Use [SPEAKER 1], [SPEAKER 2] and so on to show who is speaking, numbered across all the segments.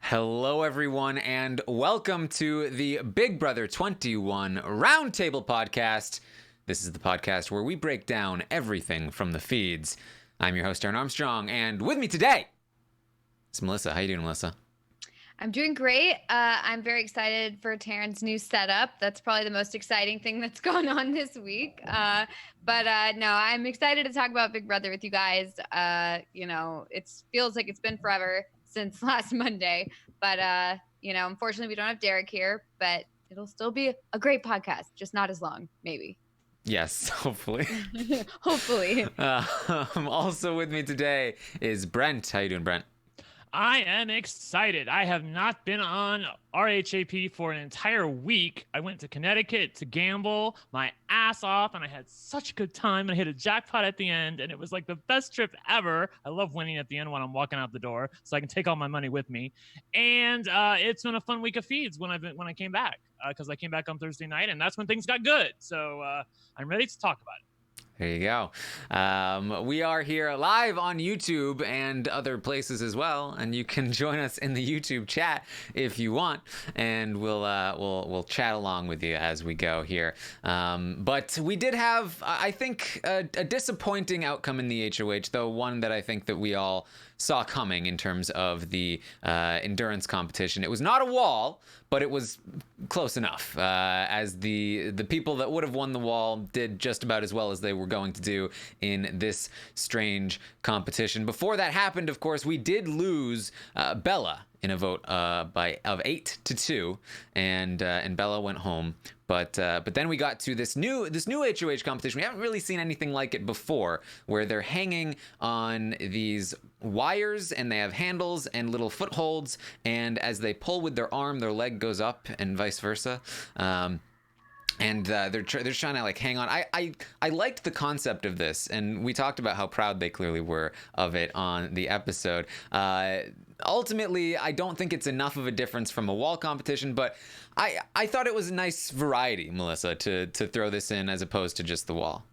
[SPEAKER 1] Hello, everyone, and welcome to the Big Brother 21 Roundtable podcast. This is the podcast where we break down everything from the feeds. I'm your host, Taran Armstrong, and with me today is Melissa. How you doing, Melissa?
[SPEAKER 2] I'm doing great. I'm very excited for Taran's new setup. That's probably the most exciting thing that's gone on this week. But no, I'm excited to talk about Big Brother with you guys. It feels like it's been forever since last Monday. But, unfortunately, we don't have Derek here. But it'll still be a great podcast, just not as long, maybe.
[SPEAKER 1] Yes, hopefully.
[SPEAKER 2] Hopefully.
[SPEAKER 1] Also with me today is Brent. How you doing, Brent?
[SPEAKER 3] I am excited. I have not been on RHAP for an entire week. I went to Connecticut to gamble my ass off, and I had such a good time. I hit a jackpot at the end, and it was like the best trip ever. I love winning at the end when I'm walking out the door, so I can take all my money with me. And it's been a fun week of feeds when I came back, because I came back on Thursday night, and that's when things got good. So I'm ready to talk about it.
[SPEAKER 1] There you go. We are here live on YouTube and other places as well, and you can join us in the YouTube chat if you want, and we'll chat along with you as we go here. But we did have, I think, a disappointing outcome in the HOH, though one that I think that we all saw coming in terms of the endurance competition. It was not a wall, but it was close enough, as the people that would have won the wall did just about as well as they were going to do in this strange competition. Before that happened, of course, we did lose Bella in a vote of 8-2, and Bella went home. But then we got to this new HOH competition. We haven't really seen anything like it before, where they're hanging on these wires and they have handles and little footholds, and as they pull with their arm, their leg goes up and vice versa. And they're trying to like hang on. I liked the concept of this, and we talked about how proud they clearly were of it on the episode. Ultimately, I don't think it's enough of a difference from a wall competition, but I thought it was a nice variety, Melissa, to throw this in as opposed to just the wall.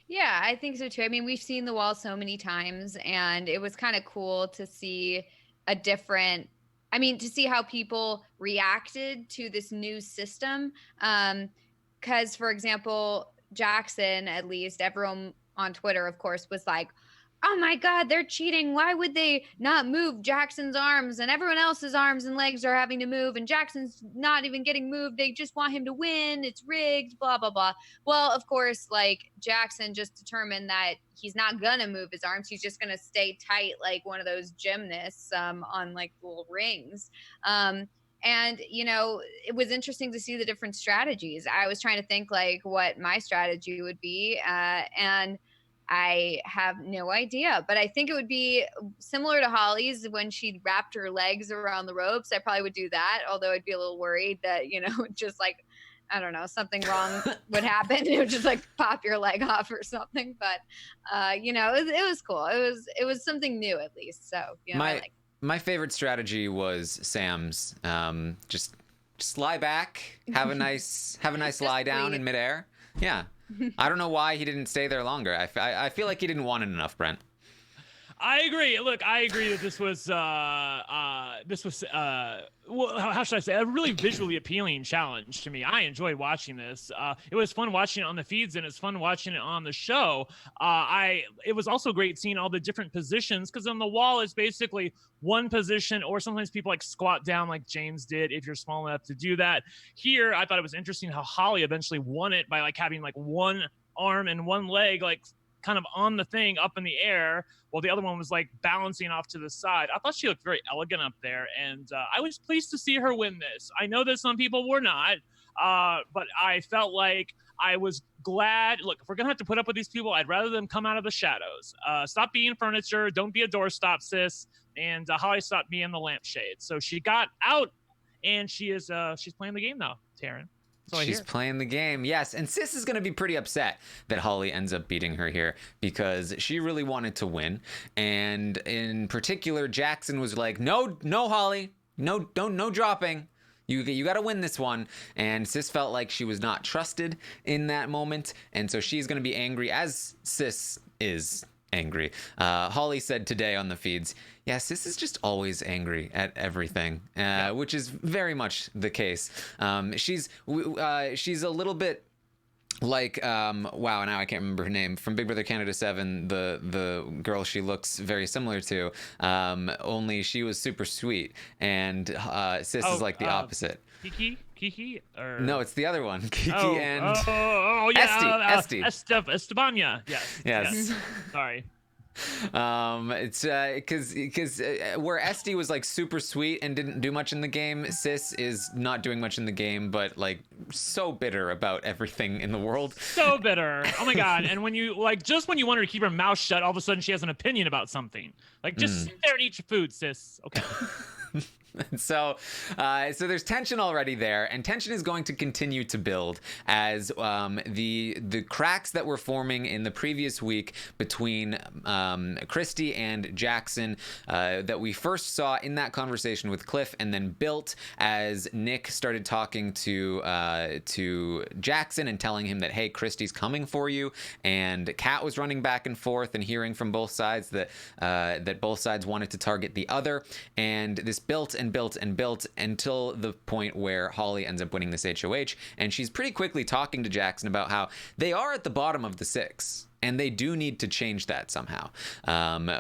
[SPEAKER 2] Yeah, I think so too. I mean, we've seen the wall so many times, and it was kind of cool to see to see how people reacted to this new system. Because, for example, Jackson, at least, everyone on Twitter, of course, was like, oh my God, they're cheating. Why would they not move Jackson's arms, and everyone else's arms and legs are having to move, and Jackson's not even getting moved. They just want him to win. It's rigged, blah, blah, blah. Well, of course, like Jackson just determined that he's not going to move his arms. He's just going to stay tight like one of those gymnasts on like little rings. And, it was interesting to see the different strategies. I was trying to think like what my strategy would be. And I have no idea, but I think it would be similar to Holly's when she wrapped her legs around the ropes. I probably would do that, although I'd be a little worried that, just like, I don't know, something wrong would happen. It would just like pop your leg off or something. But, it was cool. It was something new at least. So,
[SPEAKER 1] my favorite strategy was Sam's. Just lie back, have a nice lie down in midair. Yeah. I don't know why he didn't stay there longer. I feel like he didn't want it enough, Brent.
[SPEAKER 3] I agree. Look, I agree that this was how should I say, a really visually appealing challenge to me. I enjoyed watching this. It was fun watching it on the feeds, and it's fun watching it on the show. It was also great seeing all the different positions, because on the wall it's basically one position, or sometimes people like squat down like James did if you're small enough to do that. Here, I thought it was interesting how Holly eventually won it by like having like one arm and one leg like kind of on the thing up in the air, while the other one was like balancing off to the side. I thought she looked very elegant up there, and I was pleased to see her win this. I know that some people were not, but I felt like I was glad. Look, if we're gonna have to put up with these people, I'd rather them come out of the shadows. Stop being furniture. Don't be a doorstop, sis. And Holly stopped being the lampshade. So she got out, and she's playing the game now, Taran.
[SPEAKER 1] She's playing the game, yes. And Sis is going to be pretty upset that Holly ends up beating her here, because she really wanted to win. And in particular, Jackson was like, no, Holly, no dropping. You got to win this one. And Sis felt like she was not trusted in that moment. And so she's going to be angry, as Sis is angry. Holly said today on the feeds, yeah, Sis is just always angry at everything, which is very much the case. She's a little bit like wow, now I can't remember her name, from Big Brother Canada 7, the girl she looks very similar to, only she was super sweet, and Sis is like the opposite.
[SPEAKER 3] Kiki or
[SPEAKER 1] no, it's the other one. Kiki and
[SPEAKER 3] yeah,
[SPEAKER 1] Esty.
[SPEAKER 3] Estebania. Yes. Sorry.
[SPEAKER 1] It's because where Esty was like super sweet and didn't do much in the game, Sis is not doing much in the game, but like so bitter about everything in the world.
[SPEAKER 3] So bitter. Oh my god. And when you just when you want her to keep her mouth shut, all of a sudden she has an opinion about something. Like, just sit there and eat your food, Sis. Okay.
[SPEAKER 1] So there's tension already there, and tension is going to continue to build as the cracks that were forming in the previous week between Christie and Jackson that we first saw in that conversation with Cliff, and then built as Nick started talking to Jackson and telling him that, hey, Christie's coming for you, and Kat was running back and forth and hearing from both sides that both sides wanted to target the other, and this built and built and built until the point where Holly ends up winning this HOH, and she's pretty quickly talking to Jackson about how they are at the bottom of the 6, and they do need to change that somehow.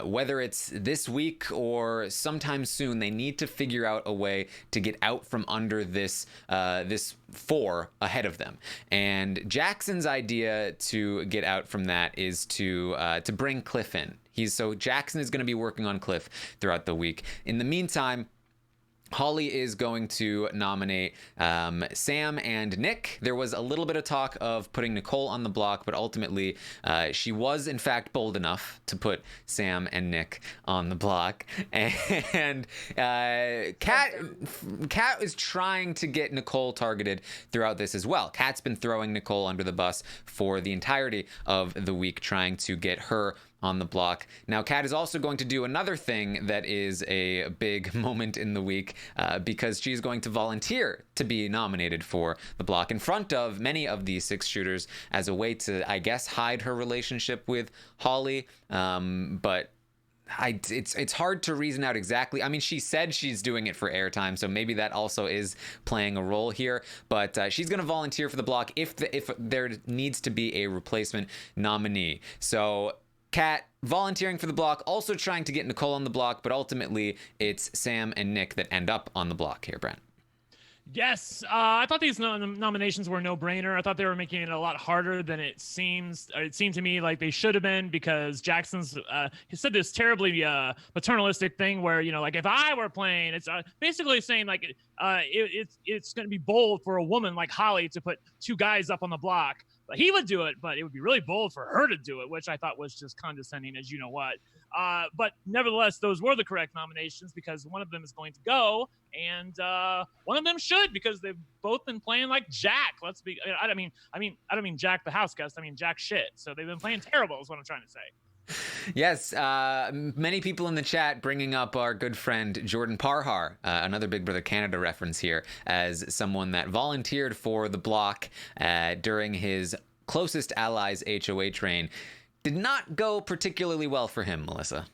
[SPEAKER 1] Whether it's this week or sometime soon, they need to figure out a way to get out from under this 4 ahead of them. And Jackson's idea to get out from that is to bring Cliff in. So Jackson is going to be working on Cliff throughout the week. In the meantime, Holly is going to nominate Sam and Nick. There was a little bit of talk of putting Nicole on the block, but ultimately she was in fact bold enough to put Sam and Nick on the block. And Kat is trying to get Nicole targeted throughout this as well. Kat's been throwing Nicole under the bus for the entirety of the week, trying to get her on the block. Now, Kat is also going to do another thing that is a big moment in the week because she's going to volunteer to be nominated for the block in front of many of these 6 shooters as a way to, I guess, hide her relationship with Holly. But it's hard to reason out exactly. I mean, she said she's doing it for airtime, so maybe that also is playing a role here. But she's going to volunteer for the block if there needs to be a replacement nominee. So Kat volunteering for the block, also trying to get Nicole on the block, but ultimately it's Sam and Nick that end up on the block here, Brent.
[SPEAKER 3] Yes, I thought these nominations were a no-brainer. I thought they were making it a lot harder than it seems. It seemed to me like they should have been, because Jackson's he said this terribly paternalistic thing where, you know, like, if I were playing, it's basically saying like it's going to be bold for a woman like Holly to put 2 guys up on the block. He would do it, but it would be really bold for her to do it, which I thought was just condescending as you know what. But nevertheless, those were the correct nominations, because one of them is going to go, and one of them should, because they've both been playing like Jack. Let's be. I don't mean Jack the house guest. I mean Jack shit. So they've been playing terrible, is what I'm trying to say.
[SPEAKER 1] Yes, many people in the chat bringing up our good friend Jordan Parhar, another Big Brother Canada reference here, as someone that volunteered for the block during his closest allies HOH reign. Did not go particularly well for him, Melissa.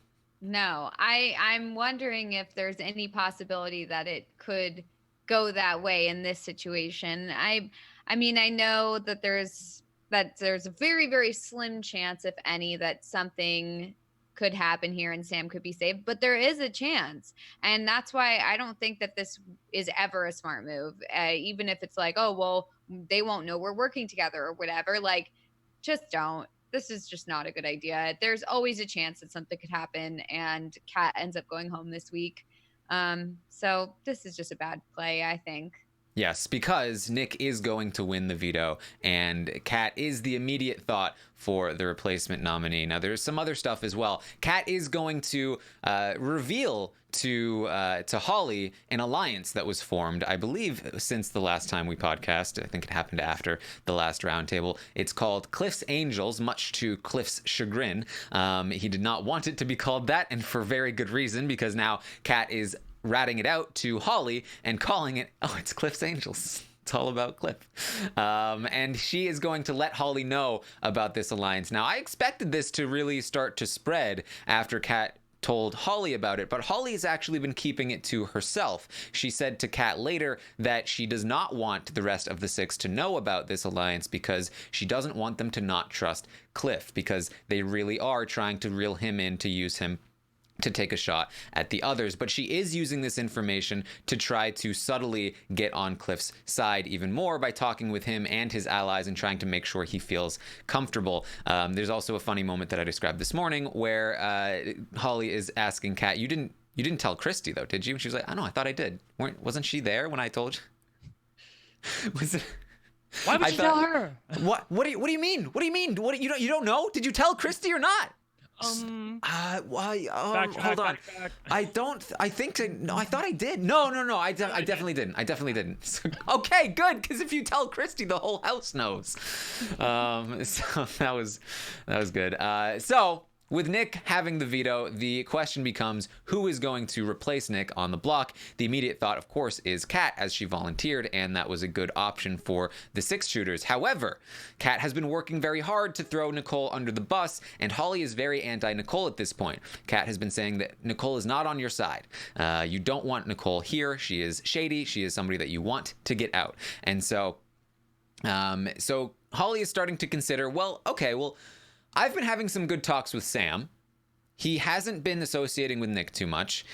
[SPEAKER 2] No, I'm wondering if there's any possibility that it could go that way in this situation. I mean, I know that there's a very, very slim chance, if any, that something could happen here and Sam could be saved, but there is a chance. And that's why I don't think that this is ever a smart move. Even if it's like, oh, well, they won't know we're working together or whatever. Like, just don't. This is just not a good idea. There's always a chance that something could happen and Kat ends up going home this week. So this is just a bad play, I think.
[SPEAKER 1] Yes, because Nick is going to win the veto, and Kat is the immediate thought for the replacement nominee. Now, there's some other stuff as well. Kat is going to reveal to Holly an alliance that was formed, I believe, since the last time we podcast. I think it happened after the last roundtable. It's called Cliff's Angels, much to Cliff's chagrin. He did not want it to be called that, and for very good reason, because now Kat is ratting it out to Holly and calling it, oh, it's Cliff's Angels. It's all about Cliff. And she is going to let Holly know about this alliance. Now, I expected this to really start to spread after Kat told Holly about it, but Holly has actually been keeping it to herself. She said to Kat later that she does not want the rest of the six to know about this alliance because she doesn't want them to not trust Cliff, because they really are trying to reel him in to use him to take a shot at the others. But she is using this information to try to subtly get on Cliff's side even more by talking with him and his allies and trying to make sure he feels comfortable. There's also a funny moment that I described this morning where Holly is asking Kat, you didn't tell Christie though, did you? And she was like, I know, I thought I did. Wasn't she there when I told you? Was it?
[SPEAKER 3] Why would you tell her?
[SPEAKER 1] What do you mean? What do you mean? You don't know? Did you tell Christie or not? Hold on. I thought I did. No, I definitely didn't. Okay, good, because if you tell Christie, the whole house knows. So that was good. So with Nick having the veto, the question becomes who is going to replace Nick on the block. The immediate thought, of course, is Kat, as she volunteered, and that was a good option for the six shooters. However, Kat has been working very hard to throw Nicole under the bus, and Holly is very anti-Nicole at this point. Kat has been saying that Nicole is not on your side. You don't want Nicole here. She is shady. She is somebody that you want to get out. And so Holly is starting to consider, I've been having some good talks with Sam. He hasn't been associating with Nick too much.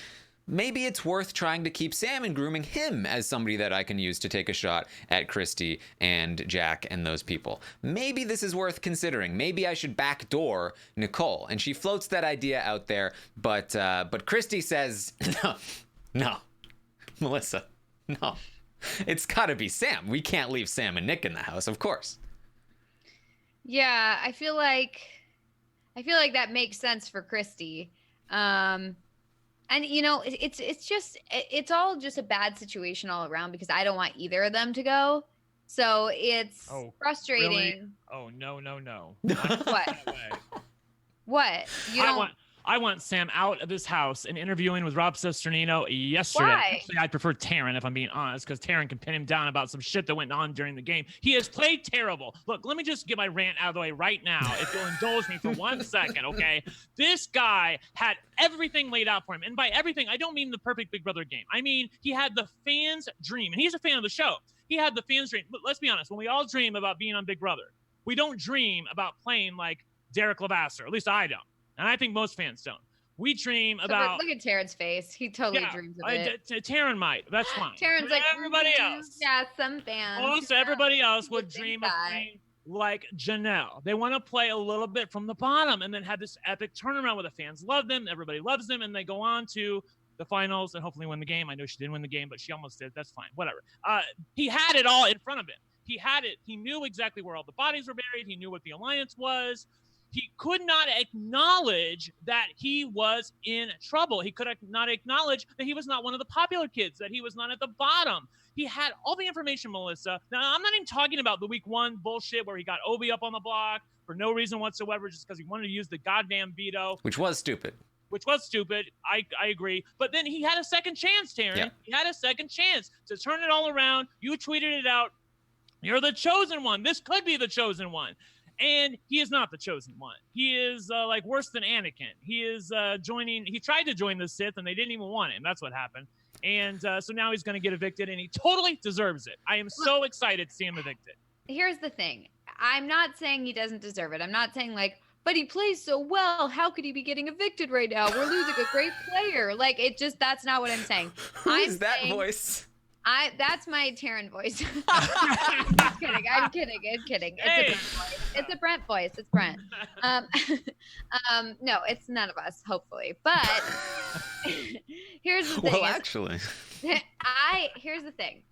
[SPEAKER 1] Maybe it's worth trying to keep Sam and grooming him as somebody that I can use to take a shot at Christie and Jack and those people. Maybe this is worth considering. Maybe I should backdoor Nicole. And she floats that idea out there, but Christie says, no, Melissa, no. It's gotta be Sam. We can't leave Sam and Nick in the house, of course.
[SPEAKER 2] Yeah, I feel like that makes sense for Christie. And it's all just a bad situation all around because I don't want either of them to go. So it's frustrating.
[SPEAKER 3] Really? Oh, no.
[SPEAKER 2] What? What?
[SPEAKER 3] I want Sam out of this house and interviewing with Rob Cesternino yesterday.
[SPEAKER 2] Why?
[SPEAKER 3] Actually, I'd prefer Taran, if I'm being honest, because Taran can pin him down about some shit that went on during the game. He has played terrible. Look, let me just get my rant out of the way right now, if you'll indulge me for 1 second, okay? This guy had everything laid out for him. And by everything, I don't mean the perfect Big Brother game. I mean, he had the fans' dream. And he's a fan of the show. He had the fans' dream. Let's be honest. When we all dream about being on Big Brother, we don't dream about playing like Derek Levasseur. At least I don't. And I think most fans don't. We dream about.
[SPEAKER 2] Look at Taran's face. He totally dreams of it.
[SPEAKER 3] Taran might. That's fine.
[SPEAKER 2] Taran's like
[SPEAKER 3] everybody else.
[SPEAKER 2] Yeah, some fans.
[SPEAKER 3] Most everybody else would dream of playing like Janelle. They want to play a little bit from the bottom and then have this epic turnaround where the fans love them, everybody loves them, and they go on to the finals and hopefully win the game. I know she didn't win the game, but she almost did. That's fine. Whatever. He had it all in front of him. He had it. He knew exactly where all the bodies were buried. He knew what the alliance was. He could not acknowledge that he was in trouble. He could not acknowledge that he was not one of the popular kids, that he was not at the bottom. He had all the information, Melissa. Now, I'm not even talking about the week 1 bullshit where he got Obi up on the block for no reason whatsoever, just because he wanted to use the goddamn veto.
[SPEAKER 1] Which was stupid.
[SPEAKER 3] I agree. But then he had a second chance, Taran. Yeah. He had a second chance to turn it all around. You tweeted it out. You're the chosen one. This could be the chosen one. And he is not the chosen one. He is like worse than Anakin. He is he tried to join the Sith and they didn't even want him. That's what happened. And so now he's going to get evicted and he totally deserves it. I am so excited to see him evicted.
[SPEAKER 2] Here's the thing. I'm not saying he doesn't deserve it. I'm not saying but he plays so well. How could he be getting evicted right now? We're losing a great player. That's not what I'm saying.
[SPEAKER 1] Who is that voice?
[SPEAKER 2] That's my Taran voice. I'm kidding. It's a Brent voice. It's Brent. No, it's none of us, hopefully. But here's the thing.
[SPEAKER 1] Well, actually.
[SPEAKER 2] Here's the thing.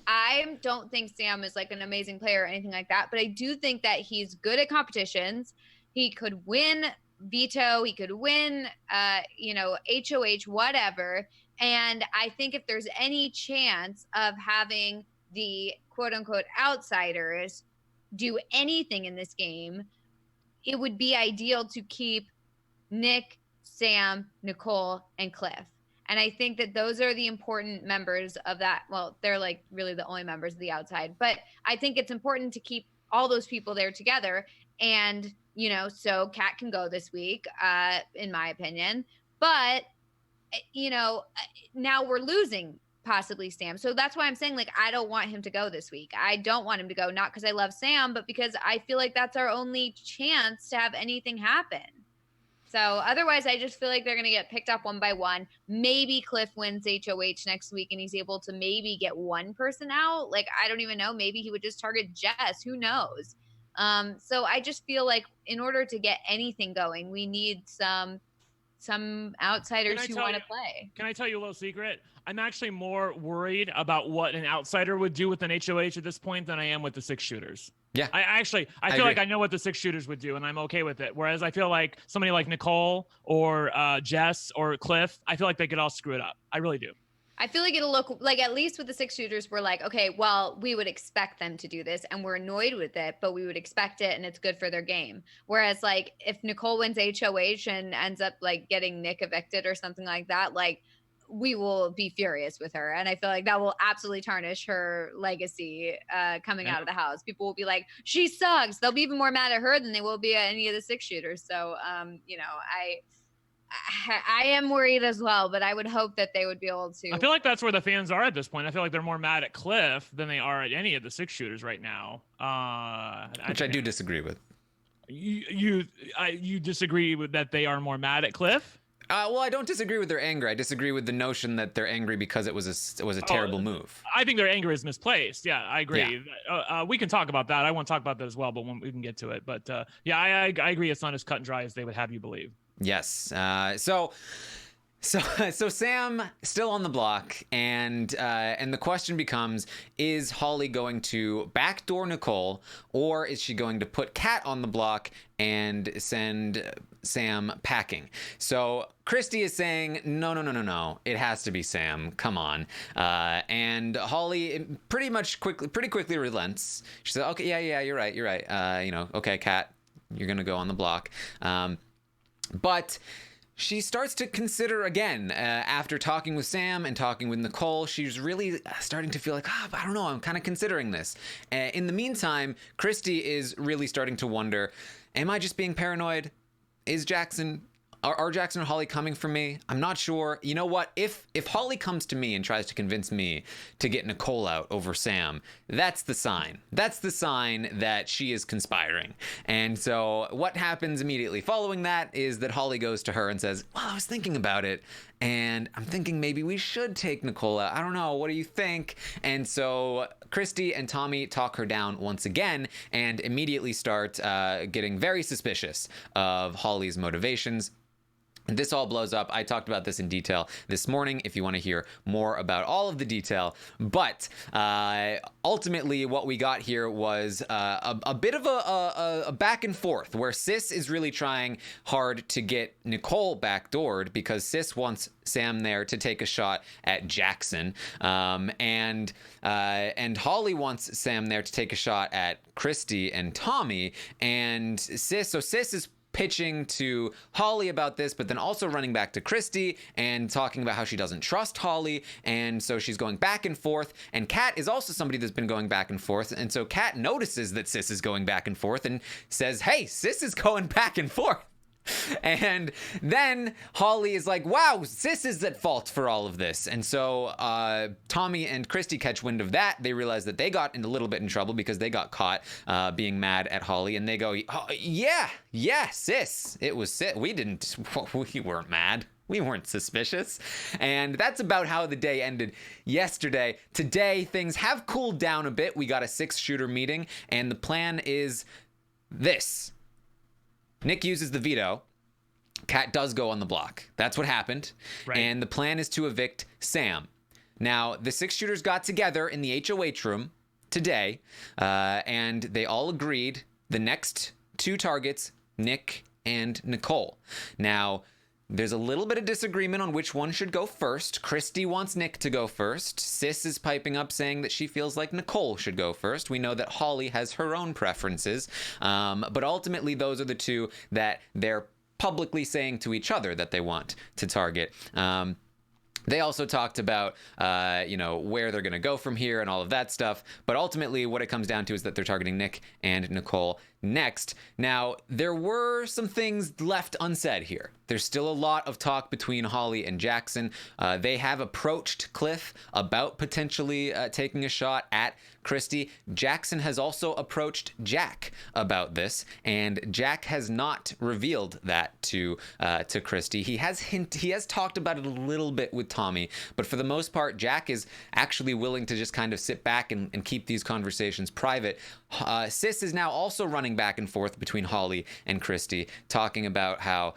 [SPEAKER 2] I don't think Sam is like an amazing player or anything like that, but I do think that he's good at competitions. He could win Veto. He could win, HOH, whatever. And I think if there's any chance of having the quote unquote outsiders do anything in this game, it would be ideal to keep Nick, Sam, Nicole, and Cliff. And I think that those are the important members of that. Well, they're like really the only members of the outside, but I think it's important to keep all those people there together. And, you know, so Kat can go this week, in my opinion, but you know, now we're losing possibly Sam. So that's why I'm saying, like, I don't want him to go this week. I don't want him to go, not because I love Sam, but because I feel like that's our only chance to have anything happen. So otherwise, I just feel like they're going to get picked up one by one. Maybe Cliff wins HOH next week and he's able to maybe get one person out. Like, I don't even know. Maybe he would just target Jess. Who knows? So I just feel like in order to get anything going, we need some outsiders who want to play.
[SPEAKER 3] Can I tell you a little secret? I'm actually more worried about what an outsider would do with an HOH at this point than I am with the 6 shooters.
[SPEAKER 1] Yeah.
[SPEAKER 3] I feel like I know what the 6 shooters would do, and I'm okay with it. Whereas I feel like somebody like Nicole or Jess or Cliff, I feel like they could all screw it up. I really do.
[SPEAKER 2] I feel like it'll look like, at least with the 6 shooters, we're like, okay, well, we would expect them to do this and we're annoyed with it, but we would expect it and it's good for their game. Whereas like if Nicole wins HOH and ends up like getting Nick evicted or something like that, like we will be furious with her. And I feel like that will absolutely tarnish her legacy coming out of the house. People will be like, she sucks. They'll be even more mad at her than they will be at any of the 6 shooters. So, you know, I am worried as well, but I would hope that they would be able to.
[SPEAKER 3] I feel like that's where the fans are at this point. I feel like they're more mad at Cliff than they are at any of the 6 shooters right now.
[SPEAKER 1] Which I do disagree with.
[SPEAKER 3] You disagree with that they are more mad at Cliff?
[SPEAKER 1] Well, I don't disagree with their anger. I disagree with the notion that they're angry because it was a terrible move.
[SPEAKER 3] I think their anger is misplaced. Yeah, I agree.
[SPEAKER 1] Yeah.
[SPEAKER 3] We can talk about that. I want to talk about that as well, but when we can get to it. But yeah, I agree. It's not as cut and dry as they would have you believe.
[SPEAKER 1] Yes. So Sam still on the block, and the question becomes: is Holly going to backdoor Nicole, or is she going to put Kat on the block and send Sam packing? So Christie is saying no. It has to be Sam. Come on. And Holly pretty quickly relents. She said, "Okay, yeah, you're right. You know, okay, Kat, you're gonna go on the block." But she starts to consider again, after talking with Sam and talking with Nicole, she's really starting to feel like, I don't know, I'm kind of considering this. In the meantime, Christie is really starting to wonder, am I just being paranoid? Are Jackson and Holly coming for me? I'm not sure. You know what? If Holly comes to me and tries to convince me to get Nicole out over Sam, that's the sign. That's the sign that she is conspiring. And so what happens immediately following that is that Holly goes to her and says, well, I was thinking about it, and I'm thinking maybe we should take Nicole out. I don't know. What do you think? And so Christie and Tommy talk her down once again and immediately start getting very suspicious of Holly's motivations. And this all blows up. I talked about this in detail this morning if you want to hear more about all of the detail. But ultimately what we got here was a bit of a back and forth where Sis is really trying hard to get Nicole backdoored because Sis wants Sam there to take a shot at Jackson. And Holly wants Sam there to take a shot at Christie and Tommy. And Sis is pitching to Holly about this, but then also running back to Christie and talking about how she doesn't trust Holly, and so she's going back and forth. And Kat is also somebody that's been going back and forth, and so Kat notices that Sis is going back and forth and says, hey, Sis is going back and forth. And then Holly is like, wow, Sis is at fault for all of this. And so Tommy and Christie catch wind of that. They realize that they got in a little bit in trouble because they got caught being mad at Holly. And they go, oh, yeah, Sis. It was Sis. We weren't mad. We weren't suspicious. And that's about how the day ended yesterday. Today, things have cooled down a bit. We got a 6-shooter meeting, and the plan is this. Nick uses the veto. Kat does go on the block. That's what happened. Right. And the plan is to evict Sam. Now, the 6 shooters got together in the HOH room today, and they all agreed the next 2 targets, Nick and Nicole. Now, there's a little bit of disagreement on which one should go first. Christie wants Nick to go first. Sis is piping up saying that she feels like Nicole should go first. We know that Holly has her own preferences. But ultimately, those are the 2 that they're publicly saying to each other that they want to target. They also talked about, where they're going to go from here and all of that stuff. But ultimately, what it comes down to is that they're targeting Nick and Nicole next. Now, there were some things left unsaid here. There's still a lot of talk between Holly and Jackson. They have approached Cliff about potentially taking a shot at Christie. Jackson has also approached Jack about this, and Jack has not revealed that to Christie. He has talked about it a little bit with Tommy, but for the most part, Jack is actually willing to just kind of sit back and keep these conversations private. Sis is now also running back and forth between Holly and Christie, talking about how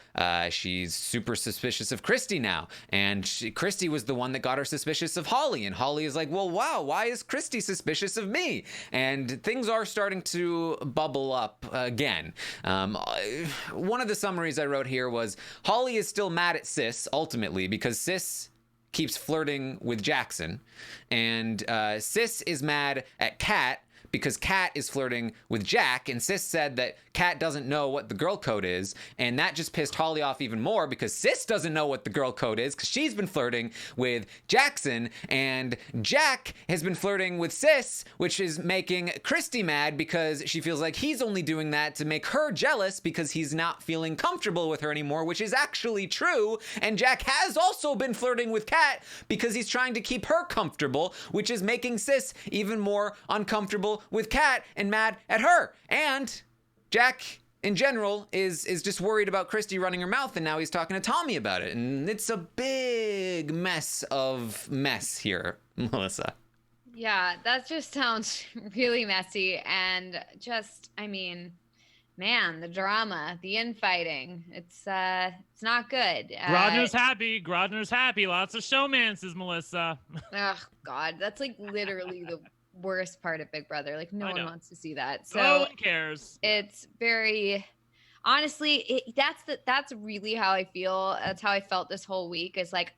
[SPEAKER 1] she's super suspicious of Christie now, and Christie was the one that got her suspicious of Holly, and Holly is like, well, wow, why is Christie suspicious of me? And things are starting to bubble up again. One of the summaries I wrote here was Holly is still mad at Sis ultimately because Sis keeps flirting with Jackson, and Sis is mad at Kat because Kat is flirting with Jack, and Sis said that Kat doesn't know what the girl code is, and that just pissed Holly off even more because Sis doesn't know what the girl code is because she's been flirting with Jackson, and Jack has been flirting with Sis, which is making Christie mad because she feels like he's only doing that to make her jealous because he's not feeling comfortable with her anymore, which is actually true, and Jack has also been flirting with Kat because he's trying to keep her comfortable, which is making Sis even more uncomfortable with Kat and mad at her. And Jack in general is just worried about Christie running her mouth, and now he's talking to Tommy about it, and it's a big mess here, Melissa.
[SPEAKER 2] Yeah, that just sounds really messy, and just, I mean, man, the drama, the infighting, it's not good.
[SPEAKER 3] Grodner's happy. Lots of showmances, Melissa.
[SPEAKER 2] Oh God, that's like literally the worst part of Big Brother. Like no one wants to see that. So
[SPEAKER 3] no one cares.
[SPEAKER 2] It's very, honestly, that's really how I feel. That's how I felt this whole week. Is like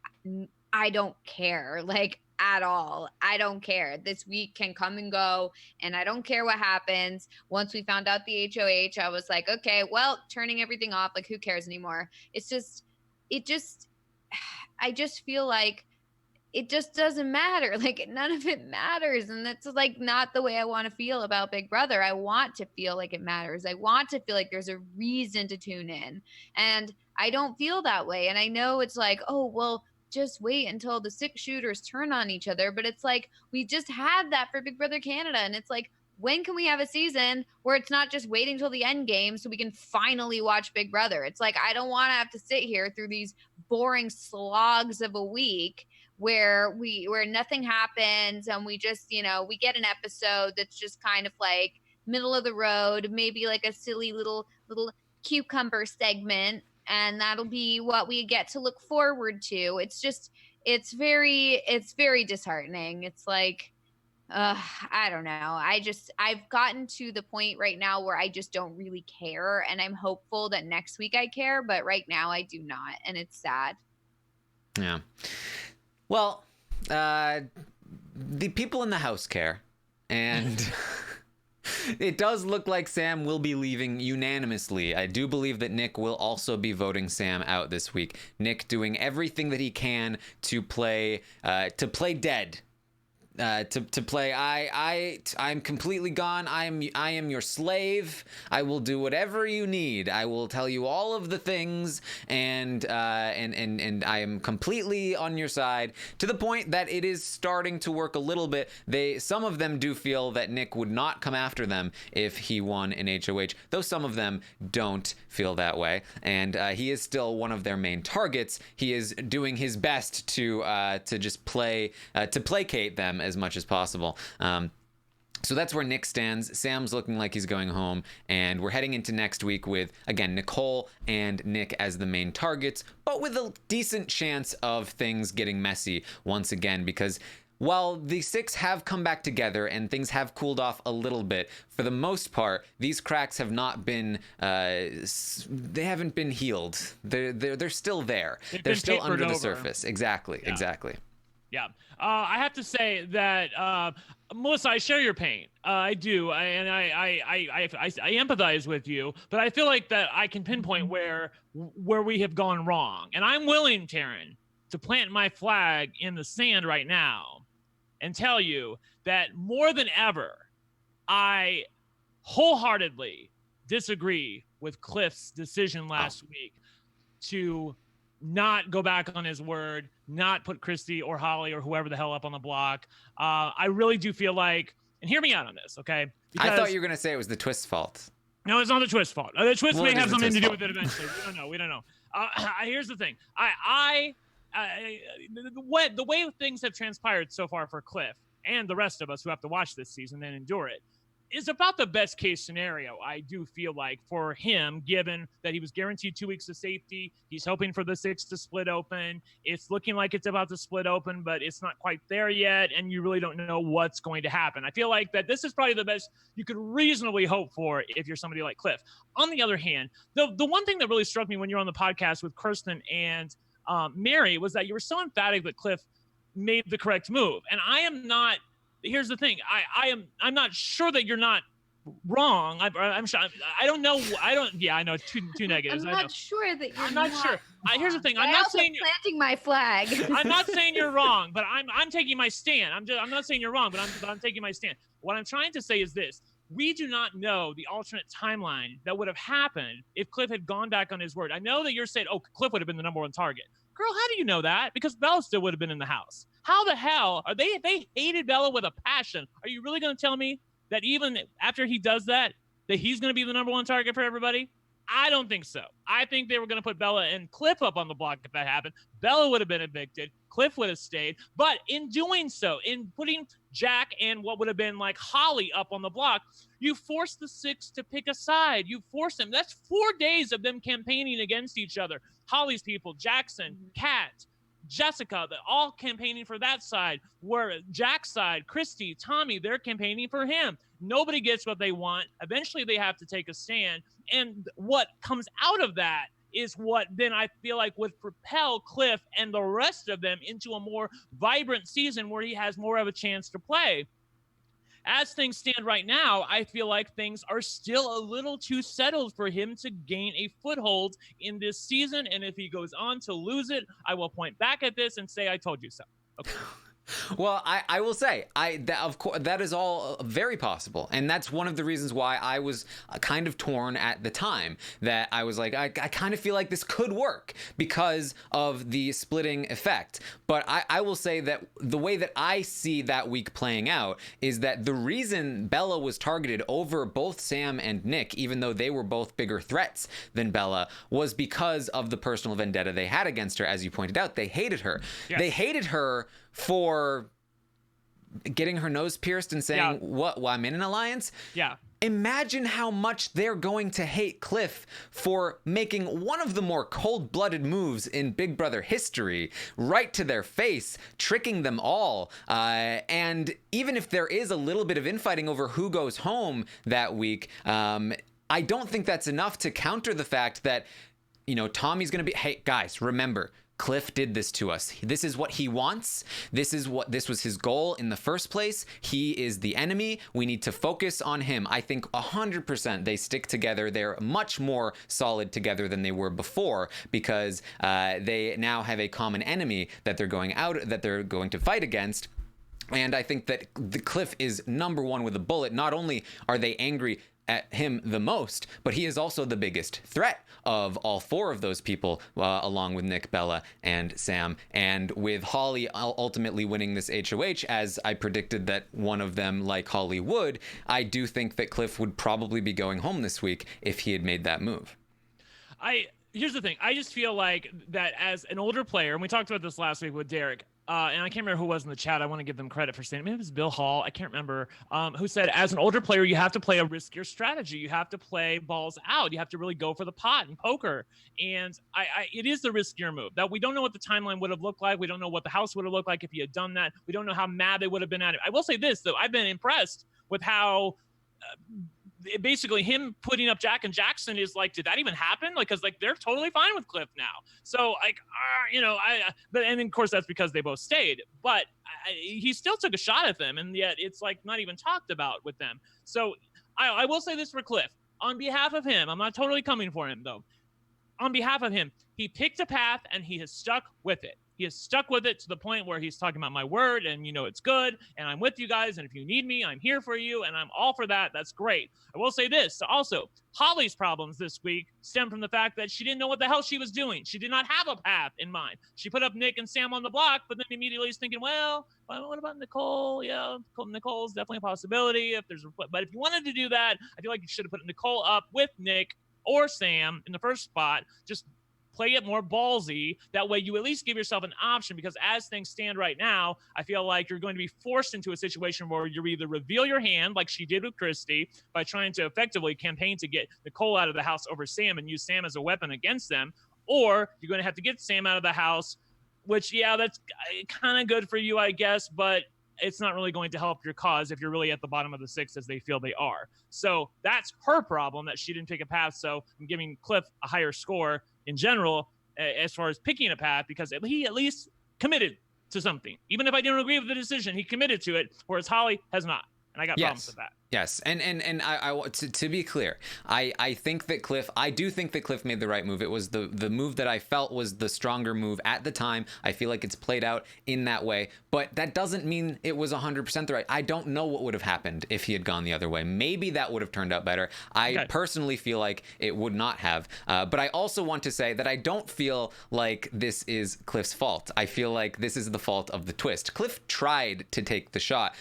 [SPEAKER 2] I don't care, like at all. I don't care. This week can come and go, and I don't care what happens. Once we found out the HOH, I was like, okay, well, turning everything off. Like who cares anymore? I just feel like it just doesn't matter. Like none of it matters. And that's like not the way I want to feel about Big Brother. I want to feel like it matters. I want to feel like there's a reason to tune in. And I don't feel that way. And I know it's like, oh, well, just wait until the 6 shooters turn on each other. But it's like, we just had that for Big Brother Canada. And it's like, when can we have a season where it's not just waiting till the end game so we can finally watch Big Brother? It's like, I don't want to have to sit here through these boring slogs of a week where nothing happens, and we just, we get an episode that's just kind of like middle of the road, maybe like a silly little cucumber segment, and that'll be what we get to look forward to. It's very disheartening. It's like, I don't know. I've gotten to the point right now where I just don't really care, and I'm hopeful that next week I care, but right now I do not, and it's sad.
[SPEAKER 1] Yeah. Well, the people in the house care, and it does look like Sam will be leaving unanimously. I do believe that Nick will also be voting Sam out this week. Nick doing everything that he can to play dead. To play, I'm completely gone. I am your slave. I will do whatever you need. I will tell you all of the things, and I am completely on your side, to the point that it is starting to work a little bit. Some of them do feel that Nick would not come after them if he won in HOH, though some of them don't feel that way, and he is still one of their main targets. He is doing his best to just placate them as much as possible. So that's where Nick stands. Sam's looking like he's going home, and we're heading into next week with, again, Nicole and Nick as the main targets, but with a decent chance of things getting messy once again, because while the 6 have come back together and things have cooled off a little bit, for the most part, these cracks have not been, they haven't been healed. They're still there. They're still under the surface. Exactly.
[SPEAKER 3] Yeah. I have to say that, Melissa, I share your pain. I do. I empathize with you, but I feel like that I can pinpoint where we have gone wrong. And I'm willing, Taran, to plant my flag in the sand right now and tell you that more than ever, I wholeheartedly disagree with Cliff's decision last week to not go back on his word, not put Christie or Holly or whoever the hell up on the block. I really do feel like, and hear me out on this, okay?
[SPEAKER 1] I thought you were going to say it was the Twist's fault.
[SPEAKER 3] No, it's not the Twist fault. The Twist may have something to do with it eventually. We don't know. Here's the thing. The way things have transpired so far for Cliff and the rest of us who have to watch this season and endure it is about the best case scenario, I do feel like, for him, given that he was guaranteed 2 weeks of safety. He's hoping for the 6 to split open. It's looking like it's about to split open, but it's not quite there yet, and you really don't know what's going to happen. I feel like that this is probably the best you could reasonably hope for if you're somebody like Cliff. On the other hand, the one thing that really struck me when you're on the podcast with Kirsten and Mary was that you were so emphatic that Cliff made the correct move. And I am not. Here's the thing. I'm not sure that you're not wrong. I'm sure. I don't know. Yeah, I know. Two negatives.
[SPEAKER 2] I'm not sure that you're.
[SPEAKER 3] I'm not sure. Here's the thing. I'm
[SPEAKER 2] I
[SPEAKER 3] not
[SPEAKER 2] also
[SPEAKER 3] saying
[SPEAKER 2] planting my flag.
[SPEAKER 3] I'm not saying you're wrong, but I'm taking my stand. I'm not saying you're wrong, but I'm taking my stand. What I'm trying to say is this: we do not know the alternate timeline that would have happened if Cliff had gone back on his word. I know that you're saying, "Oh, Cliff would have been the number one target." Girl, how do you know that? Because Bella still would have been in the house. How the hell are they? They hated Bella with a passion. Are you really going to tell me that even after he does that, that he's going to be the number one target for everybody? I don't think so. I think they were going to put Bella and Cliff up on the block if that happened. Bella would have been evicted. Cliff would have stayed. But in doing so, in putting Jack and what would have been like Holly up on the block, you force the 6 to pick a side. You force them. That's 4 days of them campaigning against each other. Holly's people, Jackson, Kat, Jessica, they're all campaigning for that side. Where Jack's side, Christie, Tommy, they're campaigning for him. Nobody gets what they want. Eventually, they have to take a stand. And what comes out of that is what then I feel like would propel Cliff and the rest of them into a more vibrant season where he has more of a chance to play. As things stand right now, I feel like things are still a little too settled for him to gain a foothold in this season. And if he goes on to lose it, I will point back at this and say, I told you so. Okay.
[SPEAKER 1] Well, I will say, of course, that is all very possible. And that's one of the reasons why I was kind of torn at the time, that I was like, I kind of feel like this could work because of the splitting effect. But I will say that the way that I see that week playing out is that the reason Bella was targeted over both Sam and Nick, even though they were both bigger threats than Bella, was because of the personal vendetta they had against her. As you pointed out, they hated her. Yes. They hated her for getting her nose pierced and saying, well, I'm in an alliance?
[SPEAKER 3] Yeah.
[SPEAKER 1] Imagine how much they're going to hate Cliff for making one of the more cold-blooded moves in Big Brother history right to their face, tricking them all. And even if there is a little bit of infighting over who goes home that week, I don't think that's enough to counter the fact that, you know, Tommy's going to be, hey, guys, remember, Cliff did this to us. This is what he wants. This was his goal in the first place. He is the enemy. We need to focus on him. I think 100% they stick together. They're much more solid together than they were before because they now have a common enemy that they're going to fight against. And I think that the Cliff is number one with a bullet. Not only are they angry at him the most, but he is also the biggest threat of all 4 of those people, along with Nick, Bella, and Sam. And with Holly ultimately winning this HOH, as I predicted that one of them, like Holly, would, I do think that Cliff would probably be going home this week if he had made that move.
[SPEAKER 3] Here's the thing. I just feel like that as an older player, and we talked about this last week with Derek, and I can't remember who was in the chat. I want to give them credit for saying, maybe it was Bill Hall, I can't remember, who said, as an older player, you have to play a riskier strategy. You have to play balls out. You have to really go for the pot and poker. And it is the riskier move. That we don't know what the timeline would have looked like. We don't know what the house would have looked like if he had done that. We don't know how mad they would have been at it. I will say this, though. I've been impressed with how basically him putting up Jack and Jackson is like, did that even happen? Like, cause like they're totally fine with Cliff now. So like, but and of course that's because they both stayed, but he still took a shot at them. And yet it's like not even talked about with them. So I will say this for Cliff on behalf of him. I'm not totally coming for him though. On behalf of him, he picked a path and he has stuck with it. He has stuck with it to the point where he's talking about my word and, it's good. And I'm with you guys. And if you need me, I'm here for you. And I'm all for that. That's great. I will say this. Also, Holly's problems this week stem from the fact that she didn't know what the hell she was doing. She did not have a path in mind. She put up Nick and Sam on the block, but then immediately is thinking, well, what about Nicole? Yeah, Nicole's definitely a possibility. But if you wanted to do that, I feel like you should have put Nicole up with Nick or Sam in the first spot. Just play it more ballsy. That way you at least give yourself an option, because as things stand right now, I feel like you're going to be forced into a situation where you either reveal your hand like she did with Christie by trying to effectively campaign to get Nicole out of the house over Sam and use Sam as a weapon against them, or you're going to have to get Sam out of the house, which, yeah, that's kind of good for you, I guess, but it's not really going to help your cause if you're really at the bottom of the six as they feel they are. So that's her problem, that she didn't pick a path. So I'm giving Cliff a higher score in general as far as picking a path, because he at least committed to something. Even if I didn't agree with the decision, he committed to it, whereas Holly has not. And I got problems with that.
[SPEAKER 1] Yes, and I to be clear, I do think that Cliff made the right move. It was the move that I felt was the stronger move at the time. I feel like it's played out in that way, but that doesn't mean it was 100% the right. I don't know what would have happened if he had gone the other way. Maybe that would have turned out better. I personally feel like it would not have. But I also want to say that I don't feel like this is Cliff's fault. I feel like this is the fault of the twist. Cliff tried to take the shot.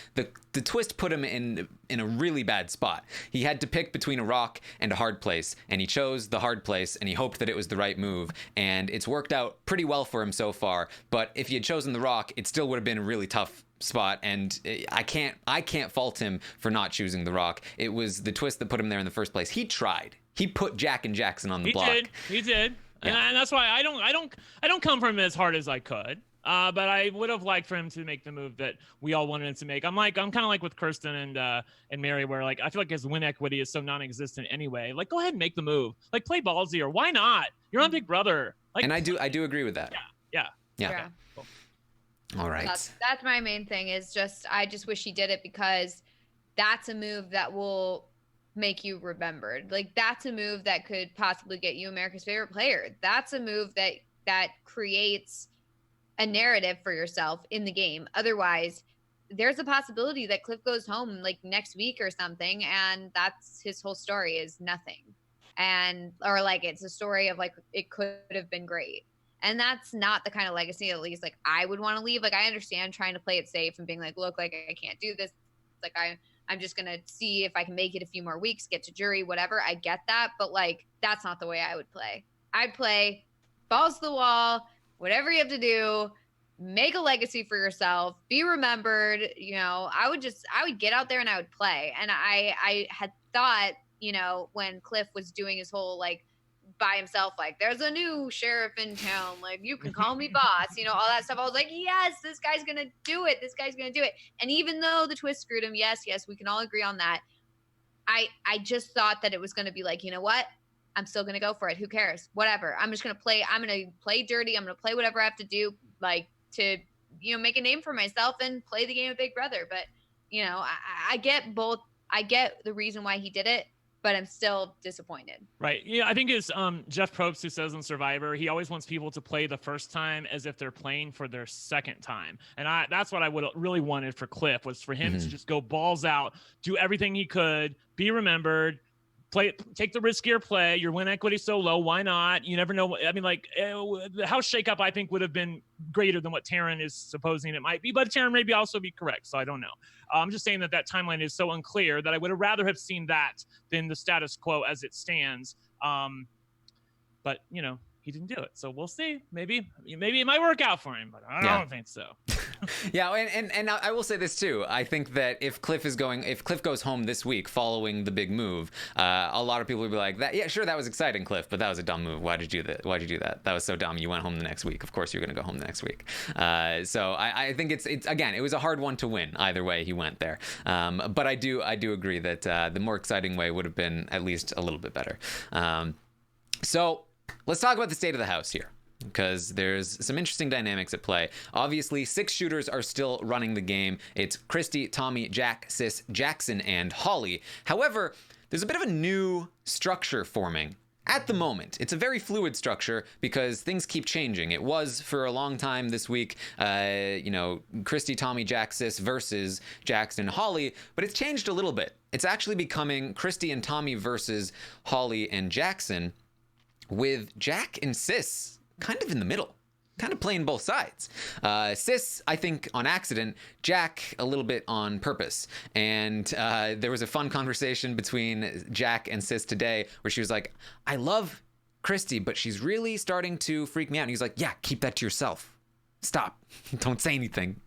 [SPEAKER 1] The twist put him in a really bad spot. He had to pick between a rock and a hard place, and he chose the hard place, and he hoped that it was the right move, and it's worked out pretty well for him so far. But if he had chosen the rock, it still would have been a really tough spot, and I can't fault him for not choosing the rock. It was the twist that put him there in the first place. He tried. He put Jack and Jackson on the block.
[SPEAKER 3] He did.
[SPEAKER 1] Yeah.
[SPEAKER 3] And that's why I don't come from him as hard as I could. But I would have liked for him to make the move that we all wanted him to make. I'm kind of like with Kirsten and Mary, where like I feel like his win equity is so non-existent anyway. Like, go ahead and make the move. Like, play ballsy, or why not? You're on Big Brother. Like,
[SPEAKER 1] and I do agree with that.
[SPEAKER 3] Yeah.
[SPEAKER 2] Okay,
[SPEAKER 1] cool. All right.
[SPEAKER 2] That's my main thing. Is I just wish he did it, because that's a move that will make you remembered. Like, that's a move that could possibly get you America's favorite player. That's a move that creates a narrative for yourself in the game. Otherwise, there's a possibility that Cliff goes home like next week or something, and that's his whole story is nothing. Or like it's a story of like it could have been great. And that's not the kind of legacy, at least like I would want to leave. Like, I understand trying to play it safe and being like, look, like I can't do this. Like I'm just gonna see if I can make it a few more weeks, get to jury, whatever. I get that, but like that's not the way I would play. I'd play balls to the wall, whatever you have to do, make a legacy for yourself, be remembered. I would get out there and I would play. And I had thought, when Cliff was doing his whole like by himself, like there's a new sheriff in town, like you can call me boss, all that stuff. I was like, yes, this guy's gonna do it. This guy's gonna do it. And even though the twist screwed him, yes, we can all agree on that. I just thought that it was gonna be like, you know what? I'm still going to go for it. Who cares? Whatever. I'm just going to play. I'm going to play dirty. I'm going to play whatever I have to do, like to, make a name for myself and play the game of Big Brother. But, I get both. I get the reason why he did it, but I'm still disappointed.
[SPEAKER 3] Right. Yeah, I think it's Jeff Probst who says on Survivor, he always wants people to play the first time as if they're playing for their second time. And that's what I would really wanted for Cliff, was for him to just go balls out, do everything he could, be remembered, take the riskier play. Your win equity so low. Why not? You never know. I mean, like the house shakeup, I think would have been greater than what Taran is supposing it might be, but Taran maybe also be correct. So I don't know. I'm just saying that timeline is so unclear that I would have rather have seen that than the status quo as it stands. But he didn't do it. So we'll see. Maybe it might work out for him, but I don't think so.
[SPEAKER 1] Yeah, and I will say this too. I think that if Cliff goes home this week following the big move, a lot of people will be like, "Yeah, sure, that was exciting, Cliff, but that was a dumb move. Why'd you do that? Why'd you do that? That was so dumb. You went home the next week. Of course you're going to go home the next week." So I think it's again, it was a hard one to win. Either way he went there. But I do agree that the more exciting way would have been at least a little bit better. So let's talk about the state of the house here, because there's some interesting dynamics at play. Obviously, 6 shooters are still running the game. It's Christie, Tommy, Jack, Sis, Jackson, and Holly. However, there's a bit of a new structure forming at the moment, it's a very fluid structure because things keep changing. It was for a long time this week, Christie, Tommy, Jack, Sis versus Jackson, Holly, but it's changed a little bit. It's actually becoming Christie and Tommy versus Holly and Jackson, with Jack and Sis kind of in the middle, kind of playing both sides. Sis, I think, on accident. Jack, a little bit on purpose. And there was a fun conversation between Jack and Sis today where she was like, I love Christie, but she's really starting to freak me out. And he's like, yeah, keep that to yourself. Stop. Don't say anything.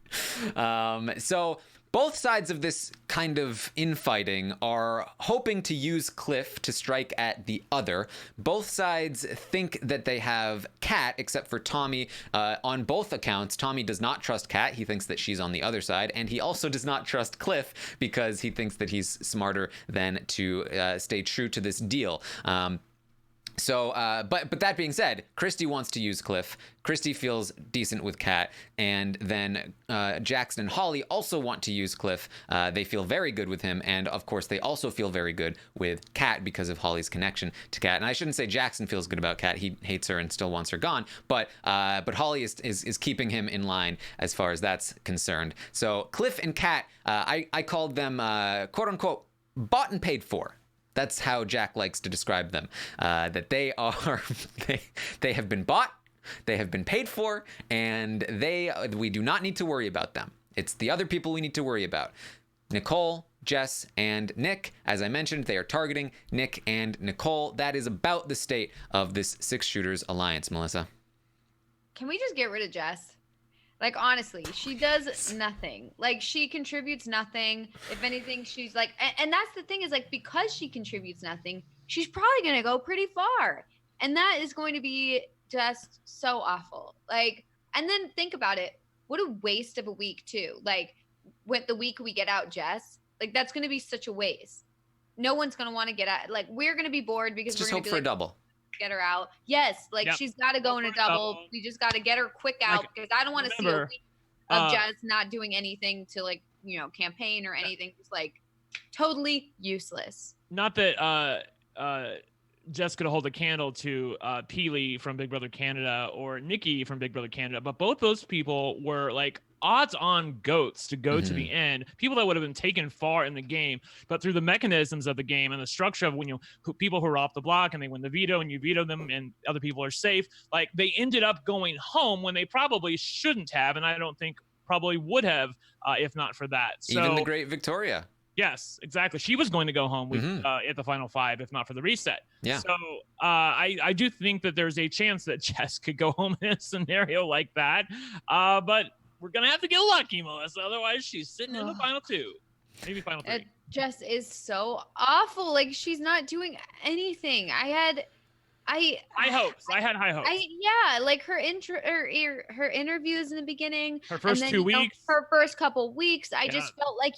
[SPEAKER 1] So both sides of this kind of infighting are hoping to use Cliff to strike at the other. Both sides think that they have Kat, except for Tommy. On both accounts, Tommy does not trust Kat. He thinks that she's on the other side. And he also does not trust Cliff because he thinks that he's smarter than to stay true to this deal. But that being said, Christie wants to use Cliff. Christie feels decent with Kat, and then Jackson and Holly also want to use Cliff. They feel very good with him, and of course they also feel very good with Kat because of Holly's connection to Kat. And I shouldn't say Jackson feels good about Kat. He hates her and still wants her gone. But Holly is keeping him in line as far as that's concerned. So Cliff and Kat, I called them quote unquote bought and paid for. That's how Jack likes to describe them. That they are, they have been bought, they have been paid for, and we do not need to worry about them. It's the other people we need to worry about. Nicole, Jess, and Nick. As I mentioned, they are targeting Nick and Nicole. That is about the state of this Six Shooters alliance, Melissa.
[SPEAKER 2] Can we just get rid of Jess? Like, honestly, she does nothing. Like, she contributes nothing. If anything, she's like, and that's the thing is, like, because she contributes nothing, she's probably going to go pretty far. And that is going to be just so awful. Like, and then think about it. What a waste of a week, too. Like, with the week we get out Jess, like, that's going to be such a waste. No one's going to want to get out. Like, we're going to be bored because
[SPEAKER 1] Just
[SPEAKER 2] we're
[SPEAKER 1] hope
[SPEAKER 2] going to
[SPEAKER 1] for
[SPEAKER 2] be
[SPEAKER 1] a double.
[SPEAKER 2] Get her out. Yes, like
[SPEAKER 3] Yep.
[SPEAKER 2] she's got to go in a double. We just got to get her quick out because I don't want to see a week of Jess not doing anything to like, campaign or anything. Just like totally useless.
[SPEAKER 3] Not that Jess could hold a candle to Peely from Big Brother Canada or Nikki from Big Brother Canada, but both those people were like odds-on goats to go to the end, people that would have been taken far in the game, but through the mechanisms of the game and the structure of when people who are off the block and they win the veto and you veto them and other people are safe, like they ended up going home when they probably shouldn't have, and I don't think probably would have if not for that. So,
[SPEAKER 1] even the great Victoria.
[SPEAKER 3] Yes, exactly. She was going to go home with, at the final five, if not for the reset.
[SPEAKER 1] Yeah.
[SPEAKER 3] So I do think that there's a chance that Jess could go home in a scenario like that. But we're going to have to get lucky, Melissa. Otherwise, she's sitting in the final two, maybe final three.
[SPEAKER 2] Jess is so awful. Like, she's not doing anything. I had high hopes. Like her interviews in the beginning,
[SPEAKER 3] her first 2 weeks,
[SPEAKER 2] her first couple weeks. I just felt like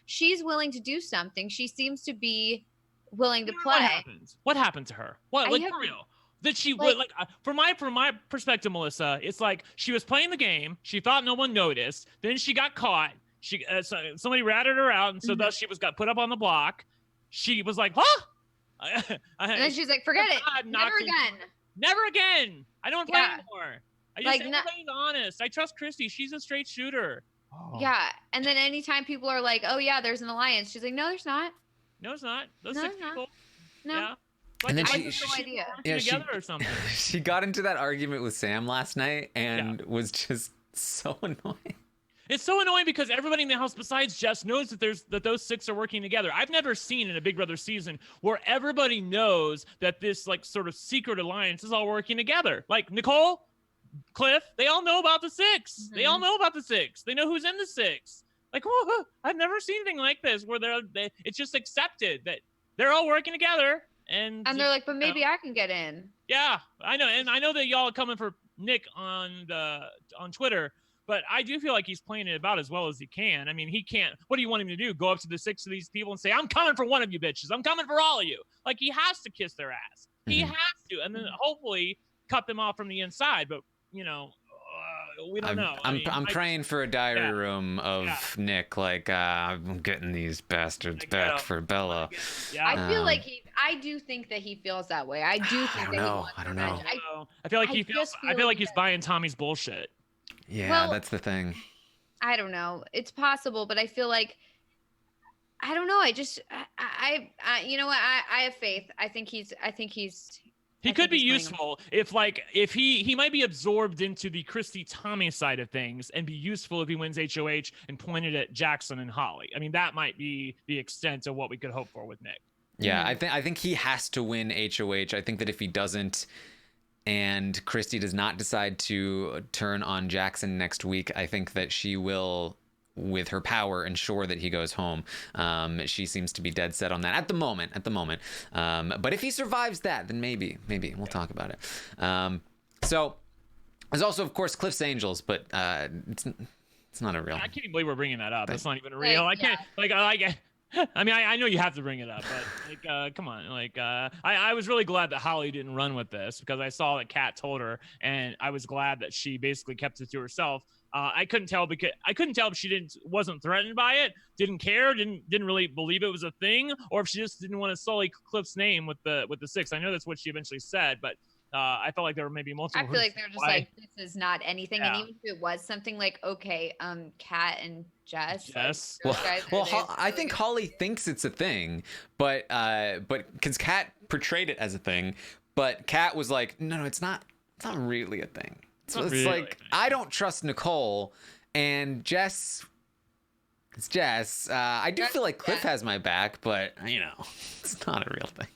[SPEAKER 2] she's willing to do something. She seems to be willing to play.
[SPEAKER 3] What happened to her? What for real? That she from my perspective, Melissa, it's like she was playing the game. She thought no one noticed. Then she got caught. She somebody ratted her out, and so thus she got put up on the block. She was like, huh?
[SPEAKER 2] And then she's like, forget it. Never again.
[SPEAKER 3] Never again. I don't play anymore. Everybody's honest. I trust Christie. She's a straight shooter.
[SPEAKER 2] Oh. Yeah. And then anytime people are like, oh, yeah, there's an alliance. She's like, no, there's not.
[SPEAKER 3] No, it's not. Those six people.
[SPEAKER 2] No.
[SPEAKER 3] Yeah.
[SPEAKER 1] And then
[SPEAKER 3] she
[SPEAKER 1] got into that argument with Sam last night and was just so annoying.
[SPEAKER 3] It's so annoying because everybody in the house besides Jess knows that those six are working together. I've never seen in a Big Brother season where everybody knows that this like sort of secret alliance is all working together. Like Nicole, Cliff, they all know about the six. They all know about the six. They know who's in the six. Like, whoa, I've never seen anything like this where it's just accepted that they're all working together. And
[SPEAKER 2] they're like, but maybe I can get in.
[SPEAKER 3] Yeah, I know. And I know that y'all are coming for Nick on Twitter, but I do feel like he's playing it about as well as he can. I mean, he can't. What do you want him to do? Go up to the six of these people and say, I'm coming for one of you bitches. I'm coming for all of you. Like, he has to kiss their ass. He has to. And then hopefully cut them off from the inside. But, we don't know.
[SPEAKER 1] I'm praying for a diary room of Nick. Like, I'm getting these bastards back for Bella.
[SPEAKER 2] I feel like I do think that he feels that way. I do think that he wants
[SPEAKER 1] I don't
[SPEAKER 2] revenge.
[SPEAKER 1] know.
[SPEAKER 3] I feel like
[SPEAKER 2] I
[SPEAKER 3] he feels.
[SPEAKER 2] just
[SPEAKER 3] I
[SPEAKER 2] feel
[SPEAKER 3] feel like
[SPEAKER 2] like
[SPEAKER 3] he's
[SPEAKER 2] that-
[SPEAKER 3] buying Tommy's bullshit.
[SPEAKER 1] Yeah,
[SPEAKER 2] Well,
[SPEAKER 1] that's the thing.
[SPEAKER 2] I don't know. It's possible, but I feel like I don't know. You know what? I have faith. I think he's.
[SPEAKER 3] He could be useful if he might be absorbed into the Christie Tommy side of things and be useful if he wins HOH and pointed at Jackson and Holly. I mean, that might be the extent of what we could hope for with Nick.
[SPEAKER 1] Yeah, I think he has to win HOH. I think that if he doesn't, and Christie does not decide to turn on Jackson next week, I think that she will, with her power, ensure that he goes home. She seems to be dead set on that at the moment. But if he survives that, then maybe we'll talk about it. So there's also, of course, Cliff's Angels, but it's not a real.
[SPEAKER 3] I can't even believe we're bringing that up. That's not even real. I can't. I mean, I know you have to bring it up, but come on. I was really glad that Holly didn't run with this because I saw that Kat told her, and I was glad that she basically kept it to herself. I couldn't tell if she wasn't threatened by it, didn't care, didn't really believe it was a thing, or if she just didn't want to sully Cliff's name with the 6. I know that's what she eventually said, but I felt like there were maybe multiple.
[SPEAKER 2] I feel like they're just like, this is not anything, and even if it was something like, okay, Kat and Jess.
[SPEAKER 1] I think Holly thinks it's a thing, but because Kat portrayed it as a thing, but Kat was like, no, it's not really a thing. So it's like, I don't trust Nicole, and Jess. It's Jess. I do feel like Cliff has my back, but it's not a real thing.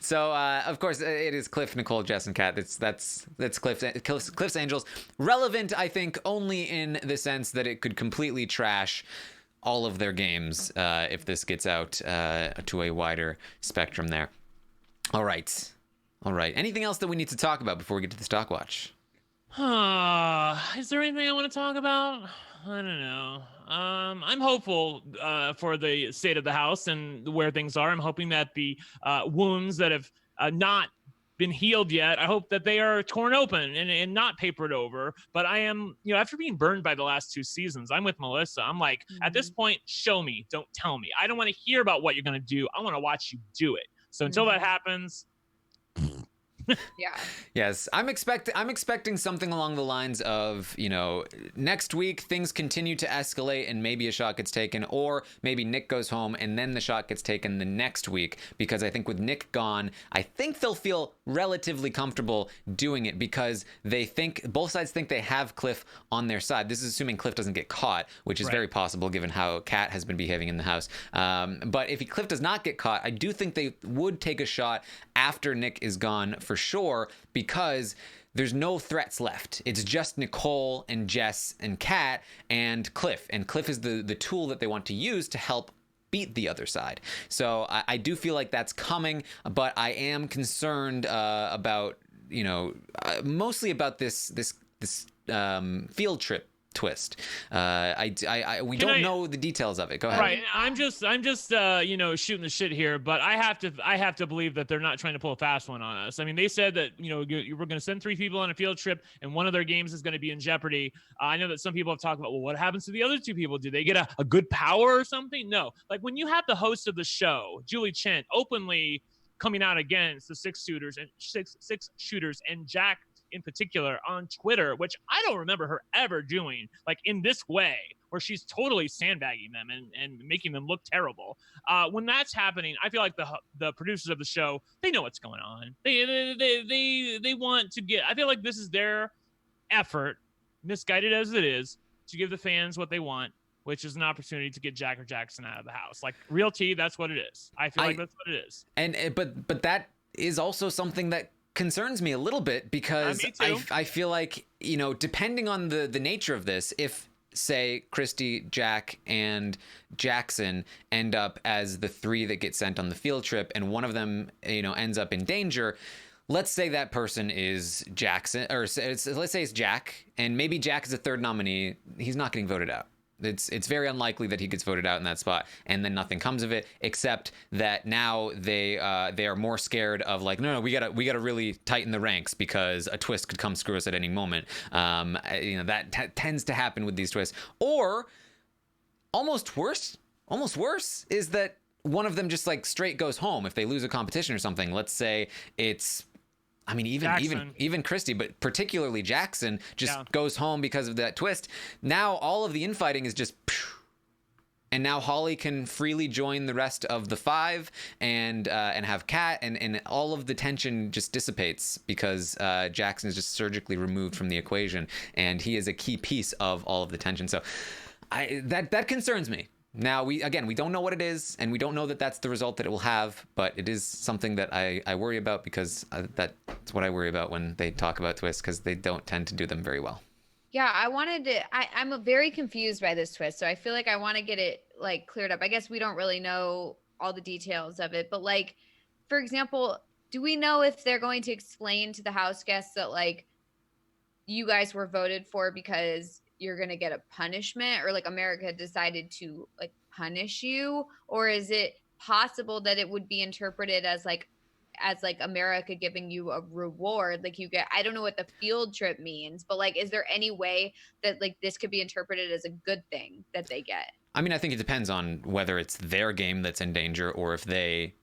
[SPEAKER 1] So of course it is Cliff, Nicole, Jess, and Kat. That's Cliff's Angels. Relevant, I think, only in the sense that it could completely trash all of their games if this gets out to a wider spectrum there. All right. Anything else that we need to talk about before we get to the stock watch?
[SPEAKER 3] Is there anything I want to talk about? I don't know. I'm hopeful for the state of the house and where things are. I'm hoping that the wounds that have not been healed yet, I hope that they are torn open and not papered over. But I am, after being burned by the last 2 seasons, I'm with Melissa. I'm like, at this point, show me, don't tell me. I don't want to hear about what you're going to do. I want to watch you do it. So until that happens,
[SPEAKER 2] yeah.
[SPEAKER 1] Yes, I'm expecting something along the lines of, next week things continue to escalate and maybe a shot gets taken, or maybe Nick goes home and then the shot gets taken the next week, because I think with Nick gone, I think they'll feel relatively comfortable doing it because both sides think they have Cliff on their side. This is assuming Cliff doesn't get caught, which is very possible given how Kat has been behaving in the house. But if Cliff does not get caught, I do think they would take a shot after Nick is gone for sure, because there's no threats left. It's just Nicole and Jess and Kat and Cliff. And Cliff is the tool that they want to use to help beat the other side. So I do feel like that's coming, but I am concerned about, mostly about this field trip twist. We don't know the details of it. Go ahead.
[SPEAKER 3] Right. I'm just shooting the shit here, but I have to believe that they're not trying to pull a fast one on us. I mean, they said that, you were going to send 3 people on a field trip and one of their games is going to be in jeopardy. I know that some people have talked about, well, what happens to the other 2 people? Do they get a good power or something? No. Like when you have the host of the show, Julie Chen, openly coming out against the 6 shooters and Jack in particular on Twitter, which I don't remember her ever doing like in this way, where she's totally sandbagging them and making them look terrible. When that's happening, I feel like the producers of the show, they know what's going on. They want to get, I feel like this is their effort, misguided as it is, to give the fans what they want, which is an opportunity to get Jack or Jackson out of the house. Like real tea, that's what it is. I feel like that's what it is.
[SPEAKER 1] But that is also something that concerns me a little bit, because I feel like, depending on the nature of this, if say Christie, Jack, and Jackson end up as the 3 that get sent on the field trip and one of them, ends up in danger, let's say that person is Jackson, or let's say it's Jack, and maybe Jack is a 3rd nominee, he's not getting voted out. It's very unlikely that he gets voted out in that spot, and then nothing comes of it, except that now they are more scared of like, no, we gotta really tighten the ranks because a twist could come screw us at any moment. That tends to happen with these twists. Or almost worse is that one of them just like straight goes home if they lose a competition or something. Let's say it's, I mean, even Christie, but particularly Jackson just goes home because of that twist. Now all of the infighting is just, and now Holly can freely join the rest of the 5 and have Kat, and all of the tension just dissipates because Jackson is just surgically removed from the equation, and he is a key piece of all of the tension. So that concerns me. Now, we don't know what it is, and we don't know that that's the result that it will have, but it is something that I worry about, because that's what I worry about when they talk about twists, because they don't tend to do them very well.
[SPEAKER 2] Yeah, I'm very confused by this twist, so I feel like I want to get it like cleared up. I guess we don't really know all the details of it, but like, for example, do we know if they're going to explain to the house guests that like you guys were voted for because you're going to get a punishment, or like America decided to like punish you? Or is it possible that it would be interpreted as like America giving you a reward? Like you get, I don't know what the field trip means, but like, is there any way that like this could be interpreted as a good thing that they get?
[SPEAKER 1] I mean, I think it depends on whether it's their game that's in danger, or if they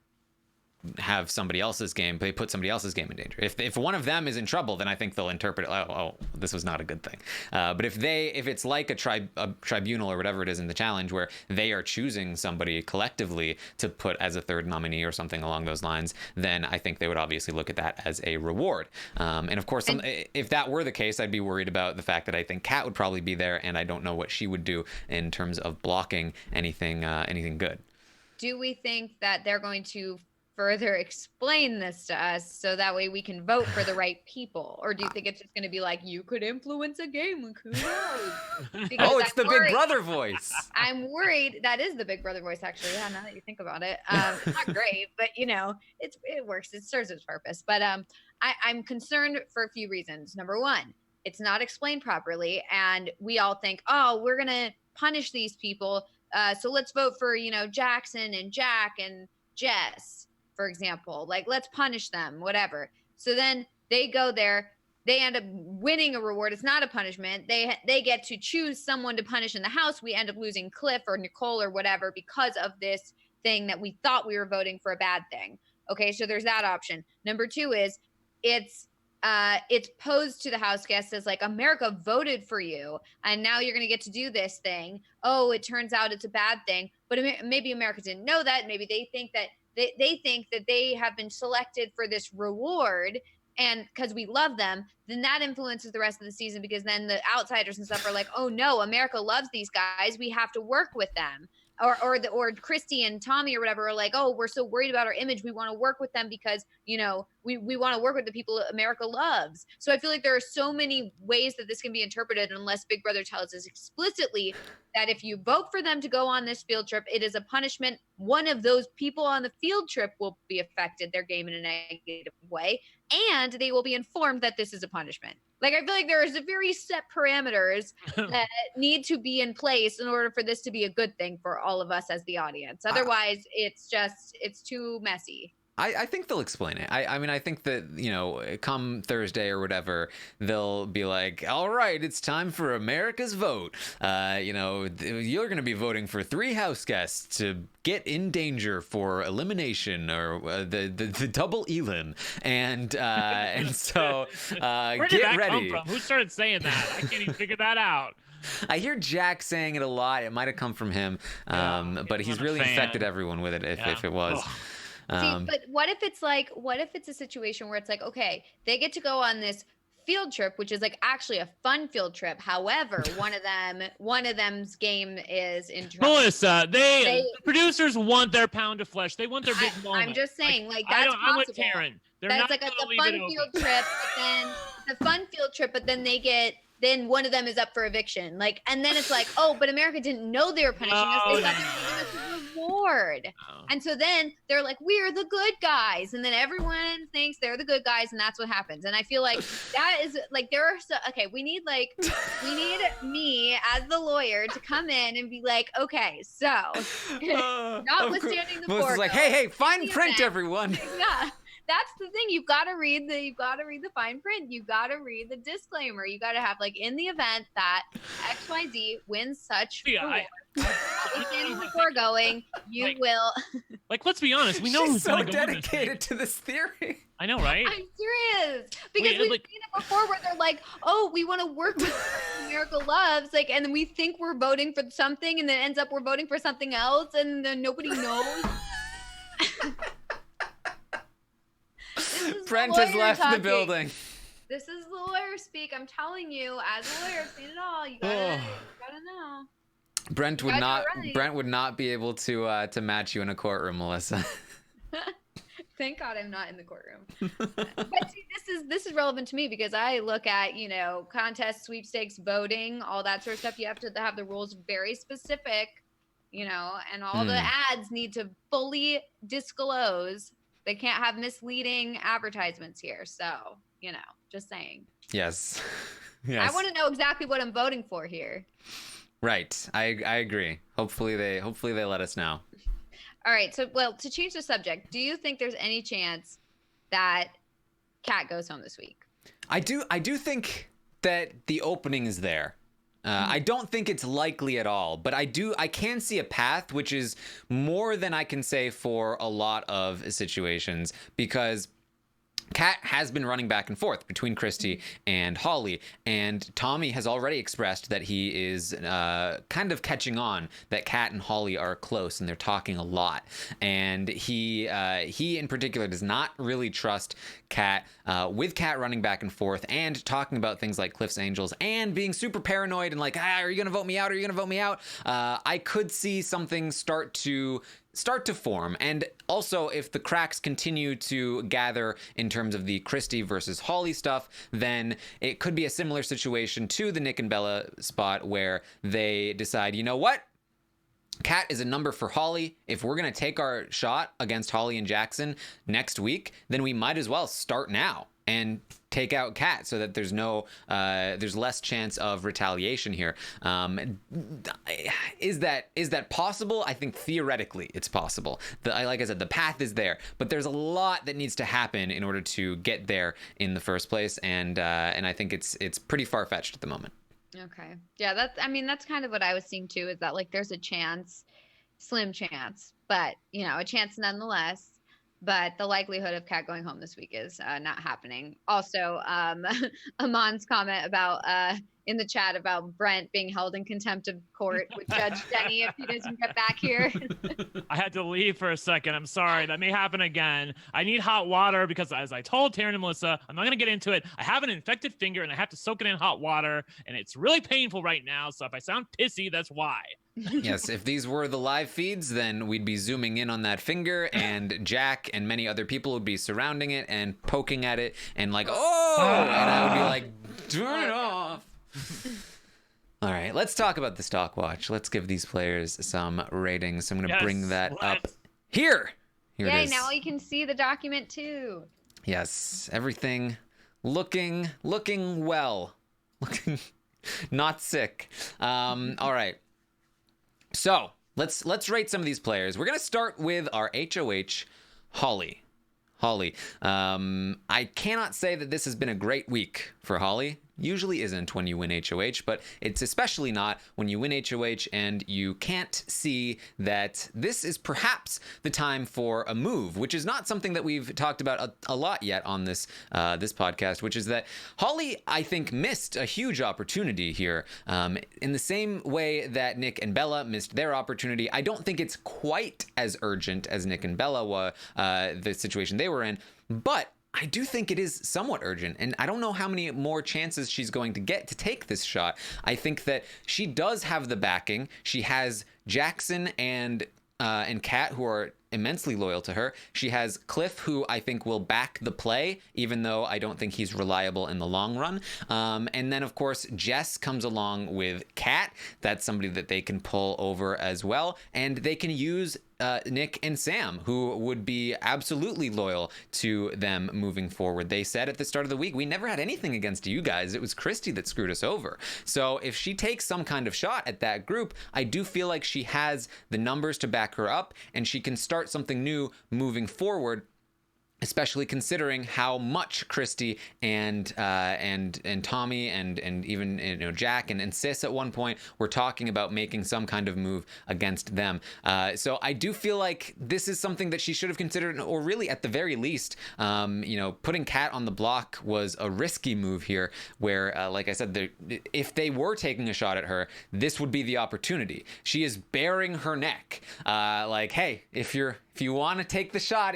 [SPEAKER 1] have somebody else's game, they put somebody else's game in danger. If one of them is in trouble, then I think they'll interpret it, oh, this was not a good thing. But if it's like a tribunal or whatever it is in the challenge, where they are choosing somebody collectively to put as a third nominee or something along those lines, then I think they would obviously look at that as a reward. And of course, if that were the case, I'd be worried about the fact that I think Kat would probably be there, and I don't know what she would do in terms of blocking anything good.
[SPEAKER 2] Do we think that they're going to further explain this to us so that way we can vote for the right people? Or do you think it's just going to be like, you could influence a game, like, who knows?
[SPEAKER 1] Oh, it's the Big Brother voice.
[SPEAKER 2] I'm worried. That is the Big Brother voice, actually. Yeah, now that you think about it. It's not great, but you know, it works. It serves its purpose. But I'm concerned for a few reasons. Number one, it's not explained properly, and we all think, oh, we're going to punish these people, so let's vote for, you know, Jackson and Jack and Jess, for example. Like, let's punish them, whatever. So then they go there, they end up winning a reward. It's not a punishment. They get to choose someone to punish in the house. We end up losing Cliff or Nicole or whatever because of this thing that we thought we were voting for a bad thing. Okay, so there's that option. Number two is it's posed to the house guests as like, America voted for you, and now you're going to get to do this thing. Oh, it turns out it's a bad thing, but maybe America didn't know that. Maybe they think that they think that they have been selected for this reward, and because we love them, then that influences the rest of the season, because then the outsiders and stuff are like, oh no, America loves these guys, we have to work with them. Or Christie and Tommy or whatever are like, oh, we're so worried about our image, we want to work with them because, you know, we want to work with the people America loves. So I feel like there are so many ways that this can be interpreted, unless Big Brother tells us explicitly that if you vote for them to go on this field trip, it is a punishment. One of those people on the field trip will be affected, their game, in a negative way, and they will be informed that this is a punishment. Like, I feel like there is a very set parameters that need to be in place in order for this to be a good thing for all of us as the audience. Otherwise, it's too messy.
[SPEAKER 1] I think they'll explain it. I mean, I think that, you know, come Thursday or whatever, they'll be like, all right, it's time for America's vote. You know, you're going to be voting for 3 house guests to get in danger for elimination, or the double elim. And so
[SPEAKER 3] Where did
[SPEAKER 1] get
[SPEAKER 3] that
[SPEAKER 1] ready.
[SPEAKER 3] come from? Who started saying that? I can't even figure that out.
[SPEAKER 1] I hear Jack saying it a lot. It might have come from him, but he's really infected everyone with it if it was.
[SPEAKER 2] See, but what if it's a situation where it's like, okay, they get to go on this field trip, which is like actually a fun field trip. However, one of them's game is in trouble.
[SPEAKER 3] Melissa, the producers want their pound of flesh. They want their big moment.
[SPEAKER 2] I'm just saying, like that's possible.
[SPEAKER 3] I'm with Taran.
[SPEAKER 2] That's like a fun field trip, but then one of them is up for eviction. Like, and then it's like, oh, but America didn't know they were punishing us. They thought they were giving us a reward. Oh. And so then they're like, we're the good guys. And then everyone thinks they're the good guys, and that's what happens. And I feel like that is like, we need me as the lawyer to come in and be like, okay, so notwithstanding the board.
[SPEAKER 1] Melissa's like, hey, fine print, everyone.
[SPEAKER 2] Yeah. That's the thing. You've got to read the fine print. You've got to read the disclaimer. You got to have, like, in the event that XYZ wins such reward, before going, you will.
[SPEAKER 3] Like, let's be honest. We know
[SPEAKER 1] She's
[SPEAKER 3] who's
[SPEAKER 1] so
[SPEAKER 3] going to go.
[SPEAKER 1] dedicated to this theory.
[SPEAKER 3] I know, right?
[SPEAKER 2] I'm serious because we've seen it before where they're like, "Oh, we want to work with America Loves," like, and then we think we're voting for something, and then it ends up we're voting for something else, and then nobody knows.
[SPEAKER 1] Brent has left the building.
[SPEAKER 2] This is the lawyer speak. I'm telling you, as a lawyer, I've seen it all. You gotta know.
[SPEAKER 1] Brent would not be able to match you in a courtroom, Melissa.
[SPEAKER 2] Thank God I'm not in the courtroom. But see, this is relevant to me because I look at, contests, sweepstakes, voting, all that sort of stuff. You have to have the rules very specific, and all the ads need to fully disclose. They can't have misleading advertisements here. So, just saying.
[SPEAKER 1] Yes.
[SPEAKER 2] I want to know exactly what I'm voting for here.
[SPEAKER 1] Right. I agree. Hopefully they let us know.
[SPEAKER 2] All right. So, to change the subject, do you think there's any chance that Kat goes home this week?
[SPEAKER 1] I do think that the opening is there. I don't think it's likely at all, but I can see a path, which is more than I can say for a lot of situations, because Kat has been running back and forth between Christie and Holly, and Tommy has already expressed that he is kind of catching on that Kat and Holly are close and they're talking a lot. And he in particular does not really trust Kat, with Kat running back and forth and talking about things like Cliff's Angels and being super paranoid and like, are you going to vote me out? Are you going to vote me out? I could see something start to form. And also, if the cracks continue to gather in terms of the Christie versus Holly stuff, then it could be a similar situation to the Nick and Bella spot where they decide, you know what? Kat is a number for Holly. If we're going to take our shot against Holly and Jackson next week, then we might as well start now and take out Kat so that there's less chance of retaliation here. Is that possible? I think theoretically it's possible. Like I said, the path is there, but there's a lot that needs to happen in order to get there in the first place, and I think it's pretty far-fetched at the moment.
[SPEAKER 2] Okay. Yeah, that's kind of what I was seeing too, is that like there's a chance, slim chance, but a chance nonetheless. But the likelihood of Kat going home this week is not happening. Also, Amon's comment about in the chat about Brent being held in contempt of court with Judge Deni if he doesn't get back here.
[SPEAKER 3] I had to leave for a second. I'm sorry. That may happen again. I need hot water because, as I told Taran and Melissa, I'm not going to get into it. I have an infected finger and I have to soak it in hot water, and it's really painful right now. So if I sound pissy, that's why.
[SPEAKER 1] Yes, if these were the live feeds, then we'd be zooming in on that finger, and Jack and many other people would be surrounding it and poking at it and like, oh, and I would be like, turn it off. All right, let's talk about the stock watch. Let's give these players some ratings. I'm going to bring that up here. Here it is.
[SPEAKER 2] Now you can see the document too.
[SPEAKER 1] Yes, everything looking well, looking not sick. All right. So let's rate some of these players. We're gonna start with our HOH, Holly. I cannot say that this has been a great week for Holly. Usually isn't when you win HOH, but it's especially not when you win HOH and you can't see that this is perhaps the time for a move, which is not something that we've talked about a lot yet on this podcast, which is that Holly, I think, missed a huge opportunity here. In the same way that Nick and Bella missed their opportunity, I don't think it's quite as urgent as Nick and Bella were, the situation they were in, but I do think it is somewhat urgent, and I don't know how many more chances she's going to get to take this shot. I think that she does have the backing. She has Jackson and Kat, who are immensely loyal to her. She has Cliff, who I think will back the play, even though I don't think he's reliable in the long run. And then, of course, Jess comes along with Kat. That's somebody that they can pull over as well. And they can use Nick and Sam, who would be absolutely loyal to them moving forward. They said at the start of the week, we never had anything against you guys. It was Christie that screwed us over. So if she takes some kind of shot at that group, I do feel like she has the numbers to back her up, and she can start something new moving forward. especially considering how much Christie and Tommy and even Jack and Sis at one point were talking about making some kind of move against them. So I do feel like this is something that she should have considered, or really at the very least, putting Kat on the block was a risky move here. Where, like I said, if they were taking a shot at her, this would be the opportunity. She is baring her neck, like, hey, if you want to take the shot,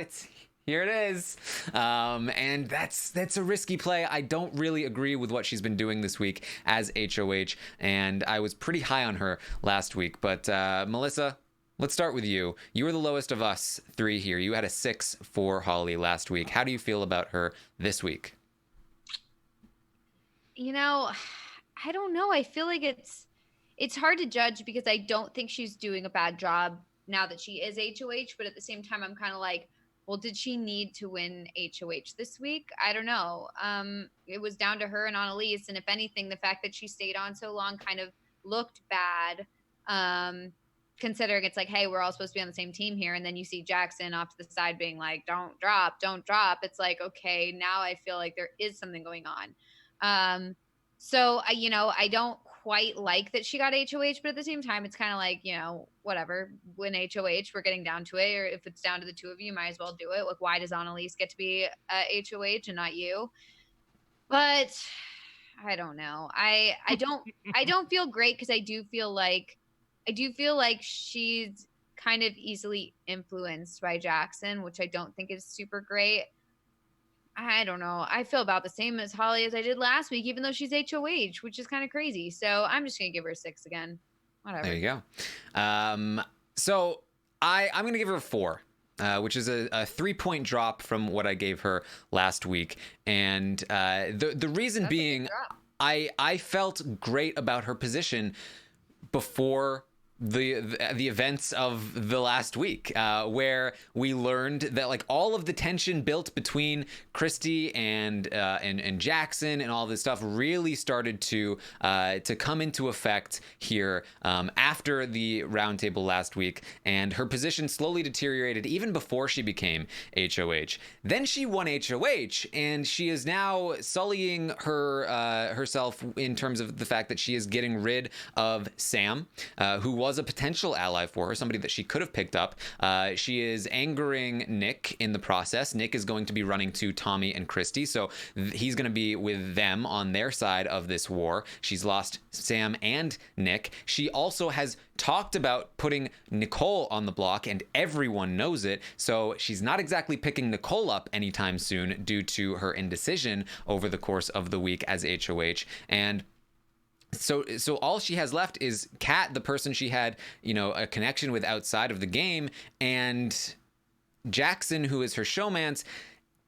[SPEAKER 1] here it is. And that's a risky play. I don't really agree with what she's been doing this week as HOH, and I was pretty high on her last week. But Melissa, let's start with you. You were the lowest of us three here. You had a 6 for Holly last week. How do you feel about her this week?
[SPEAKER 2] I don't know. I feel like it's hard to judge because I don't think she's doing a bad job now that she is HOH, but at the same time, I'm kind of like, well, did she need to win HOH this week? I don't know. It was down to her and Annalise. And if anything, the fact that she stayed on so long kind of looked bad, considering it's like, hey, we're all supposed to be on the same team here. And then you see Jackson off to the side being like, don't drop. It's like, okay, now I feel like there is something going on. So I don't quite like that she got HOH, but at the same time, it's kind of like, whatever, win HOH, we're getting down to it. Or if it's down to the two of you, might as well do it. Like, why does Annalise get to be HOH and not you? But I don't know. I don't feel great because I do feel like she's kind of easily influenced by Jackson, which I don't think is super great. I don't know. I feel about the same as Holly as I did last week, even though she's HOH, which is kind of crazy. So I'm just going to give her a 6 again. Whatever.
[SPEAKER 1] There you go. So I'm going to give her a 4, which is a 3-point drop from what I gave her last week. And the reason being, I felt great about her position before the events of the last week, where we learned that like all of the tension built between Christie and Jackson and all this stuff really started to come into effect here after the roundtable last week, and her position slowly deteriorated even before she became HOH. Then she won HOH, and she is now sullying herself in terms of the fact that she is getting rid of Sam, who was a potential ally for her, somebody that she could have picked up. She is angering Nick in the process. Nick is going to be running to Tommy and Christie, so he's going to be with them on their side of this war. She's lost Sam and Nick. She also has talked about putting Nicole on the block, and everyone knows it, so she's not exactly picking Nicole up anytime soon due to her indecision over the course of the week as HOH. And so all she has left is Kat, the person she had, a connection with outside of the game, and Jackson, who is her showmance,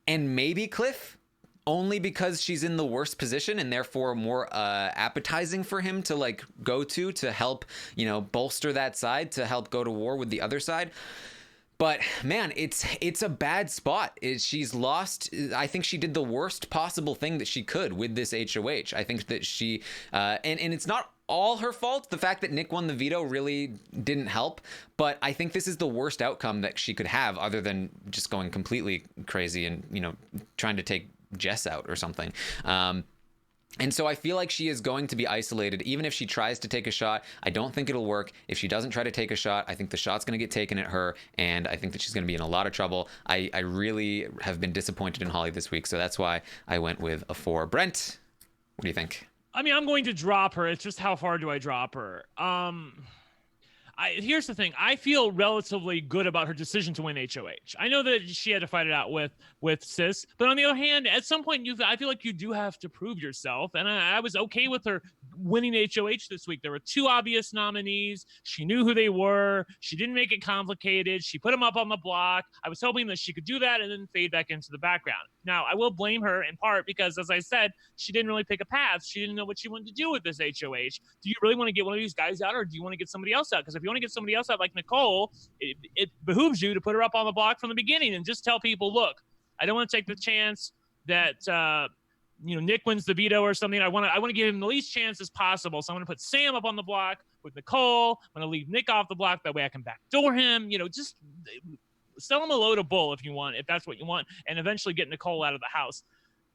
[SPEAKER 1] and maybe Cliff, only because she's in the worst position and therefore more appetizing for him to like go to help, bolster that side, to help go to war with the other side. But man, it's a bad spot. She's lost. I think she did the worst possible thing that she could with this HOH. I think that she and it's not all her fault. The fact that Nick won the veto really didn't help, but I think this is the worst outcome that she could have, other than just going completely crazy and trying to take Jess out or something. And so I feel like she is going to be isolated, even if she tries to take a shot. I don't think it'll work. If she doesn't try to take a shot, I think the shot's going to get taken at her, and I think that she's going to be in a lot of trouble. I really have been disappointed in Holly this week, so that's why I went with a 4. Brent, what do you think?
[SPEAKER 3] I mean, I'm going to drop her. It's just how far do I drop her? Here's the thing. I feel relatively good about her decision to win HOH. I know that she had to fight it out with Sis, but on the other hand, at some point, I feel like you do have to prove yourself. And I was okay with her winning HOH this week. There were 2 obvious nominees. She knew who they were. She didn't make it complicated. She put them up on the block. I was hoping that she could do that and then fade back into the background. Now, I will blame her in part because, as I said, she didn't really pick a path. She didn't know what she wanted to do with this HOH. Do you really want to get one of these guys out, or do you want to get somebody else out? Because if you want to get somebody else out like Nicole, it behooves you to put her up on the block from the beginning and just tell people, look, I don't want to take the chance that Nick wins the veto or something. I want to give him the least chance as possible. So I'm going to put Sam up on the block with Nicole. I'm going to leave Nick off the block. That way I can backdoor him. Just sell them a load of bull if you want, if that's what you want, and eventually get Nicole out of the house.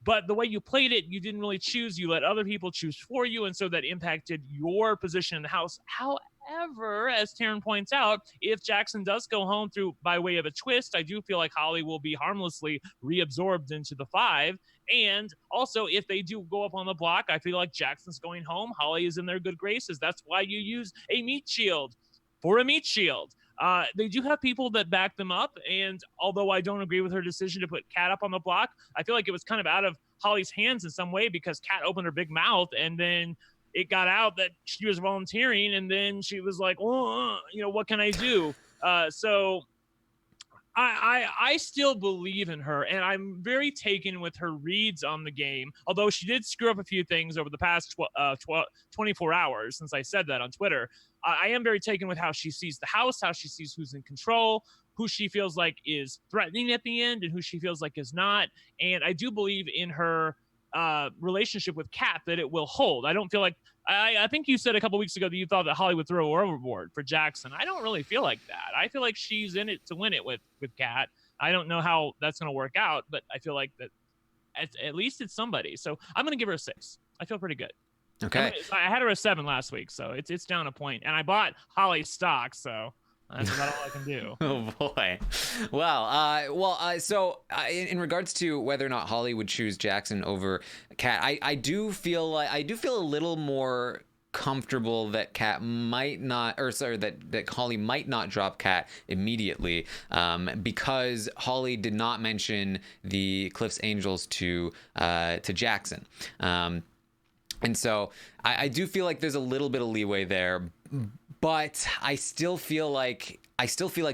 [SPEAKER 3] But the way you played it, you didn't really choose. You let other people choose for you, and so that impacted your position in the house. However, as Taran points out, if Jackson does go home through by way of a twist, I do feel like Holly will be harmlessly reabsorbed into the 5. And also, if they do go up on the block, I feel like Jackson's going home. Holly is in their good graces. That's why you use a meat shield for a meat shield. They do have people that back them up, and although I don't agree with her decision to put Kat up on the block, I feel like it was kind of out of Holly's hands in some way, because Kat opened her big mouth, and then it got out that she was volunteering, and then she was like, oh, what can I do? So I still believe in her, and I'm very taken with her reads on the game, although she did screw up a few things over the past 24 hours since I said that on Twitter. I am very taken with how she sees the house, how she sees who's in control, who she feels like is threatening at the end, and who she feels like is not. And I do believe in her relationship with Kat, that it will hold. I don't feel like, I think you said a couple weeks ago that you thought that Holly would throw her overboard for Jackson. I don't really feel like that. I feel like she's in it to win it with Kat. I don't know how that's going to work out, but I feel like that at least it's somebody. So I'm going to give her a 6. I feel pretty good.
[SPEAKER 1] Okay.
[SPEAKER 3] I had her a 7 last week, so it's down a point. And I bought Holly's stock, so that's about all I can do.
[SPEAKER 1] Oh boy. Well, so in regards to whether or not Holly would choose Jackson over Kat, I do feel a little more comfortable that Kat might not, or sorry, that Holly might not drop Kat immediately, because Holly did not mention the Cliff's Angels to Jackson. And so I do feel like there's a little bit of leeway there, but I still feel like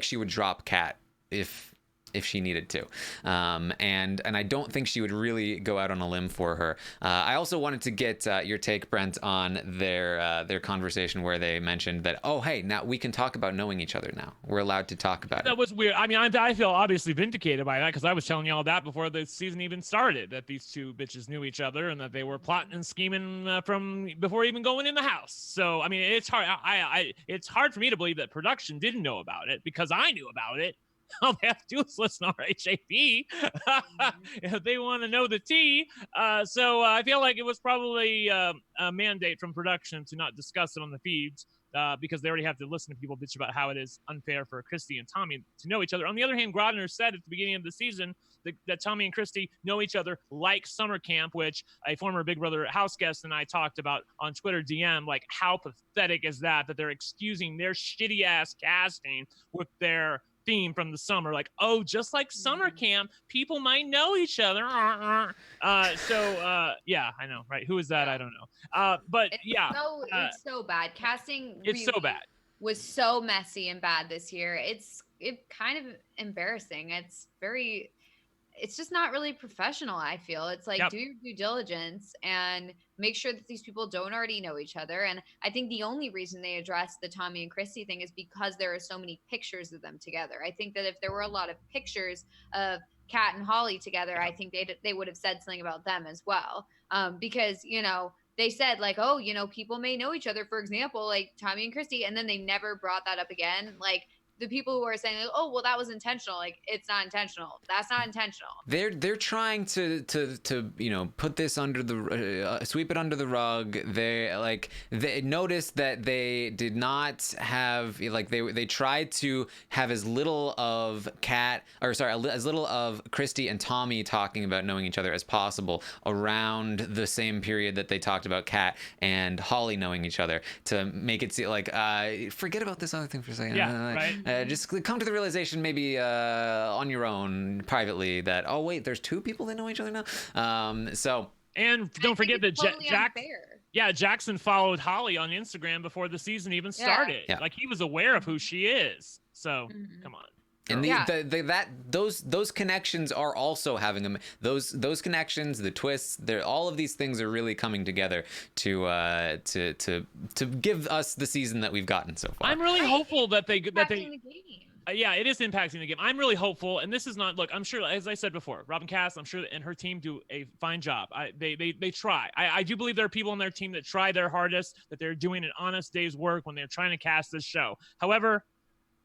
[SPEAKER 1] she would drop Kat if she needed to, and I don't think she would really go out on a limb for her. I also wanted to get your take, Brent, on their conversation where they mentioned that, oh hey, now we can talk about knowing each other now. We're allowed to talk about it.
[SPEAKER 3] That was weird. I mean, I feel obviously vindicated by that, because I was telling you all that before the season even started, that these two bitches knew each other and that they were plotting and scheming from before even going in the house. So I mean, it's hard. It's hard for me to believe that production didn't know about it, because I knew about it. All they have to do is listen to RHAP if they want to know the tea. So I feel like it was probably a mandate from production to not discuss it on the feeds, because they already have to listen to people bitch about how it is unfair for Christie and Tommy to know each other. On the other hand, Grodner said at the beginning of the season that Tommy and Christie know each other like summer camp, which a former Big Brother house guest and I talked about on Twitter DM. Like, how pathetic is that they're excusing their shitty ass casting with their theme from the summer, like, oh, just like summer camp, people might know each other. Yeah, I know, right? Who is that? I don't know. But
[SPEAKER 2] it's so bad. Casting
[SPEAKER 3] it's so bad.
[SPEAKER 2] Was so messy and bad this year. It's kind of embarrassing. It's just not really professional, I feel. It's like, do your due diligence and make sure that these people don't already know each other. And I think the only reason they addressed the Tommy and Christie thing is because there are so many pictures of them together. I think that if there were a lot of pictures of Kat and Holly together, I think they would have said something about them as well. Because, they said like, oh, people may know each other, for example, like Tommy and Christie, and then they never brought that up again. Like, the people who are saying, oh, well, that was intentional. Like, it's not intentional. That's not intentional.
[SPEAKER 1] They're trying to put this under the sweep it under the rug. They noticed that they did not have, like, they tried to have as little of as little of Christie and Tommy talking about knowing each other as possible around the same period that they talked about Kat and Holly knowing each other, to make it seem like forget about this other thing for a second.
[SPEAKER 3] Yeah, right.
[SPEAKER 1] Just come to the realization, maybe on your own privately, that, oh wait, there's two people that know each other now.
[SPEAKER 3] And don't forget that
[SPEAKER 2] totally
[SPEAKER 3] Jackson followed Holly on Instagram before the season even started.
[SPEAKER 1] Yeah.
[SPEAKER 3] Like, he was aware of who she is. So come on.
[SPEAKER 1] And those connections are also having them. Those connections, the twists, all of these things are really coming together to give us the season that we've gotten so far.
[SPEAKER 3] I'm really hopeful that they
[SPEAKER 2] the game.
[SPEAKER 3] Yeah, it is impacting the game. I'm really hopeful, and this is not. Look, I'm sure, as I said before, Robin Cass, I'm sure, and her team do a fine job. They try. I do believe there are people on their team that try their hardest, that they're doing an honest day's work when they're trying to cast this show. However,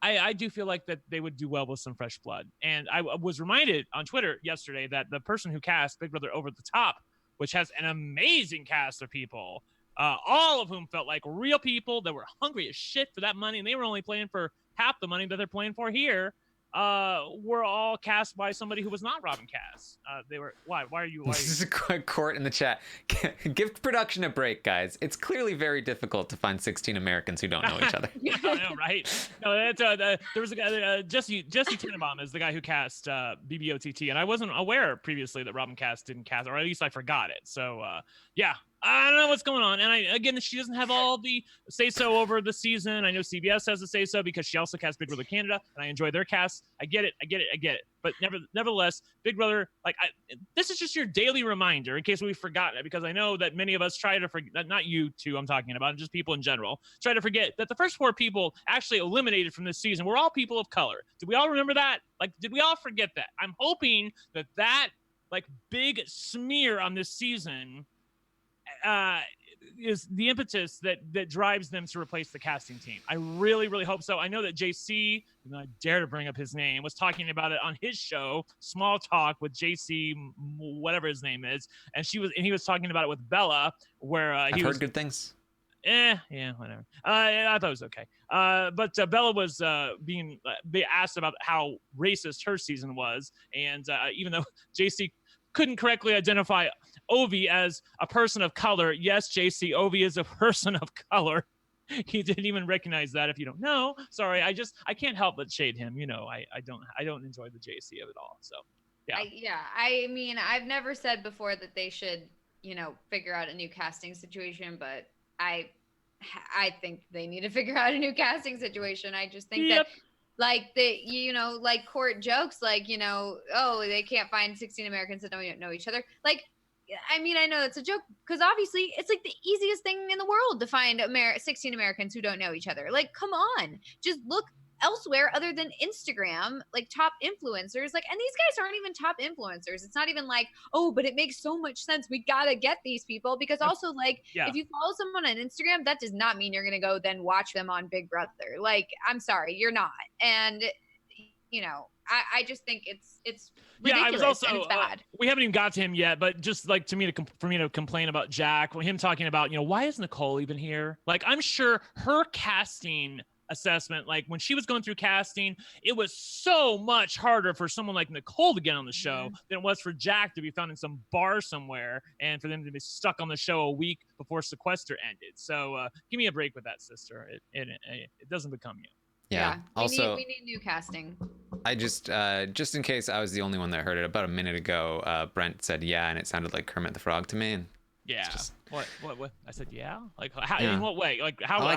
[SPEAKER 3] I do feel like that they would do well with some fresh blood. And I was reminded on Twitter yesterday that the person who cast Big Brother Over the Top, which has an amazing cast of people, all of whom felt like real people that were hungry as shit for that money, and they were only playing for half the money that they're playing for here, were all cast by somebody who was not Robin Cass. They were why are you?
[SPEAKER 1] This is a quick court in the chat. Give production a break, guys. It's clearly very difficult to find 16 Americans who don't know each other.
[SPEAKER 3] I know, right? No, that's, there was a guy, Jesse Tenenbaum is the guy who cast BBOTT, and I wasn't aware previously that Robin Cass didn't cast, or at least I forgot it. So yeah. I don't know what's going on. And again, she doesn't have all the say-so over the season. I know CBS has a say-so because she also cast Big Brother Canada, and I enjoy their cast. I get it. But nevertheless, Big Brother, this is just your daily reminder in case we've forgotten it, because I know that many of us try to forget, not you two I'm talking about, just people in general, try to forget that the first 4 people actually eliminated from this season were all people of color. Did we all remember that? Did we all forget that? I'm hoping that big smear on this season is the impetus that drives them to replace the casting team. I really, really hope so. I know that JC, and I dare to bring up his name, was talking about it on his show, Small Talk with JC, whatever his name is, and he was talking about it with Bella, where I've heard
[SPEAKER 1] good things.
[SPEAKER 3] Yeah, whatever. I thought it was okay. But Bella was being asked about how racist her season was, and even though JC couldn't correctly identify Ovi as a person of color. Yes, JC, Ovi is a person of color. He didn't even recognize that. If you don't know, sorry. I can't help but shade him. I don't enjoy the JC of it all. So yeah.
[SPEAKER 2] I mean, I've never said before that they should, figure out a new casting situation, but I think they need to figure out a new casting situation. I just think that court jokes, they can't find 16 Americans that don't know each other. I mean, I know that's a joke because obviously it's the easiest thing in the world to find 16 Americans who don't know each other. Come on, just look elsewhere other than Instagram, top influencers. And these guys aren't even top influencers. It's not even but it makes so much sense. We got to get these people because also if you follow someone on Instagram, that does not mean you're going to go then watch them on Big Brother. I'm sorry, you're not. And, I just think it's ridiculous.
[SPEAKER 3] I was also,
[SPEAKER 2] and it's bad.
[SPEAKER 3] We haven't even got to him yet, but just for me to complain about Jack, him talking about, why is Nicole even here? I'm sure her casting assessment, when she was going through casting, it was so much harder for someone like Nicole to get on the show than it was for Jack to be found in some bar somewhere and for them to be stuck on the show a week before sequester ended. So give me a break with that, sister. It doesn't become you.
[SPEAKER 1] Yeah. Also,
[SPEAKER 2] we need new casting.
[SPEAKER 1] I just in case I was the only one that heard it, about a minute ago, Brent said yeah, and it sounded like Kermit the Frog to me. And
[SPEAKER 3] yeah. What? I said yeah. How? Yeah. In what way? How?
[SPEAKER 1] Oh, I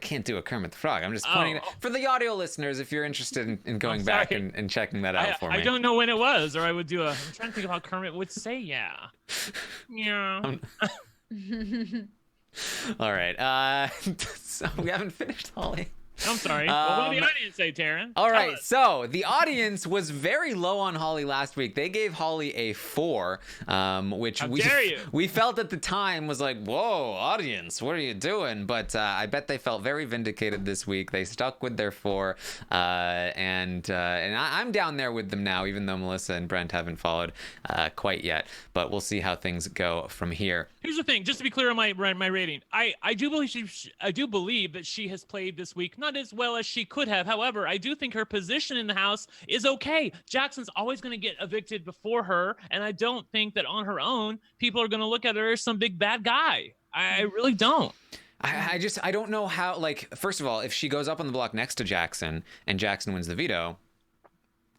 [SPEAKER 1] can't do a Kermit the Frog. I'm just pointing it for the audio listeners. If you're interested in going back and checking that out for me.
[SPEAKER 3] I don't know when it was, or I would do I'm trying to think of how Kermit would say yeah. Yeah.
[SPEAKER 1] All right. So we haven't finished, Holly.
[SPEAKER 3] I'm sorry. What did the audience say, Taran?
[SPEAKER 1] All right. So the audience was very low on Holly last week. They gave Holly a 4, which we felt at the time was whoa, audience, what are you doing? But I bet they felt very vindicated this week. They stuck with their 4, and I'm down there with them now, even though Melissa and Brent haven't followed quite yet. But we'll see how things go from here.
[SPEAKER 3] Here's the thing, just to be clear on my rating, I do believe that she has played this week not as well as she could have. However, I do think her position in the house is okay. Jackson's always going to get evicted before her, and I don't think that on her own people are going to look at her as some big bad guy. I really don't.
[SPEAKER 1] I don't know how. First of all, if she goes up on the block next to Jackson and Jackson wins the veto,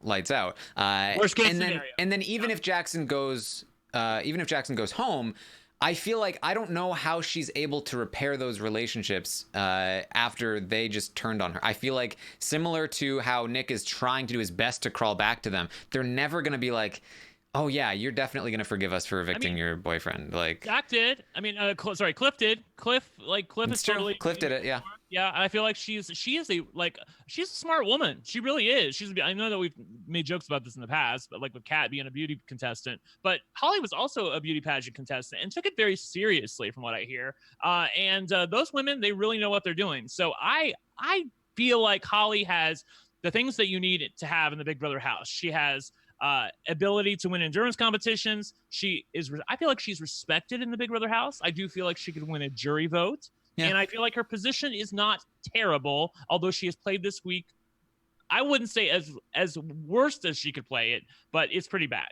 [SPEAKER 1] lights out.
[SPEAKER 3] Worst case scenario.
[SPEAKER 1] And then even if Jackson goes home, I feel I don't know how she's able to repair those relationships after they just turned on her. I feel similar to how Nick is trying to do his best to crawl back to them, they're never going to be oh yeah, you're definitely going to forgive us for evicting your boyfriend.
[SPEAKER 3] Jack did. Cliff did. Cliff is
[SPEAKER 1] true.
[SPEAKER 3] Totally.
[SPEAKER 1] Cliff did it. Yeah. Yeah.
[SPEAKER 3] I feel she is a smart woman. She really is. I know that we've made jokes about this in the past, but with Kat being a beauty contestant, but Holly was also a beauty pageant contestant and took it very seriously from what I hear. And those women, they really know what they're doing. So I feel like Holly has the things that you need to have in the Big Brother house. She has ability to win endurance competitions. I feel like she's respected in the Big Brother house. I do feel like she could win a jury vote. Yeah. And I feel like her position is not terrible, although she has played this week. I wouldn't say as worst as she could play it, but it's pretty bad.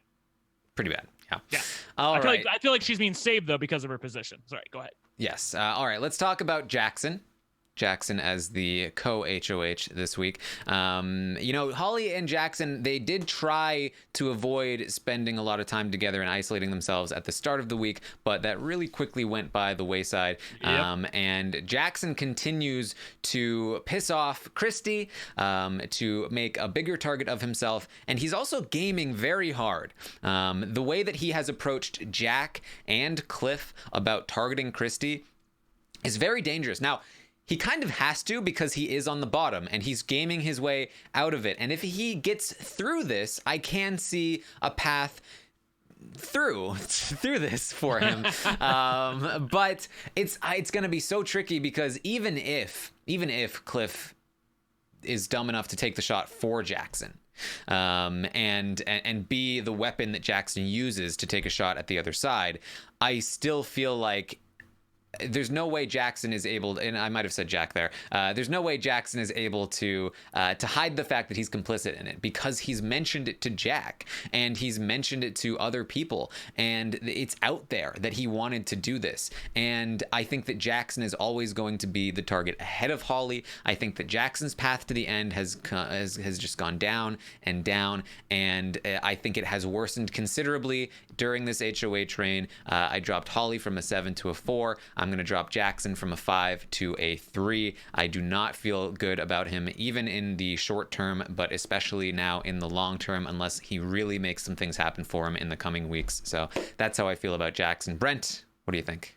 [SPEAKER 1] Pretty bad. Yeah.
[SPEAKER 3] Yeah. I feel like she's being saved though because of her position. Sorry, go ahead.
[SPEAKER 1] Yes. All right. Let's talk about Jackson. Jackson as the co-HOH this week. Holly and Jackson, they did try to avoid spending a lot of time together and isolating themselves at the start of the week, but that really quickly went by the wayside. Yep. And Jackson continues to piss off Christie, to make a bigger target of himself, and he's also gaming very hard. The way that he has approached Jack and Cliff about targeting Christie is very dangerous. Now, he kind of has to because he is on the bottom and he's gaming his way out of it. And if he gets through this, I can see a path through this for him. But it's going to be so tricky because even if Cliff is dumb enough to take the shot for Jackson, and be the weapon that Jackson uses to take a shot at the other side, I still feel like there's no way Jackson is able, and I might have said Jack there. There's no way Jackson is able to hide the fact that he's complicit in it because he's mentioned it to Jack and he's mentioned it to other people, and it's out there that he wanted to do this. And I think that Jackson is always going to be the target ahead of Holly. I think that Jackson's path to the end has just gone down and down, and I think it has worsened considerably during this HOH reign. I dropped Holly from a 7 to a 4. I'm going to drop Jackson from a 5 to a 3. I do not feel good about him, even in the short term, but especially now in the long term, unless he really makes some things happen for him in the coming weeks. So that's how I feel about Jackson. Brent, what do you think?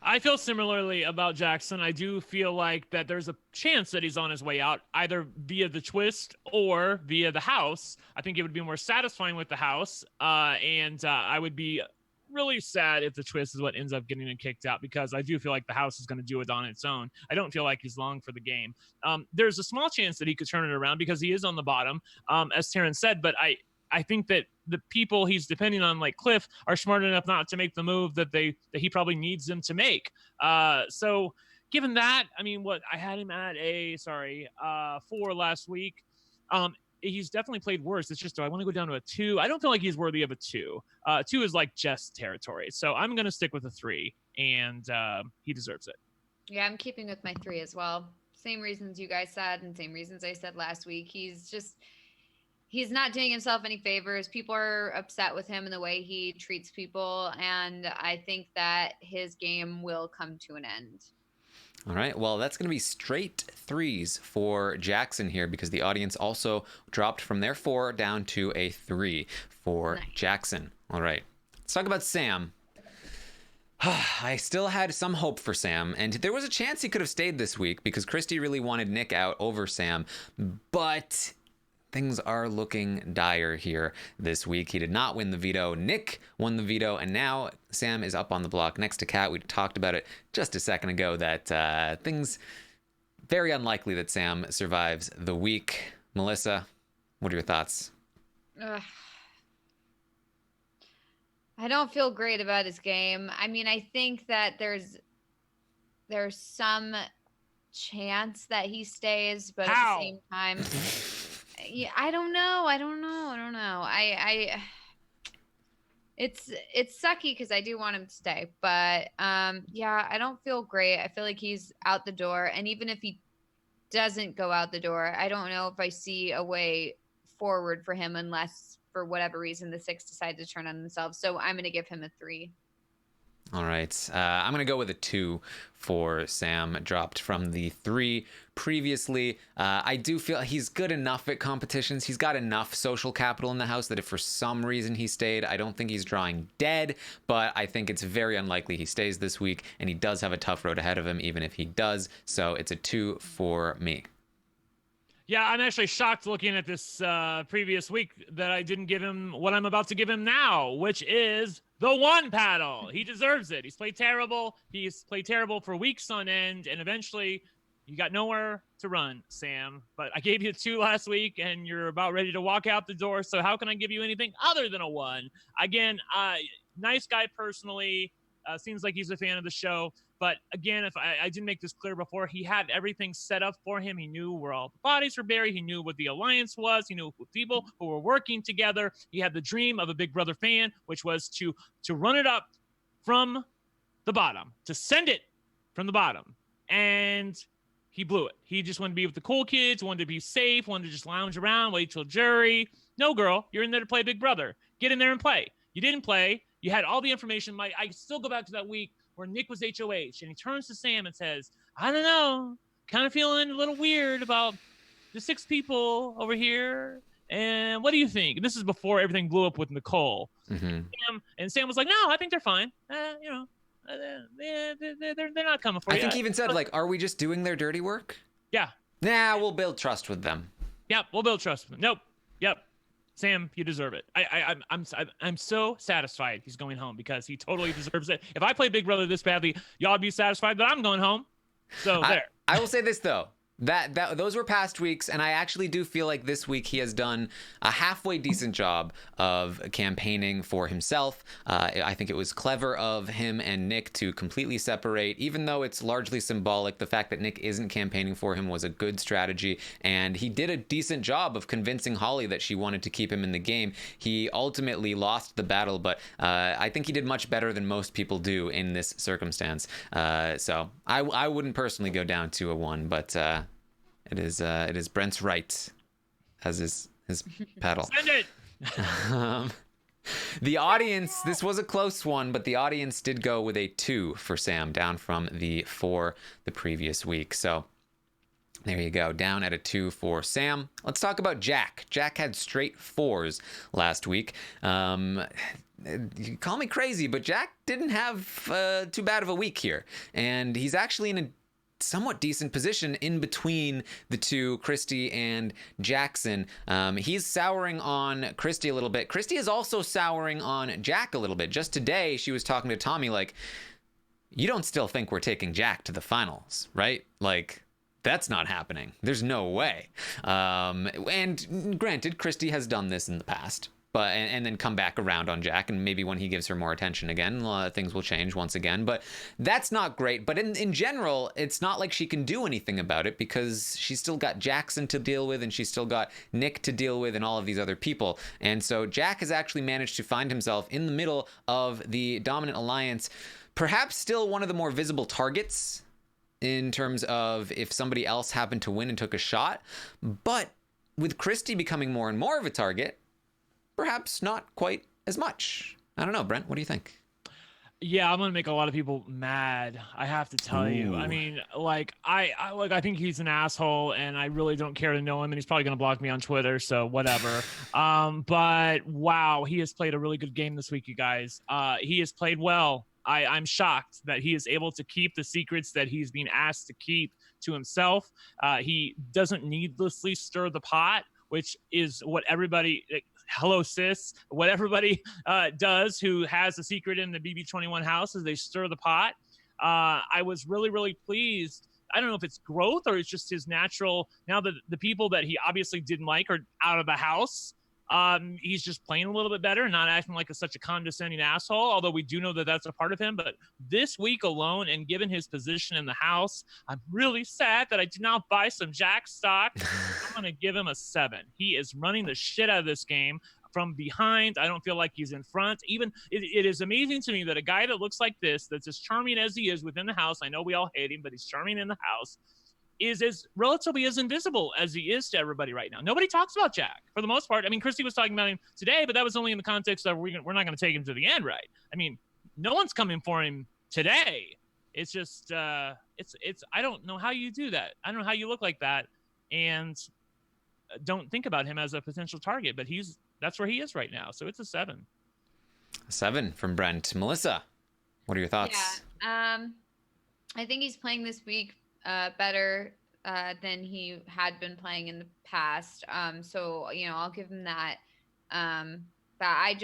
[SPEAKER 3] I feel similarly about Jackson. I do feel like that there's a chance that he's on his way out, either via the twist or via the house. I think it would be more satisfying with the house, and I would be really sad if the twist is what ends up getting him kicked out, because I do feel like the house is going to do it on its own. I don't feel like he's long for the game. There's a small chance that he could turn it around because he is on the bottom, as Taran said, but I think that the people he's depending on, like Cliff, are smart enough not to make the move that he probably needs them to make. So given that, I mean, I had him at a 4 last week. He's definitely played worse. It's just, do I want to go down to a 2? I don't feel like he's worthy of a 2. 2 is like Jess territory. So I'm going to stick with a 3, and he deserves it.
[SPEAKER 2] Yeah, I'm keeping with my 3 as well. Same reasons you guys said and same reasons I said last week. He's not doing himself any favors. People are upset with him and the way he treats people. And I think that his game will come to an end.
[SPEAKER 1] All right, well, that's going to be straight 3s for Jackson here because the audience also dropped from their 4 down to a 3 for Jackson. All right, let's talk about Sam. I still had some hope for Sam, and there was a chance he could have stayed this week because Christie really wanted Nick out over Sam, but things are looking dire here this week. He did not win the veto. Nick won the veto, and now Sam is up on the block next to Kat. We talked about it just a second ago that things very unlikely that Sam survives the week. Melissa, what are your thoughts?
[SPEAKER 2] I don't feel great about his game. I mean, I think that there's some chance that he stays, but at the same time, yeah, I don't know. It's sucky because I do want him to stay, but yeah, I don't feel great. I feel like he's out the door, and even if he doesn't go out the door, I don't know if I see a way forward for him unless, for whatever reason, the 6 decide to turn on themselves. So I'm going to give him a 3.
[SPEAKER 1] All right. I'm going to go with a 2 for Sam. Dropped from the 3 previously. I do feel he's good enough at competitions. He's got enough social capital in the house that if for some reason he stayed, I don't think he's drawing dead, but I think it's very unlikely he stays this week, and he does have a tough road ahead of him, even if he does. So it's a 2 for me.
[SPEAKER 3] Yeah, I'm actually shocked looking at this previous week that I didn't give him what I'm about to give him now, which is the 1 paddle. He deserves it. He's played terrible. He's played terrible for weeks on end, and eventually You got nowhere to run, Sam, but I gave you a 2 last week and you're about ready to walk out the door. So how can I give you anything other than a 1? Again, nice guy personally. Seems like he's a fan of the show. But again, if I didn't make this clear before, he had everything set up for him. He knew where all the bodies were buried. He knew what the alliance was. He knew people who were working together. He had the dream of a Big Brother fan, which was to run it up from the bottom, to send it from the bottom. And he blew it. He just wanted to be with the cool kids, wanted to be safe, wanted to just lounge around, wait till jury. No, girl, you're in there to play Big Brother. Get in there and play. You didn't play. You had all the information. I still go back to that week where Nick was HOH, and he turns to Sam and says, I don't know, kind of feeling a little weird about the 6 people over here. And what do you think? And this is before everything blew up with Nicole. And Sam was like, no, I think they're fine. They're not coming for you.
[SPEAKER 1] I think he even said, like, are we just doing their dirty work?
[SPEAKER 3] Yeah.
[SPEAKER 1] Nah, we'll build trust with them.
[SPEAKER 3] Yep, we'll build trust with them. Nope. Yep. Sam, you deserve it. I'm so satisfied he's going home because he totally deserves it. If I play Big Brother this badly, y'all be satisfied that I'm going home. So there.
[SPEAKER 1] I will say this though. That those were past weeks, and I actually do feel like this week he has done a halfway decent job of campaigning for himself. I think it was clever of him and Nick to completely separate, even though it's largely symbolic. The fact that Nick isn't campaigning for him was a good strategy, and he did a decent job of convincing Holly that she wanted to keep him in the game. He ultimately lost the battle, but I think he did much better than most people do in this circumstance. So I wouldn't personally go down to a 1, but it is Brent's right as his paddle.
[SPEAKER 3] Send it.
[SPEAKER 1] The audience, this was a close one, but the audience did go with a 2 for Sam, down from the 4 the previous week. So there you go, down at a 2 for Sam. Let's talk about Jack. Jack had straight 4s last week. You call me crazy, but Jack didn't have too bad of a week here. And he's actually in a somewhat decent position in between the two, Christie and Jackson. He's souring on Christie a little bit. Christie is also souring on Jack a little bit. Just today, she was talking to Tommy like, you don't still think we're taking Jack to the finals, right? Like, that's not happening. There's no way. And granted, Christie has done this in the past, but and then come back around on Jack, and maybe when he gives her more attention again, things will change once again. But that's not great. But in general, it's not like she can do anything about it because she's still got Jackson to deal with, and she's still got Nick to deal with, and all of these other people. And so Jack has actually managed to find himself in the middle of the dominant alliance, perhaps still one of the more visible targets in terms of if somebody else happened to win and took a shot. But with Christie becoming more and more of a target, perhaps not quite as much. I don't know, Brent, what do you think?
[SPEAKER 3] Yeah, I'm gonna make a lot of people mad. I have to tell you. I mean, I think he's an asshole, and I really don't care to know him. And he's probably gonna block me on Twitter, so whatever. But wow, he has played a really good game this week, you guys. He has played well. I'm shocked that he is able to keep the secrets that he's being asked to keep to himself. He doesn't needlessly stir the pot, which is what everybody. Hello, sis. What everybody does who has a secret in the BB21 house is they stir the pot. I was really, really pleased. I don't know if it's growth or it's just his natural. Now that the people that he obviously didn't like are out of the house, he's just playing a little bit better and not acting like such a condescending asshole, although we do know that that's a part of him. But this week alone, and given his position in the house, I'm really sad that I did not buy some Jack stock. I'm going to give him a 7. He is running the shit out of this game from behind. I don't feel like he's in front. Even it is amazing to me that a guy that looks like this, that's as charming as he is within the house, I know we all hate him, but he's charming in the house, is as relatively as invisible as he is to everybody right now. Nobody talks about Jack for the most part. I mean, Christie was talking about him today, but that was only in the context of we're not going to take him to the end, right? I mean, no one's coming for him today. It's just, it's. I don't know how you do that. I don't know how you look like that and don't think about him as a potential target. But that's where he is right now. So it's a 7.
[SPEAKER 1] 7 from Brent. Melissa, what are your thoughts?
[SPEAKER 2] Yeah, I think he's playing this week better than he had been playing in the past. So, I'll give him that. But I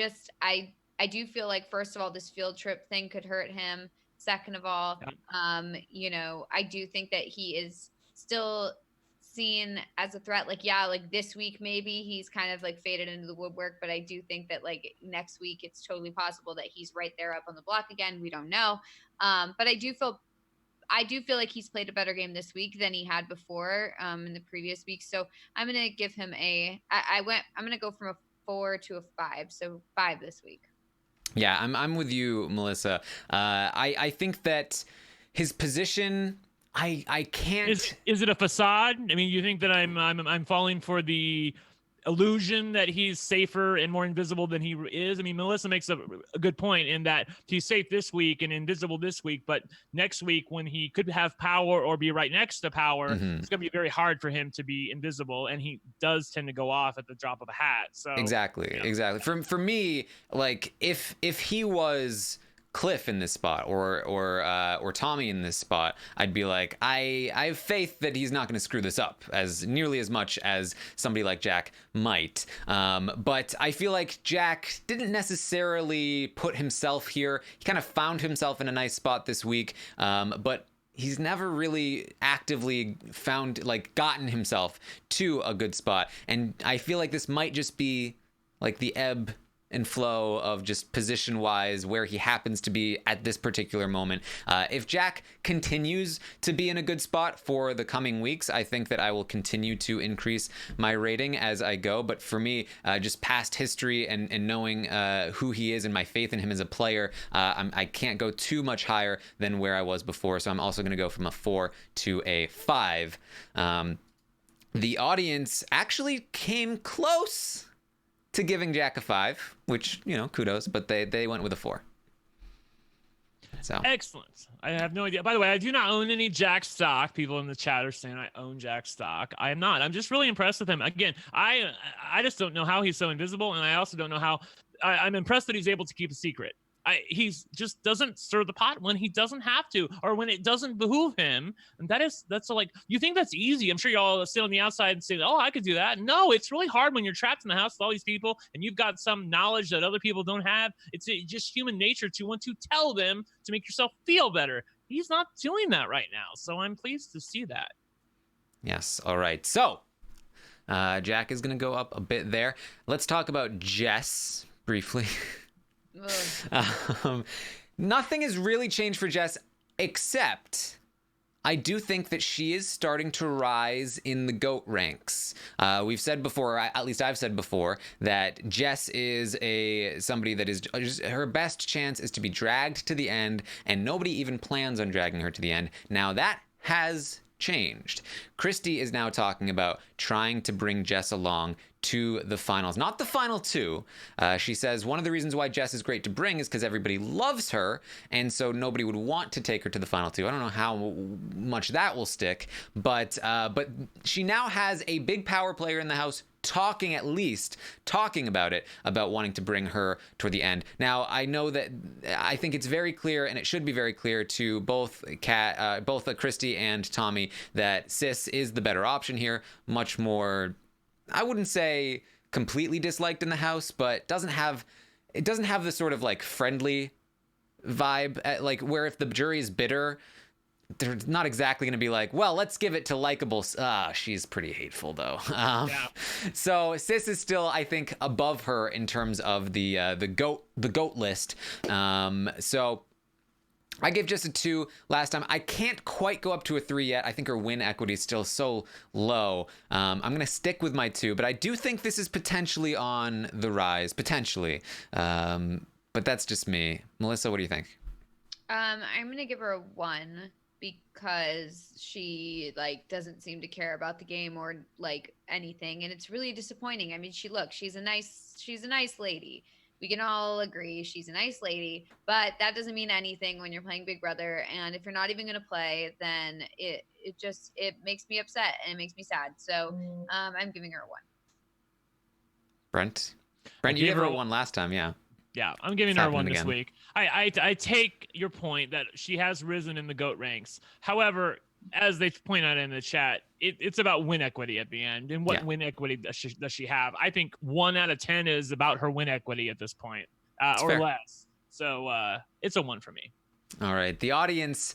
[SPEAKER 2] do feel like, first of all, this field trip thing could hurt him. Second of all, I do think that he is still seen as a threat. Like, yeah, like this week maybe he's kind of like faded into the woodwork, but I do think that like next week it's totally possible that he's right there up on the block again. We don't know. But I do feel like he's played a better game this week than he had before in the previous week. So I'm gonna give him I'm gonna go from a 4 to a 5. So 5 this week.
[SPEAKER 1] Yeah, I'm with you, Melissa. I think that his position, I can't.
[SPEAKER 3] Is it a facade? I mean, you think that I'm falling for the illusion that he's safer and more invisible than he is? I mean, Melissa makes a good point in that he's safe this week and invisible this week, but next week when he could have power or be right next to power, it's going to be very hard for him to be invisible, and he does tend to go off at the drop of a hat. So
[SPEAKER 1] exactly. For me, like if he was Cliff in this spot or Tommy in this spot, I'd be like, I have faith that he's not going to screw this up as nearly as much as somebody like Jack might. But I feel like Jack didn't necessarily put himself here. He kind of found himself in a nice spot this week, but he's never really actively gotten himself to a good spot. And I feel like this might just be like the ebb and flow of just position wise where he happens to be at this particular moment. If Jack continues to be in a good spot for the coming weeks, I think that I will continue to increase my rating as I go. But for me, just past history and knowing who he is and my faith in him as a player, I can't go too much higher than where I was before. So I'm also going to go from a 4 to a 5. The audience actually came close to giving Jack a 5, which, kudos, but they went with a 4. So
[SPEAKER 3] excellent. I have no idea. By the way, I do not own any Jack stock. People in the chat are saying I own Jack stock. I am not. I'm just really impressed with him. Again, I just don't know how he's so invisible, and I also don't know how. I'm impressed that he's able to keep a secret. He's just doesn't stir the pot when he doesn't have to, or when it doesn't behoove him. And that's like, you think that's easy. I'm sure y'all sit on the outside and say, oh, I could do that. No, it's really hard when you're trapped in the house with all these people and you've got some knowledge that other people don't have. It's just human nature to want to tell them to make yourself feel better. He's not doing that right now. So I'm pleased to see that.
[SPEAKER 1] Yes. All right. So Jack is going to go up a bit there. Let's talk about Jess briefly. Nothing has really changed for Jess, except I do think that she is starting to rise in the GOAT ranks. We've said before, at least I've said before, that Jess is somebody that is her best chance is to be dragged to the end, and nobody even plans on dragging her to the end. Now that has changed. Christie is now talking about trying to bring Jess along to the finals, not the final 2. She says one of the reasons why Jess is great to bring is because everybody loves her, and so nobody would want to take her to the final 2. I don't know how much that will stick, but she now has a big power player in the house talking about it, about wanting to bring her toward the end. Now, I think it's very clear, and it should be very clear to both Christie and Tommy, that Sis is the better option here. Much more, I wouldn't say completely disliked in the house, but doesn't have the sort of like friendly vibe, like where if the jury is bitter, they're not exactly going to be like, well, let's give it to likable. She's pretty hateful though. Yeah. So Sis is still, I think, above her in terms of the goat list. So I gave just a 2 last time. I can't quite go up to a 3 yet. I think her win equity is still so low. I'm going to stick with my 2, but I do think this is potentially on the rise, potentially. But that's just me. Melissa, what do you think?
[SPEAKER 2] I'm going to give her a 1 because she doesn't seem to care about the game or anything. And it's really disappointing. I mean, she's a nice lady. We can all agree she's a nice lady, but that doesn't mean anything when you're playing Big Brother. And if you're not even going to play, then it makes me upset and it makes me sad. So I'm giving her a 1.
[SPEAKER 1] Brent, you gave her a 1 last time. Yeah.
[SPEAKER 3] Yeah, I'm giving her 1 this week. I take your point that she has risen in the GOAT ranks. However, as they point out in the chat, it's about win equity at the end. And what win equity does she have? I think 1 out of 10 is about her win equity at this point, or fair. Less. So it's a 1 for me.
[SPEAKER 1] All right. The audience,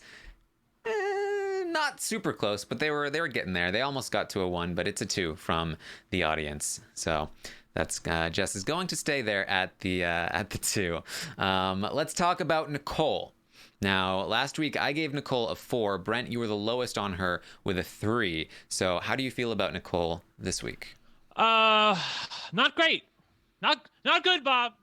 [SPEAKER 1] not super close, but they were getting there. They almost got to a 1, but it's a 2 from the audience. So that's Jess is going to stay there at the 2. Let's talk about Nicole. Now, last week I gave Nicole a 4. Brent, you were the lowest on her with a 3. So how do you feel about Nicole this week?
[SPEAKER 3] Not great. Not good, Bob.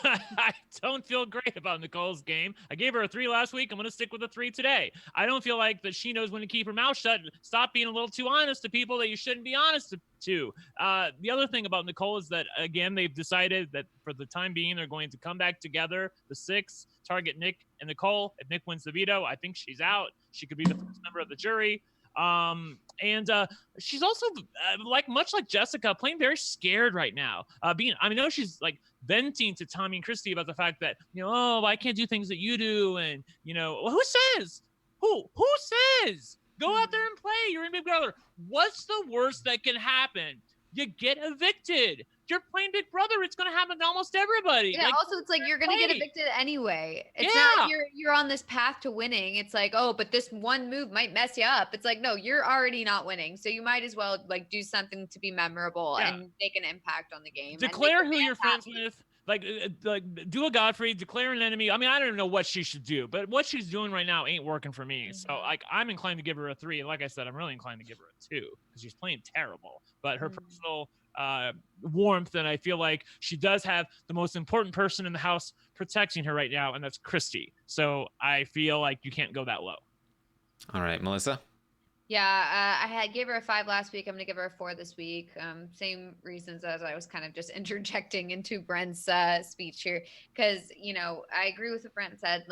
[SPEAKER 3] I don't feel great about Nicole's game. I gave her a 3 last week. I'm going to stick with a 3 today. I don't feel like that she knows when to keep her mouth shut. Stop being a little too honest to people that you shouldn't be honest to. The other thing about Nicole is that, again, they've decided that for the time being, they're going to come back together. The 6, target Nick and Nicole. If Nick wins the veto, I think she's out. She could be the first member of the jury. And she's also much like Jessica, playing very scared right now. I know she's like venting to Tommy and Christie about the fact that, oh, I can't do things that you do. And, who says go out there and play? You're in Big Brother. What's the worst that can happen? You get evicted. You're playing Big Brother. It's going to happen to almost everybody.
[SPEAKER 2] Yeah. Also, it's like you're going to get evicted anyway. It's not like you're on this path to winning. It's like, oh, but this one move might mess you up. It's like, no, you're already not winning. So you might as well do something to be memorable and make an impact on the game.
[SPEAKER 3] Declare who you're friends with. Like do a Godfrey, declare an enemy. I mean, I don't know what she should do, but what she's doing right now ain't working for me. Mm-hmm. So I'm inclined to give her a 3. And like I said, I'm really inclined to give her a 2 because she's playing terrible. But her personal warmth, and I feel like she does have the most important person in the house protecting her right now, and that's Christie. So I feel like you can't go that low.
[SPEAKER 1] All right, Melissa.
[SPEAKER 2] Yeah, I gave her a 5 last week. I'm gonna give her a 4 this week. Same reasons as I was kind of just interjecting into Brent's speech here, because I agree with what Brent said.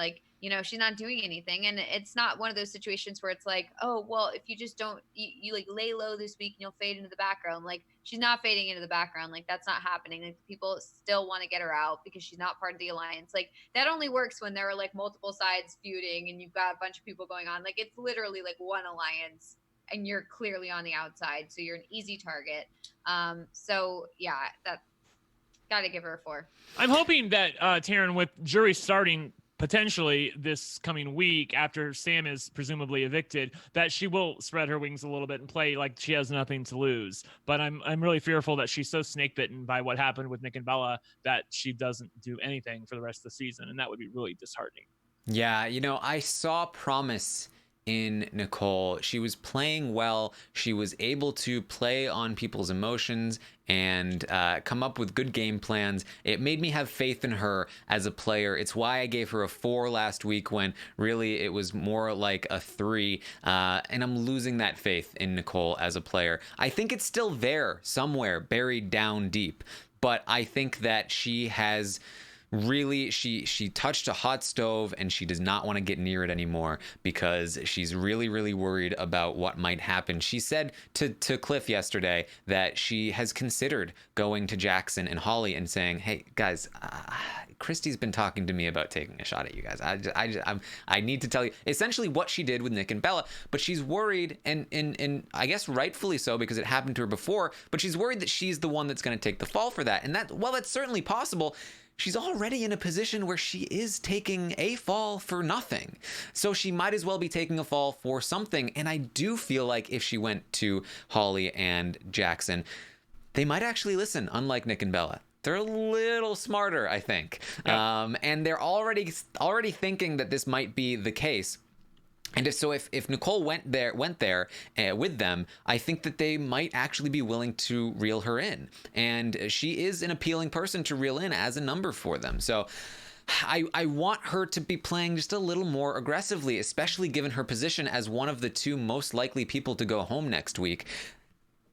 [SPEAKER 2] She's not doing anything, and it's not one of those situations where it's like, oh, well, if you just don't, you lay low this week and you'll fade into the background. Like, she's not fading into the background. Like, that's not happening. Like, people still want to get her out because she's not part of the alliance. Like, that only works when there are multiple sides feuding and you've got a bunch of people going on. Like, it's literally one alliance and you're clearly on the outside, so you're an easy target. So yeah, that gotta give her a 4.
[SPEAKER 3] I'm hoping that Taran, with jury starting potentially this coming week after Sam is presumably evicted, that she will spread her wings a little bit and play like she has nothing to lose. But I'm really fearful that she's so snake bitten by what happened with Nick and Bella that she doesn't do anything for the rest of the season, and that would be really disheartening.
[SPEAKER 1] Yeah, I saw promise in Nicole. She was playing well. She was able to play on people's emotions and come up with good game plans. It made me have faith in her as a player. It's why I gave her a 4 last week when really it was more like a 3. And I'm losing that faith in Nicole as a player. I think it's still there somewhere, buried down deep. But I think that she has really, she touched a hot stove and she does not want to get near it anymore because she's really, really worried about what might happen. She said to Cliff yesterday that she has considered going to Jackson and Holly and saying, hey, guys, Christie's been talking to me about taking a shot at you guys. I need to tell you essentially what she did with Nick and Bella, but she's worried, and I guess rightfully so because it happened to her before, but she's worried that she's the one that's going to take the fall for that. And that, while that's certainly possible, she's already in a position where she is taking a fall for nothing. So she might as well be taking a fall for something. And I do feel like if she went to Holly and Jackson, they might actually listen, unlike Nick and Bella. They're a little smarter, I think. Yeah. And they're already thinking that this might be the case. And if Nicole went there with them, I think that they might actually be willing to reel her in. And she is an appealing person to reel in as a number for them. So I want her to be playing just a little more aggressively, especially given her position as one of the 2 most likely people to go home next week.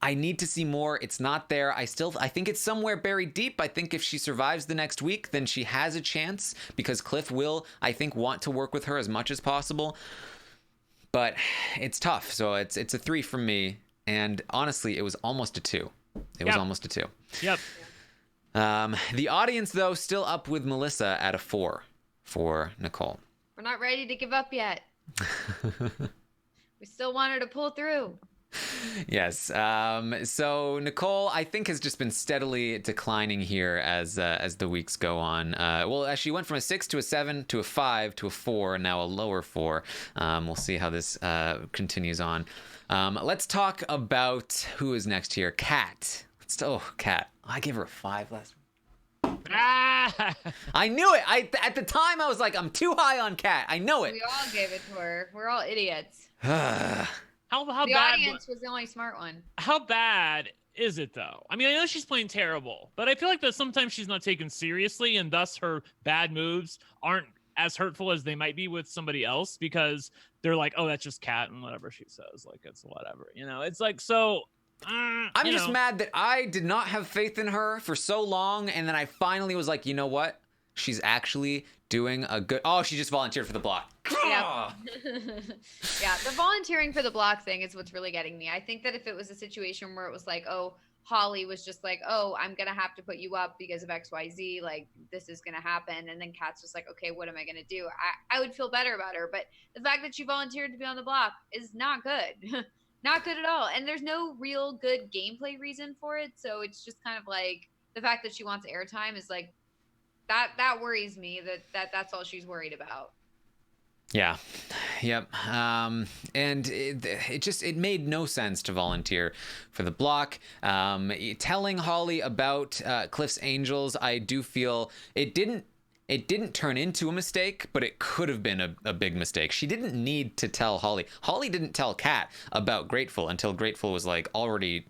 [SPEAKER 1] I need to see more. It's not there. I think it's somewhere buried deep. I think if she survives the next week, then she has a chance because Cliff will, I think, want to work with her as much as possible. But it's tough, so it's a 3 from me, and honestly, it was almost a 2. It was almost a 2.
[SPEAKER 3] Yep.
[SPEAKER 1] The audience, though, still up with Melissa at a 4 for Nicole.
[SPEAKER 2] We're not ready to give up yet. We still want her to pull through.
[SPEAKER 1] Yes. So Nicole, I think, has just been steadily declining here as the weeks go on. Well, as she went from a 6 to a 7 to a 5 to a 4, and now a lower 4. We'll see how this continues on. Let's talk about who is next here. Kat. Kat. I gave her a 5 last week. I knew it. At the time I was like, I'm too high on Kat. I know it.
[SPEAKER 2] We all gave it to her. We're all idiots.
[SPEAKER 3] How
[SPEAKER 2] the
[SPEAKER 3] bad?
[SPEAKER 2] Audience was the only smart one.
[SPEAKER 3] How bad is it though? I mean, I know she's playing terrible, but I feel like that sometimes she's not taken seriously, and thus her bad moves aren't as hurtful as they might be with somebody else, because they're like, oh, that's just Kat, and whatever she says, like, it's whatever. It's like, so.
[SPEAKER 1] I'm just mad that I did not have faith in her for so long, and then I finally was like, you know what? She's actually doing a good... Oh, she just volunteered for the block.
[SPEAKER 2] Yeah. Yeah, the volunteering for the block thing is what's really getting me. I think that if it was a situation where it was like, oh, Holly was just like, oh, I'm going to have to put you up because of XYZ, like, this is going to happen. And then Kat's just like, okay, what am I going to do? I would feel better about her. But the fact that she volunteered to be on the block is not good. Not good at all. And there's no real good gameplay reason for it. So it's just kind of like the fact that she wants airtime is like, that worries me, that's all she's worried about.
[SPEAKER 1] Yeah. Yep. And it made no sense to volunteer for the block. Telling Holly about Cliff's Angels, I do feel it didn't turn into a mistake, but it could have been a big mistake. She didn't need to tell Holly. Holly didn't tell Kat about Grateful until Grateful was like already,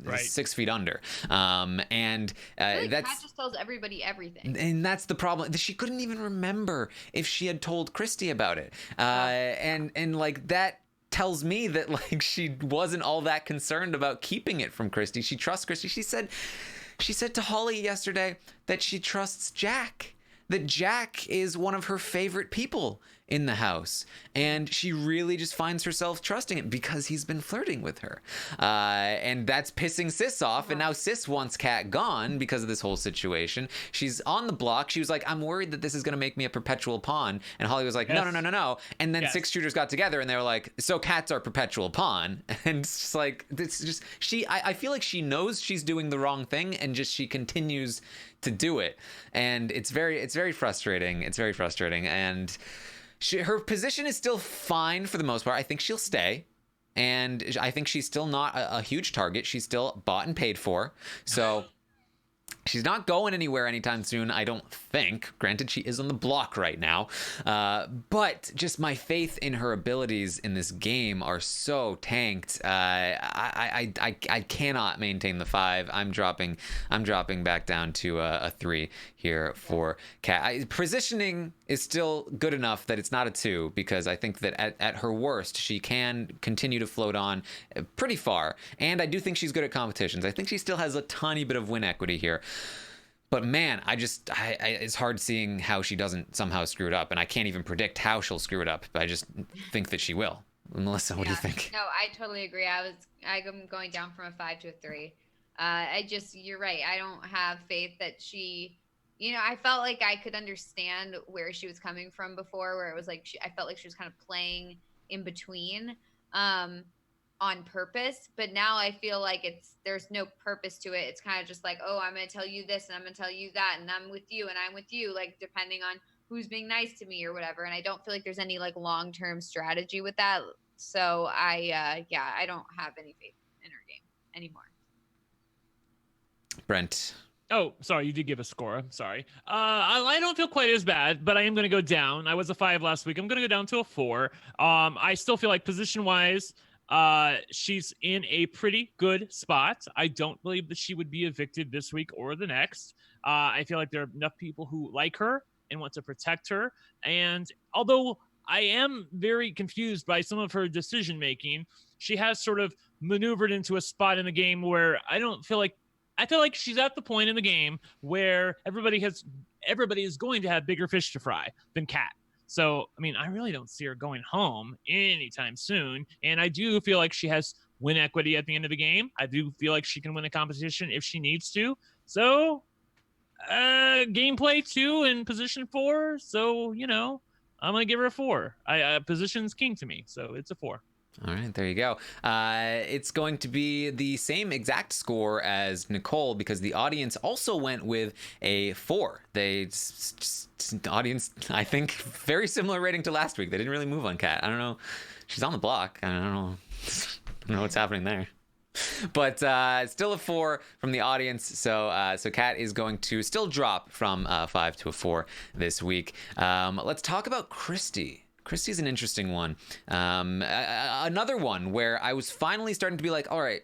[SPEAKER 1] right. 6 feet under. And
[SPEAKER 2] really,
[SPEAKER 1] that's...
[SPEAKER 2] Kat just tells everybody everything.
[SPEAKER 1] And that's the problem. She couldn't even remember if she had told Christie about it. And like that tells me that like she wasn't all that concerned about keeping it from Christie. She trusts Christie. She said to Holly yesterday that she trusts Jack, that Jack is one of her favorite people in the house. And she really just finds herself trusting him because he's been flirting with her. And that's pissing Sis off. And now Sis wants Kat gone because of this whole situation. She's on the block. She was like, I'm worried that this is going to make me a perpetual pawn. And Holly was like, yes. No. And then 6 shooters got together and they were like, so Kat's our perpetual pawn. And it's just like, I feel like she knows she's doing the wrong thing and just she continues to do it. And it's very frustrating. It's very frustrating. And her position is still fine for the most part. I think she'll stay. And I think she's still not a huge target. She's still bought and paid for. So she's not going anywhere anytime soon, I don't think. Granted, she is on the block right now. But just my faith in her abilities in this game are so tanked. I cannot maintain the 5. I'm dropping back down to a 3 here for Kat. Positioning is still good enough that it's not a 2, because I think that at her worst, she can continue to float on pretty far. And I do think she's good at competitions. I think she still has a tiny bit of win equity here. But man, it's hard seeing how she doesn't somehow screw it up. And I can't even predict how she'll screw it up. But I just think that she will. Melissa, what do you think?
[SPEAKER 2] No, I totally agree. I'm going down from a 5 to a 3. You're right. I don't have faith that she... I felt like I could understand where she was coming from before, where it was like I felt like she was kind of playing in between on purpose. But now I feel like there's no purpose to it. It's kind of just like, oh, I'm going to tell you this and I'm going to tell you that, and I'm with you and I'm with you, like depending on who's being nice to me or whatever. And I don't feel like there's any like long-term strategy with that. So I don't have any faith in her game anymore.
[SPEAKER 1] Brent.
[SPEAKER 3] Oh, sorry, you did give a score. I'm sorry. I don't feel quite as bad, but I am going to go down. I was a 5 last week. I'm going to go down to a 4. I still feel like position-wise, she's in a pretty good spot. I don't believe that she would be evicted this week or the next. I feel like there are enough people who like her and want to protect her. And although I am very confused by some of her decision-making, she has sort of maneuvered into a spot in the game where I feel like she's at the point in the game where everybody is going to have bigger fish to fry than Kat. So, I mean, I really don't see her going home anytime soon. And I do feel like she has win equity at the end of the game. I do feel like she can win a competition if she needs to. So, gameplay 2 and position 4. So, I'm going to give her a 4. Position's king to me. So it's a 4.
[SPEAKER 1] All right, there you go. It's going to be the same exact score as Nicole because the audience also went with a 4. The audience, I think, very similar rating to last week. They didn't really move on Kat. I don't know. She's on the block. I don't know. I don't know what's happening there. But still a 4 from the audience. So Kat is going to still drop from 5 to a 4 this week. Let's talk about Christie. Christie's an interesting one. Another one where I was finally starting to be like, all right,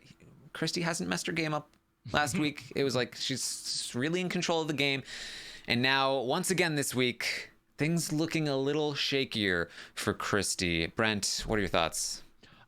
[SPEAKER 1] Christie hasn't messed her game up last week. It was like she's really in control of the game. And now, once again this week, things looking a little shakier for Christie. Brent, what are your thoughts?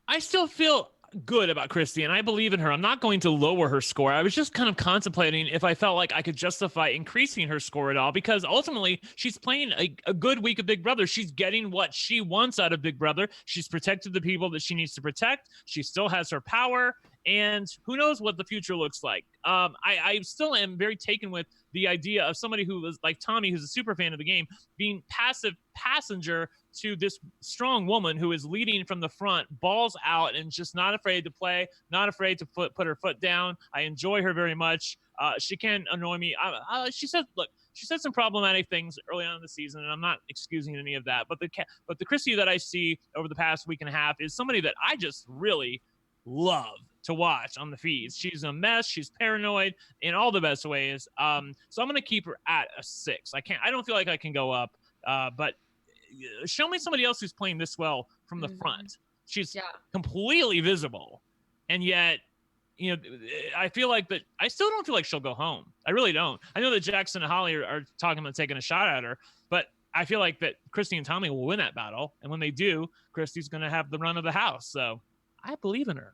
[SPEAKER 3] I still feel good about Christie, and I believe in her. I'm not going to lower her score. I was just kind of contemplating if I felt like I could justify increasing her score at all, because ultimately she's playing a good week of Big Brother. She's getting what she wants out of Big Brother. She's protected the people that she needs to protect. She still has her power, and who knows what the future looks like. I still am very taken with the idea of somebody who was like Tommy, who's a super fan of the game, being passive passenger to this strong woman who is leading from the front, balls out, and just not afraid to play, not afraid to put her foot down. I enjoy her very much. She can annoy me. She said some problematic things early on in the season, and I'm not excusing any of that. But the Christie that I see over the past week and a half is somebody that I just really love to watch on the feeds. She's a mess. She's paranoid in all the best ways. So I'm going to keep her at a 6. I don't feel like I can go up, but show me somebody else who's playing this well from the front. She's completely visible. And yet, I feel like that. I still don't feel like she'll go home. I really don't. I know that Jackson and Holly are talking about taking a shot at her, but I feel like that Christie and Tommy will win that battle. And when they do, Christie's going to have the run of the house. So I believe in her.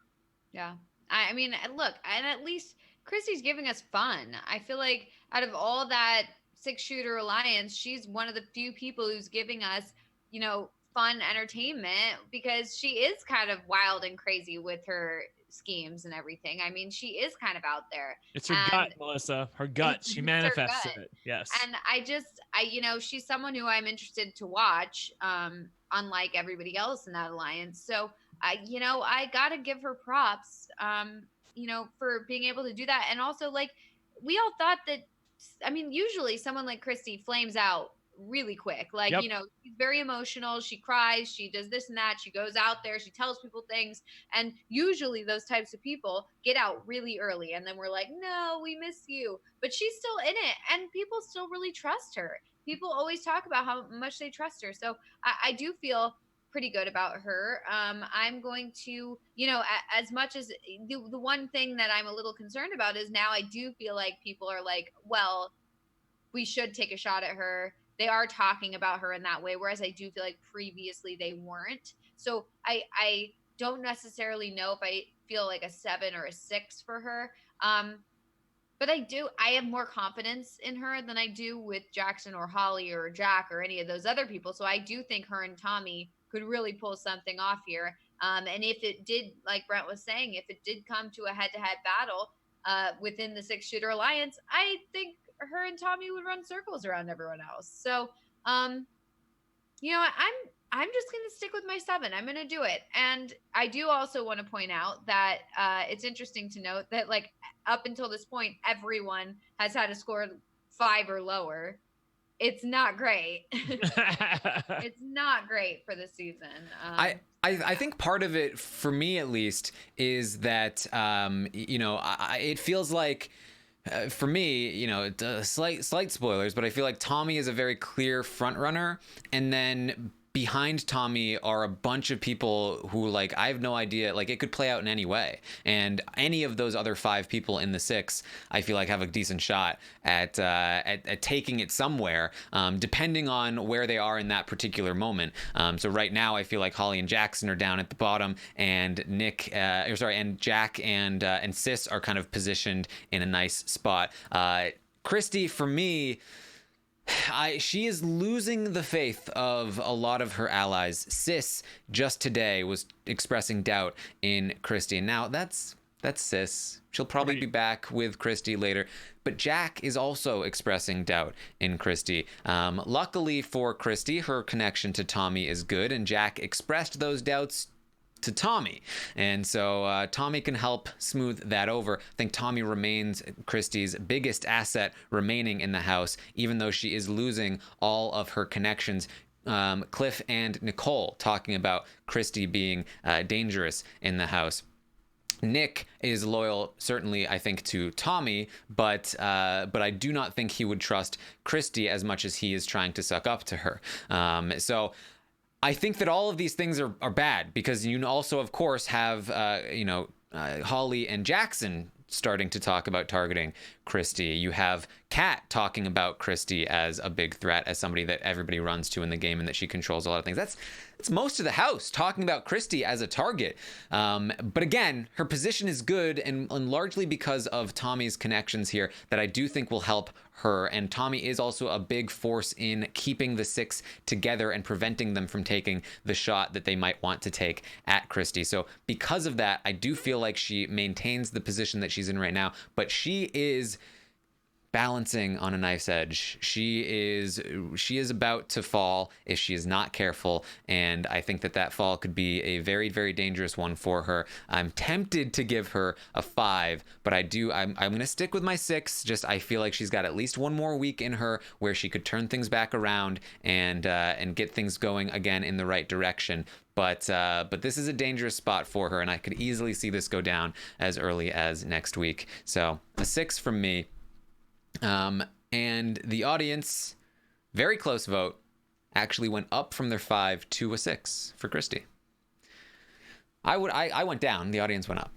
[SPEAKER 2] Yeah. I mean, look, and at least Christie's giving us fun. I feel like out of all that 6-shooter alliance, she's one of the few people who's giving us, fun entertainment, because she is kind of wild and crazy with her schemes and everything. I mean, she is kind of out there.
[SPEAKER 3] It's her gut, Melissa. Her gut. She manifests it. Yes.
[SPEAKER 2] And she's someone who I'm interested to watch, unlike everybody else in that alliance. So I got to give her props, for being able to do that. And also, like, we all thought that, usually someone like Christie flames out really quick. Like, she's very emotional. She cries. She does this and that. She goes out there. She tells people things. And usually those types of people get out really early. And then we're like, no, we miss you. But she's still in it. And people still really trust her. People always talk about how much they trust her. So I do feel pretty good about her. I'm going to, as much as the one thing that I'm a little concerned about is now I do feel like people are like, well, we should take a shot at her. They are talking about her in that way, whereas I do feel like previously they weren't. So I don't necessarily know if I feel like a 7 or a 6 for her. But I have more confidence in her than I do with Jackson or Holly or Jack or any of those other people. So I do think her and Tommy could really pull something off here. And if it did, like Brent was saying, if it did come to a head-to-head battle within the 6-shooter alliance, I think her and Tommy would run circles around everyone else. So, I'm just going to stick with my 7. I'm going to do it. And I do also want to point out that it's interesting to note that, like, up until this point, everyone has had a score 5 or lower. It's not great. It's not great for the season.
[SPEAKER 1] I think part of it, for me at least, is that, it feels like, for me, slight spoilers, but I feel like Tommy is a very clear front runner, and then behind Tommy are a bunch of people who, like, I have no idea, like, it could play out in any way, and any of those other 5 people in the 6, I feel like have a decent shot at taking it somewhere, depending on where they are in that particular moment. So right now, I feel like Holly and Jackson are down at the bottom, and and Jack and Sis are kind of positioned in a nice spot. Christie, for me, she is losing the faith of a lot of her allies. Sis just today was expressing doubt in Christie. Now that's Sis. She'll probably be back with Christie later. But Jack is also expressing doubt in Christie. Luckily for Christie, her connection to Tommy is good, and Jack expressed those doubts to Tommy. And so Tommy can help smooth that over. I think Tommy remains Christie's biggest asset remaining in the house, even though she is losing all of her connections. Cliff and Nicole talking about Christie being dangerous in the house. Nick is loyal, certainly, I think, to Tommy, but I do not think he would trust Christie as much as he is trying to suck up to her. So I think that all of these things are bad, because you also, of course, have Holly and Jackson starting to talk about targeting Christie. You have Kat talking about Christie as a big threat, as somebody that everybody runs to in the game and that she controls a lot of things. That's most of the house talking about Christie as a target. But again, her position is good, and largely because of Tommy's connections here that I do think will help her. And Tommy is also a big force in keeping the six together and preventing them from taking the shot that they might want to take at Christie. So because of that, I do feel like she maintains the position that she's in right now, but she is balancing on a knife's edge. She is about to fall if she is not careful, and I think that fall could be a very, very dangerous one for her. I'm tempted to give her a 5, but I'm going to stick with my 6. Just I feel like she's got at least one more week in her where she could turn things back around and get things going again in the right direction. But this is a dangerous spot for her, and I could easily see this go down as early as next week. So a 6 from me. And the audience, very close vote, actually went up from their 5 to a 6 for Christie. I went down, the audience went up.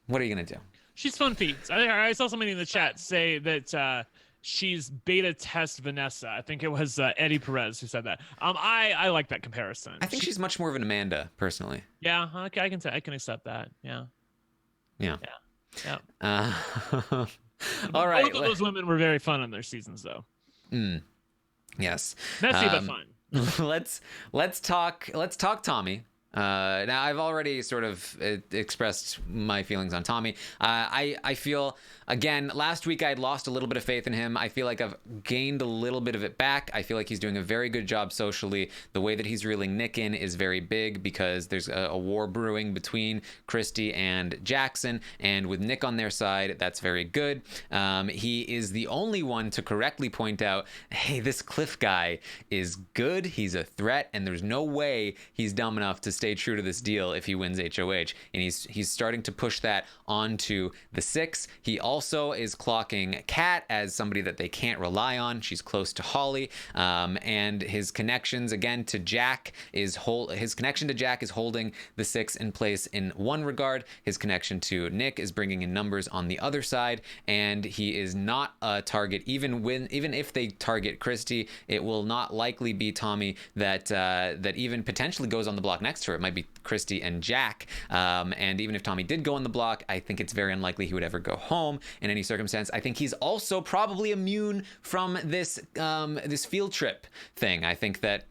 [SPEAKER 1] What are you gonna do? She's fun feeds.
[SPEAKER 3] I saw somebody in the chat say that she's beta test Vanessa. I think it was Eddie Perez who said that. I like that comparison.
[SPEAKER 1] I think she's much more of an Amanda, personally.
[SPEAKER 3] Yeah, okay, I can accept that. Yeah.
[SPEAKER 1] All right.
[SPEAKER 3] Both of those women were very fun in their seasons, though.
[SPEAKER 1] Yes.
[SPEAKER 3] Messy but fun.
[SPEAKER 1] Let's talk Tommy. Now I've already sort of expressed my feelings on Tommy. I feel, again, last week I had lost a little bit of faith in him. I feel like I've gained a little bit of it back. I feel like he's doing a very good job socially. The way that he's reeling Nick in is very big, because there's a war brewing between Christie and Jackson, and with Nick on their side, that's very good. He is the only one to correctly point out, hey, this Cliff guy is good. He's a threat, and there's no way he's dumb enough to stay true to this deal if he wins HOH, and he's starting to push that onto the 6. He also is clocking Kat as somebody that they can't rely on. She's close to Holly, and his connections again to Jack is holding the 6 in place in one regard. His connection to Nick is bringing in numbers on the other side, and he is not a target. Even if they target Christie, it will not likely be Tommy that even potentially goes on the block next to her. It might be Christie and Jack, and even if Tommy did go on the block, I think it's very unlikely he would ever go home in any circumstance. I think he's also probably immune from this field trip thing. I think that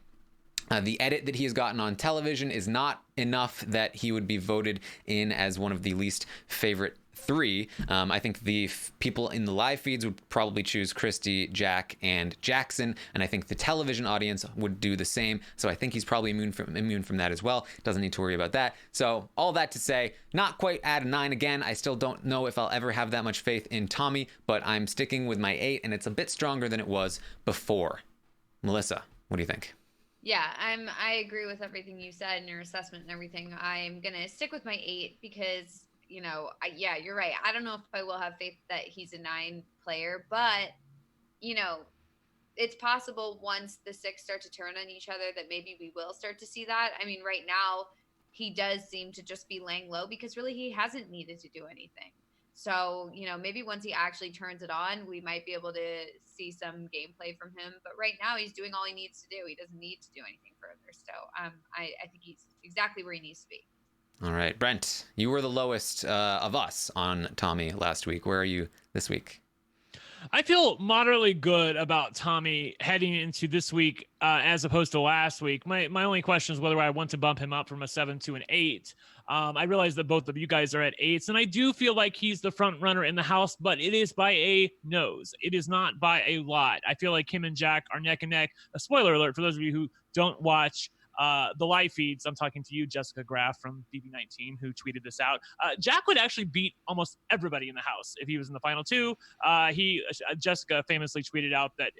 [SPEAKER 1] the edit that he has gotten on television is not enough that he would be voted in as one of the least favorite 3. I think the people in the live feeds would probably choose Christie, Jack, and Jackson, and I think the television audience would do the same. So I think he's probably immune from that as well. Doesn't need to worry about that. So all that to say, not quite at a 9 again. I still don't know if I'll ever have that much faith in Tommy, but I'm sticking with my 8, and it's a bit stronger than it was before. Melissa, what do you think?
[SPEAKER 2] Yeah, I agree with everything you said and your assessment and everything. I'm gonna stick with my 8 because, yeah, you're right. I don't know if I will have faith that he's a 9 player, but, it's possible once the 6 start to turn on each other that maybe we will start to see that. I mean, right now, he does seem to just be laying low because really he hasn't needed to do anything. So, maybe once he actually turns it on, we might be able to see some gameplay from him. But right now he's doing all he needs to do. He doesn't need to do anything further. So I think he's exactly where he needs to be.
[SPEAKER 1] All right, Brent, you were the lowest of us on Tommy last week. Where are you this week?
[SPEAKER 3] I feel moderately good about Tommy heading into this week as opposed to last week. My only question is whether I want to bump him up from a 7 to an 8. I realize that both of you guys are at 8s, and I do feel like he's the front runner in the house, but it is by a nose. It is not by a lot. I feel like him and Jack are neck and neck. A spoiler alert for those of you who don't watch the live feeds, I'm talking to you, Jessica Graff from DB19, who tweeted this out. Jack would actually beat almost everybody in the house if he was in the final two. Jessica famously tweeted out that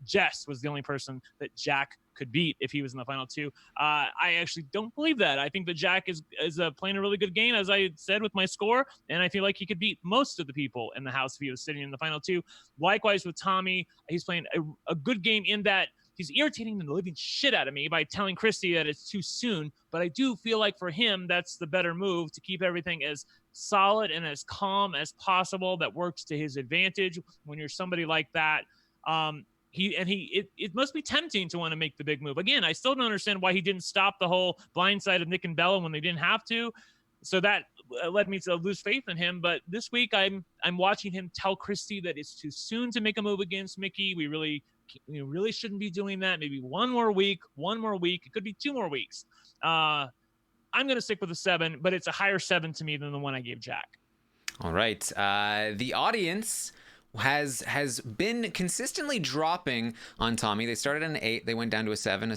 [SPEAKER 3] Jess was the only person that Jack could beat if he was in the final two. I actually don't believe that. I think that Jack is playing a really good game, as I said with my score, and I feel like he could beat most of the people in the house if he was sitting in the final two. Likewise with Tommy, he's playing a good game in that he's irritating the living shit out of me by telling Christie that it's too soon, but I do feel like for him, that's the better move to keep everything as solid and as calm as possible. That works to his advantage when you're somebody like that. It must be tempting to want to make the big move. Again, I still don't understand why he didn't stop the whole blindside of Nick and Bella when they didn't have to. So that led me to lose faith in him. But this week, I'm watching him tell Christie that it's too soon to make a move against Mickey. We really shouldn't be doing that. Maybe one more week. It could be 2 more weeks. I'm going to stick with a 7, but it's a higher 7 to me than the one I gave Jack. All
[SPEAKER 1] right. The audience has been consistently dropping on Tommy. They started at an 8, they went down to a 7, and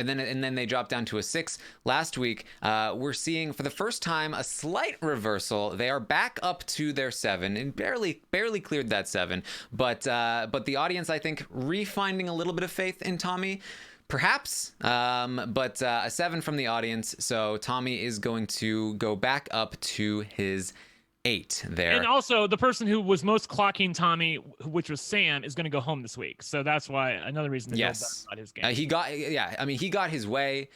[SPEAKER 1] then they dropped down to a 6 last week. We're seeing for the first time a slight reversal. They are back up to their 7 and barely cleared that 7. But the audience, I think, refinding a little bit of faith in Tommy. Perhaps, but a 7 from the audience. So Tommy is going to go back up to his 8 there.
[SPEAKER 3] And also, the person who was most clocking Tommy, which was Sam, is going to go home this week. So that's why another reason to feel better about his game.
[SPEAKER 1] He got his way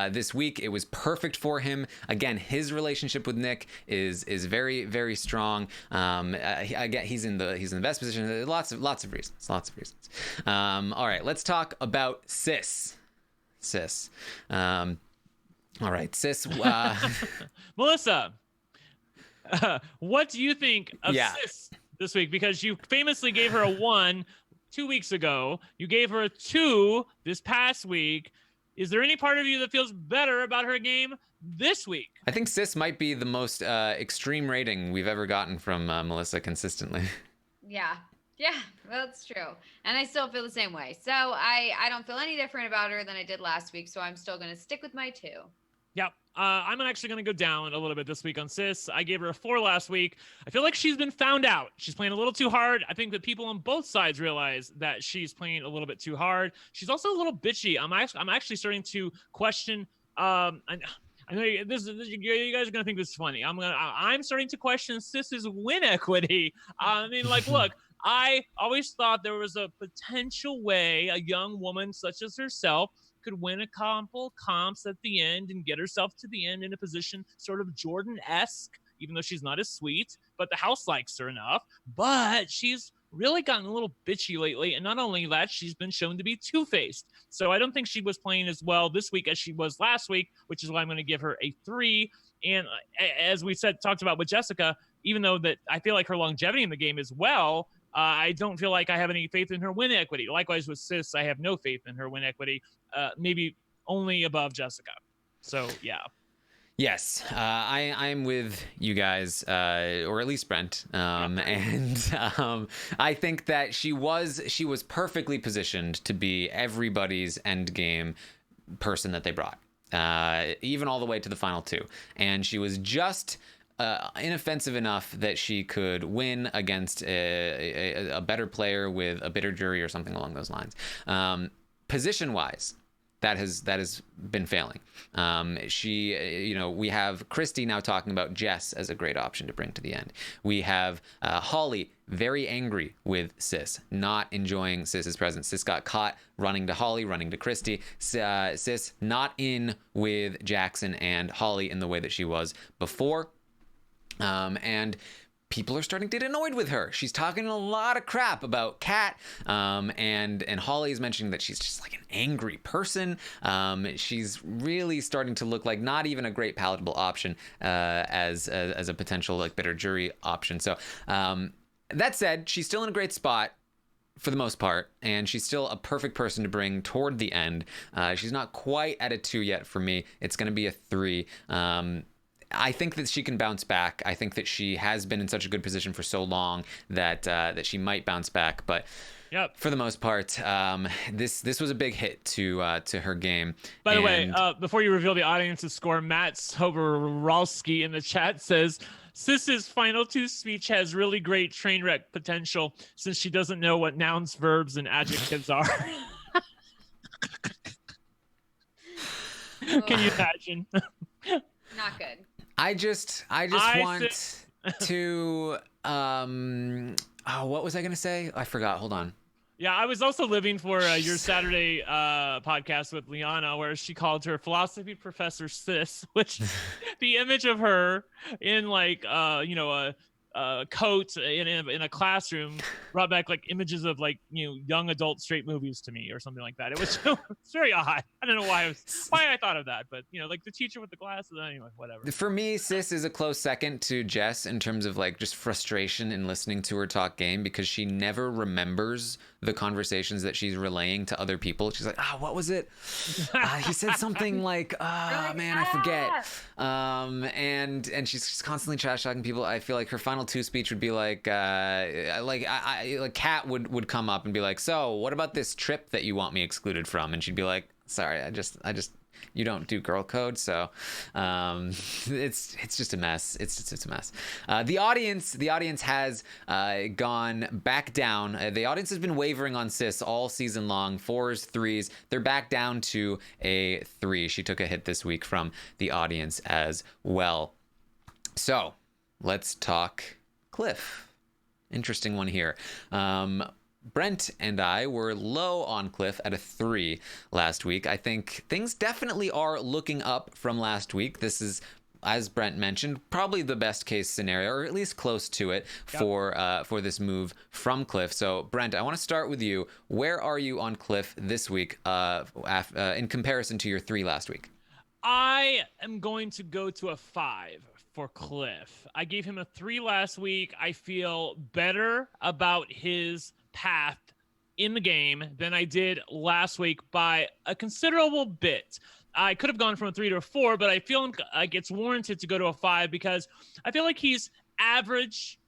[SPEAKER 1] this week. It was perfect for him. Again, his relationship with Nick is very, very strong. Again, he's in the best position. Lots of reasons. All right, let's talk about Sis. All right, Sis.
[SPEAKER 3] Melissa. What do you think of Sis this week? Because you famously gave her a 1 2 weeks ago. You gave her a 2 this past week. Is there any part of you that feels better about her game this week?
[SPEAKER 1] I think Sis might be the most extreme rating we've ever gotten from Melissa consistently.
[SPEAKER 2] Yeah, that's true. And I still feel the same way. So I don't feel any different about her than I did last week. So I'm still going to stick with my 2.
[SPEAKER 3] Yep. I'm actually going to go down a little bit this week on Sis. I gave her a 4 last week. I feel like she's been found out. She's playing a little too hard. I think that people on both sides realize that she's playing a little bit too hard. She's also a little bitchy. I'm actually starting to question. I know you guys are going to think this is funny. I'm starting to question Sis's win equity. Look, I always thought there was a potential way a young woman such as herself could win a couple comps at the end and get herself to the end in a position sort of Jordan-esque, even though she's not as sweet, but the house likes her enough. But she's really gotten a little bitchy lately. And not only that, she's been shown to be two-faced. So I don't think she was playing as well this week as she was last week, which is why I'm going to give her a 3. And as we talked about with Jessica, even though that I feel like her longevity in the game is well, I don't feel like I have any faith in her win equity. Likewise with Sis, I have no faith in her win equity, maybe only above Jessica. So, yeah.
[SPEAKER 1] Yes, I'm with you guys, or at least Brent, and I think that she was perfectly positioned to be everybody's end game person that they brought, even all the way to the final 2, and she was just inoffensive enough that she could win against a better player with a bitter jury or something along those lines. Position-wise, that has been failing. We have Christie now talking about Jess as a great option to bring to the end. We have Holly very angry with Sis, not enjoying Sis's presence. Sis got caught running to Holly, running to Christie. Sis not in with Jackson and Holly in the way that she was before. And people are starting to get annoyed with her. She's talking a lot of crap about Kat, and Holly is mentioning that she's just like an angry person. She's really starting to look like not even a great palatable option as a potential like bitter jury option. So that said, she's still in a great spot for the most part, and she's still a perfect person to bring toward the end. She's not quite at a 2 yet for me. It's going to be a 3. I think that she can bounce back. I think that she has been in such a good position for so long that she might bounce back. But
[SPEAKER 3] Yep.
[SPEAKER 1] For the most part, this was a big hit to her game.
[SPEAKER 3] By the way, before you reveal the audience's score, Matt Soborowski in the chat says, Sis's final 2 speech has really great train wreck potential since she doesn't know what nouns, verbs, and adjectives are. Can you imagine?
[SPEAKER 2] Not good.
[SPEAKER 1] I just want to what was I gonna say? I forgot. Hold on.
[SPEAKER 3] Yeah, I was also living for your Saturday podcast with Liana, where she called her philosophy professor Sis, which the image of her in like a coat in a classroom brought back like images of like young adult straight movies to me or something like that. It was it's very odd. I don't know why I thought of that, but like the teacher with the glasses. Anyway, whatever.
[SPEAKER 1] For me, Sis is a close second to Jess in terms of like just frustration in listening to her talk game, because she never remembers the conversations that she's relaying to other people. She's like, what was it? He said something like, man, I forget. And she's constantly trash talking people. I feel like her final 2 speech would be like Kat would come up and be like, so what about this trip that you want me excluded from? And she'd be like, sorry, I just you don't do girl code, so it's just a mess. It's a mess. The audience has gone back down. The audience has been wavering on Sis all season long. 4s, 3s. They're back down to a 3. She took a hit this week from the audience as well. So let's talk Cliff. Interesting one here. Brent and I were low on Cliff at a 3 last week. I think things definitely are looking up from last week. This is, as Brent mentioned, probably the best case scenario, or at least close to it, for this move from Cliff. So, Brent, I want to start with you. Where are you on Cliff this week in comparison to your 3 last week?
[SPEAKER 3] I am going to go to a 5 for Cliff. I gave him a 3 last week. I feel better about his path in the game than I did last week by a considerable bit. I could have gone from a 3 to a 4, but I feel like it's warranted to go to a 5 because I feel like he's average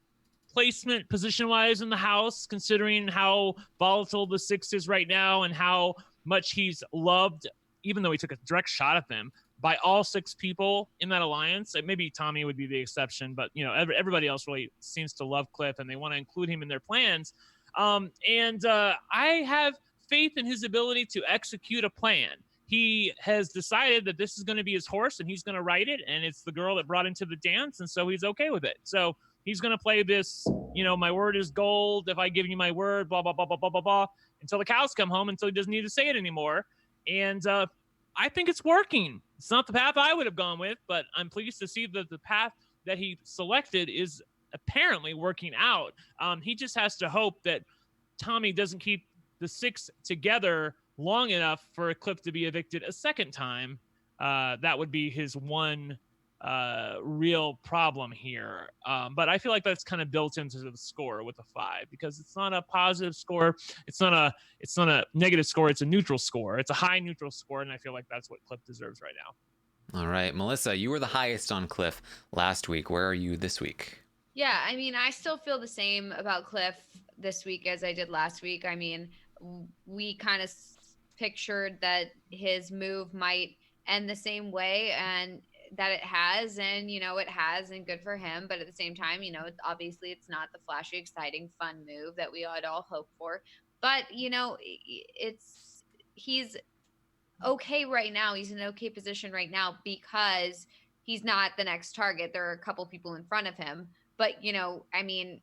[SPEAKER 3] placement position-wise in the house, considering how volatile the 6 is right now and how much he's loved, even though he took a direct shot at them, by all 6 people in that alliance. Maybe Tommy would be the exception, but everybody else really seems to love Cliff and they want to include him in their plans. I have faith in his ability to execute a plan. He has decided that this is going to be his horse and he's going to ride it, and it's the girl that brought him to the dance, and so he's okay with it. So he's going to play this, my word is gold. If I give you my word, blah, blah, blah, blah, blah, blah, blah, until the cows come home, until he doesn't need to say it anymore. And I think it's working. It's not the path I would have gone with, but I'm pleased to see that the path that he selected is apparently working out. He just has to hope that Tommy doesn't keep the 6 together long enough for Cliff to be evicted a second time. That would be his one real problem here. But I feel like that's kind of built into the score with a 5 because it's not a positive score. It's not a negative score. It's a neutral score. It's a high neutral score. And I feel like that's what Cliff deserves right now.
[SPEAKER 1] All right, Melissa, you were the highest on Cliff last week. Where are you this week?
[SPEAKER 2] Yeah, I mean, I still feel the same about Cliff this week as I did last week. I mean, we kind of pictured that his move might end the same way and that it has, and, it has, and good for him. But at the same time, obviously it's not the flashy, exciting, fun move that we ought all hope for. But, he's okay right now. He's in an okay position right now because he's not the next target. There are a couple people in front of him. But, I mean,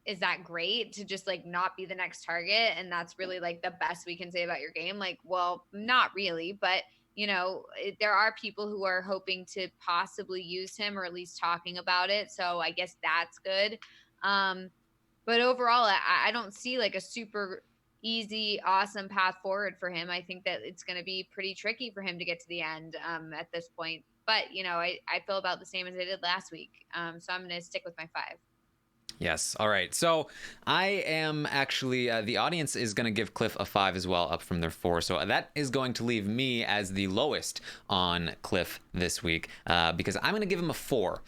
[SPEAKER 2] is that great to just like not be the next target? And that's really like the best we can say about your game. Like, well, not really, but there are people who are hoping to possibly use him or at least talking about it. So I guess that's good. But overall, I don't see like a super easy, awesome path forward for him. I think that it's going to be pretty tricky for him to get to the end at this point. But, I feel about the same as I did last week. So I'm going to stick with my 5.
[SPEAKER 1] Yes. All right. So I am actually, the audience is going to give Cliff a 5 as well, up from their 4. So that is going to leave me as the lowest on Cliff this week because I'm going to give him a 4.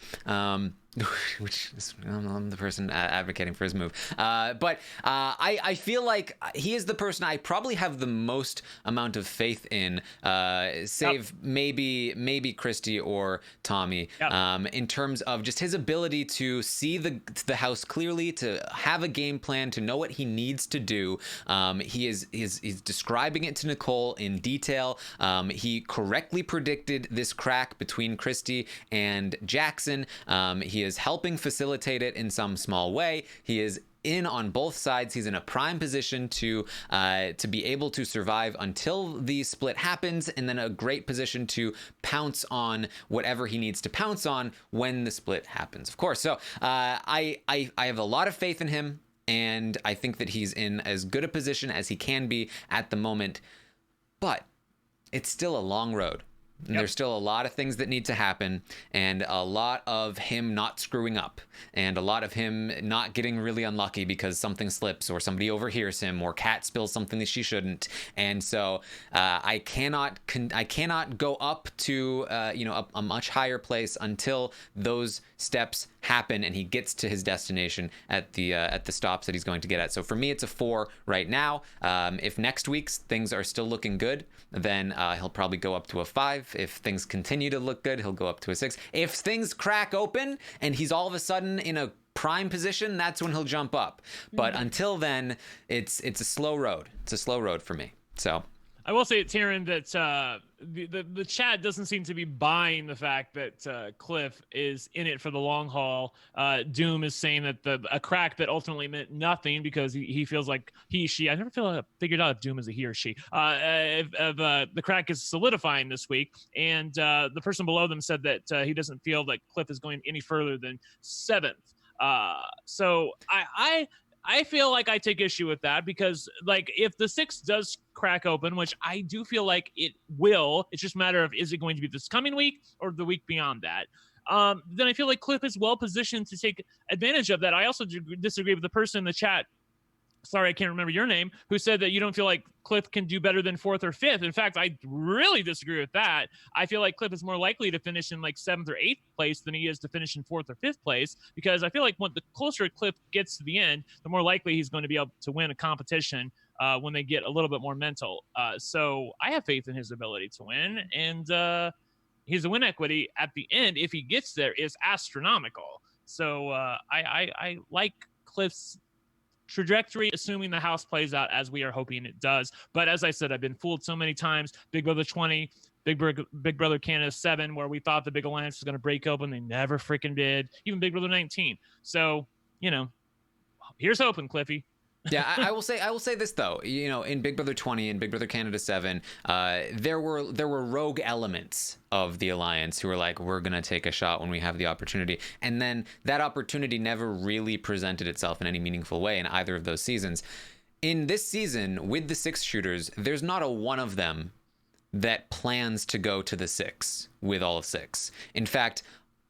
[SPEAKER 1] which is, I'm the person advocating for his move. But I feel like he is the person I probably have the most amount of faith in, save maybe Christie or Tommy, in terms of just his ability to see the house clearly, to have a game plan, to know what he needs to do. He's describing it to Nicole in detail. He correctly predicted this crack between Christie and Jackson. He is helping facilitate it in some small way. He is in on both sides. He's in a prime position to be able to survive until the split happens, and then a great position to pounce on whatever he needs to pounce on when the split happens, of course. So I have a lot of faith in him, and I think that he's in as good a position as he can be at the moment, but it's still a long road. And there's still a lot of things that need to happen, and a lot of him not screwing up, and a lot of him not getting really unlucky because something slips or somebody overhears him or Kat spills something that she shouldn't. And so I cannot go up to a much higher place until those steps happen and he gets to his destination at the stops that he's going to get at. So for me, it's a 4 right now. If next week's things are still looking good, then he'll probably go up to a 5. If things continue to look good, he'll go up to a 6. If things crack open and he's all of a sudden in a prime position, that's when he'll jump up. But until then, it's a slow road. It's a slow road for me. So
[SPEAKER 3] I will say, Taran, that the chat doesn't seem to be buying the fact that Cliff is in it for the long haul. Doom is saying that a crack that ultimately meant nothing because he feels like she. I never figured out if Doom is a he or she. The crack is solidifying this week, and the person below them said that he doesn't feel like Cliff is going any further than 7th. So I feel like I take issue with that because, like, if the 6 does crack open, which I do feel like it will, it's just a matter of is it going to be this coming week or the week beyond that. Then I feel like Cliff is well positioned to take advantage of that. I also disagree with the person in the chat. Sorry, I can't remember your name, who said that you don't feel like Cliff can do better than 4th or 5th. In fact, I really disagree with that. I feel like Cliff is more likely to finish in like 7th or 8th place than he is to finish in 4th or 5th place, because I feel like the closer Cliff gets to the end, the more likely he's going to be able to win a competition when they get a little bit more mental. So I have faith in his ability to win, and his win equity at the end, if he gets there, is astronomical. So I like Cliff's trajectory, assuming the house plays out as we are hoping it does. But as I said, I've been fooled so many times. Big Brother 20, Big Brother Canada 7, where we thought the big alliance was going to break open. They never freaking did. Even Big Brother 19. So, here's hoping, Cliffy.
[SPEAKER 1] Yeah, I will say this though. In Big Brother 20 and Big Brother Canada 7, there were rogue elements of the alliance who were like, we're gonna take a shot when we have the opportunity, and then that opportunity never really presented itself in any meaningful way in either of those seasons. In this season, with the 6 shooters, there's not a one of them that plans to go to the 6 with all of 6. In fact,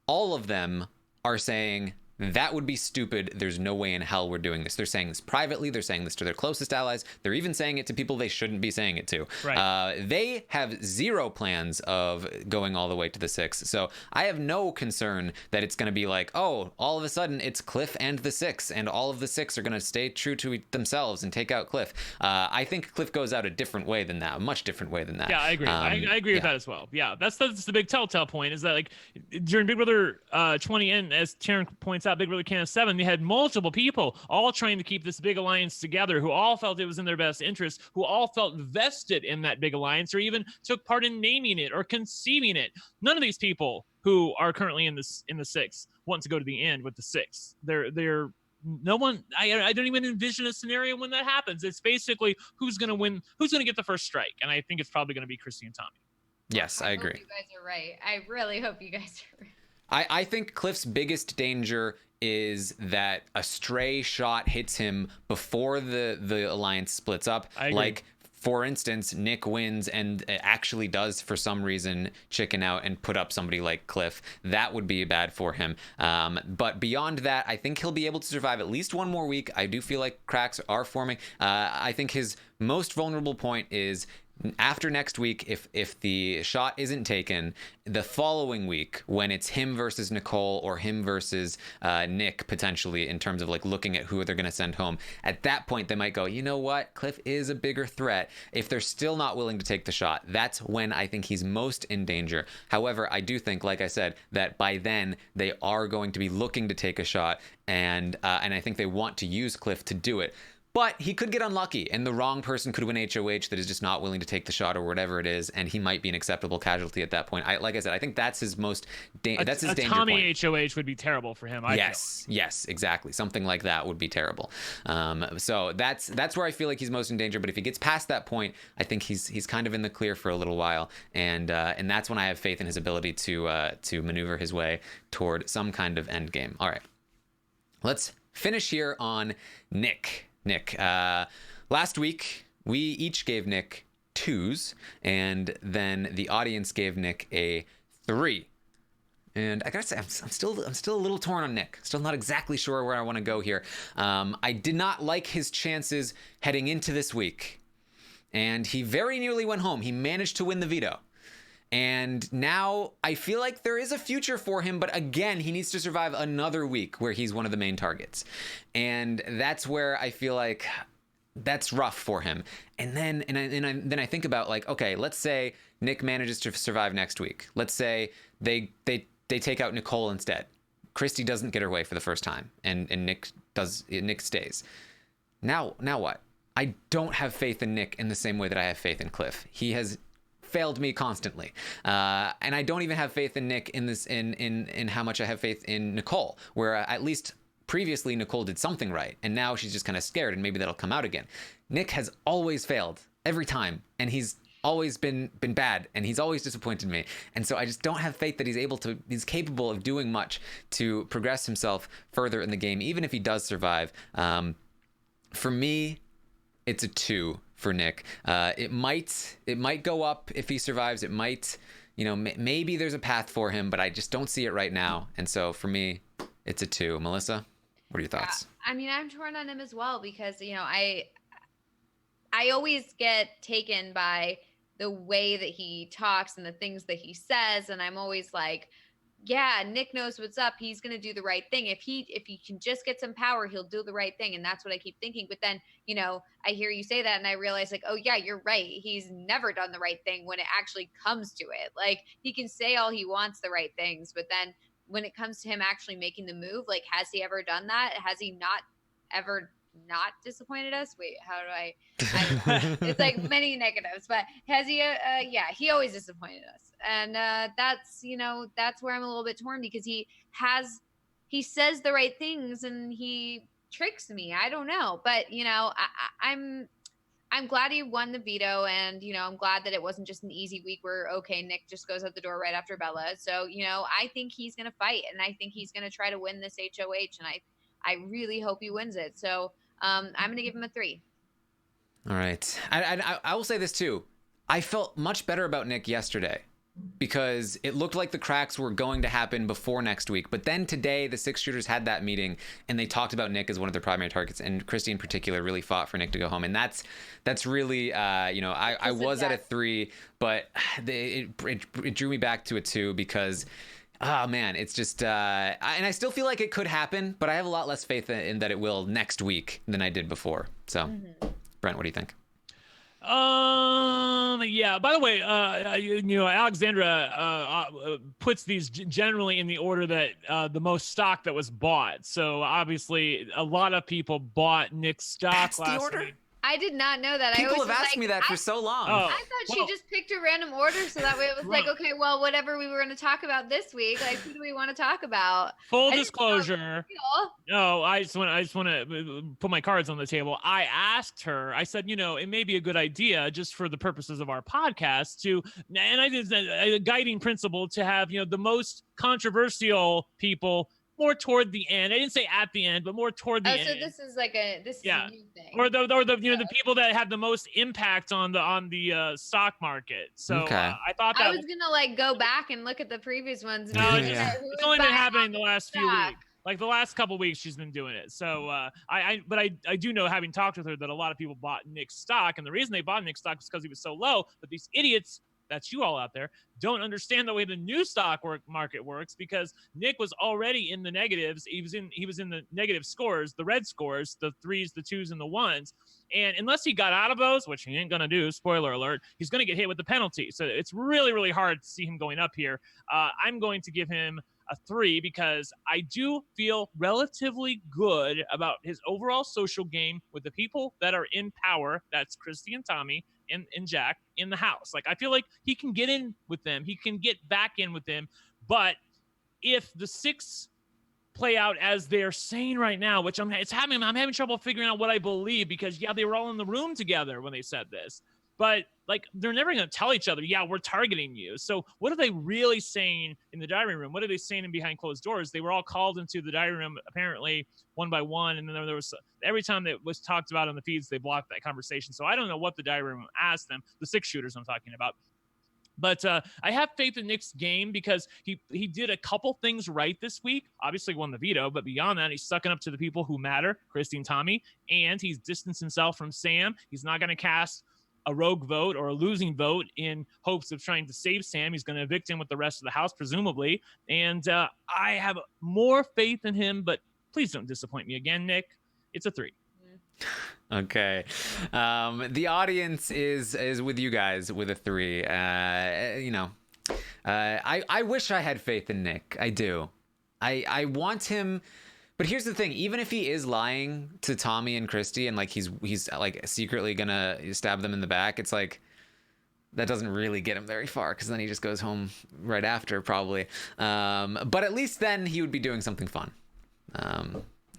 [SPEAKER 1] all of them are saying, that would be stupid. There's no way in hell we're doing this. They're saying this privately. They're saying this to their closest allies. They're even saying it to people they shouldn't be saying it to.
[SPEAKER 3] Right.
[SPEAKER 1] They have zero plans of going all the way to the 6. So I have no concern that it's going to be like, oh, all of a sudden it's Cliff and the 6, and all of the 6 are going to stay true to themselves and take out Cliff. I think Cliff goes out a different way than that, a much different way than that.
[SPEAKER 3] Yeah, I agree. I agree with that as well. Yeah, that's the big telltale point, is that like during Big Brother 20, and as Taran points out, Big Brother Canada 7, they had multiple people all trying to keep this big alliance together, who all felt it was in their best interest, who all felt vested in that big alliance, or even took part in naming it or conceiving it. None of these people who are currently in the 6 want to go to the end with the 6. They're no one. I don't even envision a scenario when that happens. It's basically who's going to win, who's going to get the first strike, and I think it's probably going to be Christie and Tommy.
[SPEAKER 1] Yes, I agree.
[SPEAKER 2] Hope you guys are right. I really hope you guys are right.
[SPEAKER 1] I think Cliff's biggest danger is that a stray shot hits him before the alliance splits up. Like, for instance, Nick wins and actually does, for some reason, chicken out and put up somebody like Cliff. That would be bad for him. But beyond that, I think he'll be able to survive at least one more week. I do feel like cracks are forming. I think his most vulnerable point is after next week, if the shot isn't taken, the following week when it's him versus Nicole or him versus Nick potentially in terms of like looking at who they're going to send home, at that point they might go, you know what, Cliff is a bigger threat. If they're still not willing to take the shot, that's when I think he's most in danger. However, I do think, like I said, that by then they are going to be looking to take a shot, and I think they want to use Cliff to do it. But he could get unlucky, and the wrong person could win HOH that is just not willing to take the shot or whatever it is, and he might be an acceptable casualty at that point. Like I said, I think that's his most that's his danger
[SPEAKER 3] Tommy
[SPEAKER 1] point.
[SPEAKER 3] HOH would be terrible for him.
[SPEAKER 1] Yes, exactly. Something like that would be terrible. So that's where I feel like he's most in danger. But if he gets past that point, I think he's kind of in the clear for a little while, and that's when I have faith in his ability to maneuver his way toward some kind of end game. All right, let's finish here on Nick. Last week we each gave Nick 2s, and then the audience gave Nick a 3. And I gotta say, I'm still a little torn on Nick. Still not exactly sure where I want to go here. I did not like his chances heading into this week, and he very nearly went home. He managed to win the veto. And now I feel like there is a future for him, but again, he needs to survive another week where he's one of the main targets. And that's where I feel like that's rough for him. And then I think about, like, okay, let's say Nick manages to survive next week. Let's say they take out Nicole instead. Christie doesn't get her way for the first time, and Nick stays. Now what? I don't have faith in Nick in the same way that I have faith in Cliff. He has failed me constantly, and I don't even have faith in Nick in how much I have faith in Nicole, where at least previously Nicole did something right, and now she's just kind of scared, and maybe that'll come out again. Nick has always failed every time, and he's always been bad, and he's always disappointed me, and so I just don't have faith that he's capable of doing much to progress himself further in the game, even if he does survive. For me, it's a 2 for Nick. It might go up if he survives. It might, maybe there's a path for him, but I just don't see it right now. And so for me, it's a 2. Melissa, what are your thoughts?
[SPEAKER 2] I mean, I'm torn on him as well because, I always get taken by the way that he talks and the things that he says. And I'm always like, yeah, Nick knows what's up. He's going to do the right thing. If he can just get some power, he'll do the right thing. And that's what I keep thinking. But then, I hear you say that and I realize, like, oh yeah, you're right. He's never done the right thing when it actually comes to it. Like, he can say all he wants the right things, but then when it comes to him actually making the move, like, has he ever done that? Has he not ever not disappointed us? Wait, how do I it's like many negatives, but has he yeah, he always disappointed us. And that's where I'm a little bit torn, because he says the right things and he tricks me. I don't know, but I'm glad he won the veto, and I'm glad that it wasn't just an easy week where, okay, Nick just goes out the door right after Bella. So I think he's gonna fight, and I think he's gonna try to win this HOH, and I really hope he wins it. So I'm going to give him a 3.
[SPEAKER 1] All right. I will say this too. I felt much better about Nick yesterday because it looked like the cracks were going to happen before next week. But then today, the 6 shooters had that meeting and they talked about Nick as one of their primary targets. And Christie in particular really fought for Nick to go home. And that's really, I was at a 3, but it drew me back to a 2 because... oh man, it's just and I still feel like it could happen, but I have a lot less faith in that it will next week than I did before. So Brent, what do you think?
[SPEAKER 3] Yeah, by the way, Alexandra puts these generally in the order that the most stock that was bought. So obviously a lot of people bought Nick's stock.
[SPEAKER 1] That's
[SPEAKER 3] last
[SPEAKER 1] the order?
[SPEAKER 3] week.
[SPEAKER 2] I did not know that.
[SPEAKER 1] People have asked me that for so long.
[SPEAKER 3] Oh,
[SPEAKER 2] I thought she just picked a random order, so that way it was like, okay, well, whatever we were going to talk about this week, like, who do we want to talk about?
[SPEAKER 3] Full disclosure. No, I just want to put my cards on the table. I asked her. I said, it may be a good idea, just for the purposes of our podcast, and I did a guiding principle to have the most controversial people more toward the end. I didn't say at the end, but more toward the end.
[SPEAKER 2] So this is a new thing.
[SPEAKER 3] Or the people that have the most impact on the stock market. So
[SPEAKER 1] okay.
[SPEAKER 3] I thought that
[SPEAKER 2] I was gonna go back and look at the previous ones.
[SPEAKER 3] No, it's only been happening the last few weeks. Like the last couple of weeks, she's been doing it. So I do know, having talked with her, that a lot of people bought Nick's stock, and the reason they bought Nick's stock was because he was so low. But these idiots, that's you all out there, don't understand the way the new stock market works, because Nick was already in the negatives. He was in the negative scores, the red scores, the 3s, the 2s, and the 1s. And unless he got out of those, which he ain't gonna do, spoiler alert, he's gonna get hit with the penalty. So it's really, really hard to see him going up here. I'm going to give him a 3 because I do feel relatively good about his overall social game with the people that are in power. That's Christie and Tommy and Jack in the house. Like, I feel like he can get in with them. He can get back in with them. But if the 6 play out as they're saying right now, which I'm having trouble figuring out what I believe, because yeah, they were all in the room together when they said this. But like, they're never going to tell each other, yeah, we're targeting you. So what are they really saying in the diary room? What are they saying in behind closed doors? They were all called into the diary room, apparently one by one. And then there was, every time that was talked about on the feeds, they blocked that conversation. So I don't know what the diary room asked them, the 6 shooters I'm talking about. But I have faith in Nick's game because he did a couple things right this week. Obviously won the veto, but beyond that, he's sucking up to the people who matter, Christie and Tommy, and he's distanced himself from Sam. He's not going to cast a rogue vote or a losing vote in hopes of trying to save Sam. He's going to evict him with the rest of the house, presumably. And I have more faith in him, but please don't disappoint me again, Nick. It's a 3.
[SPEAKER 1] Okay. The audience is with you guys with a 3. I wish I had faith in Nick. I do. I want him. But here's the thing, even if he is lying to Tommy and Christie and like he's like secretly gonna stab them in the back, it's like that doesn't really get him very far, because then he just goes home right after probably. But at least then he would be doing something fun.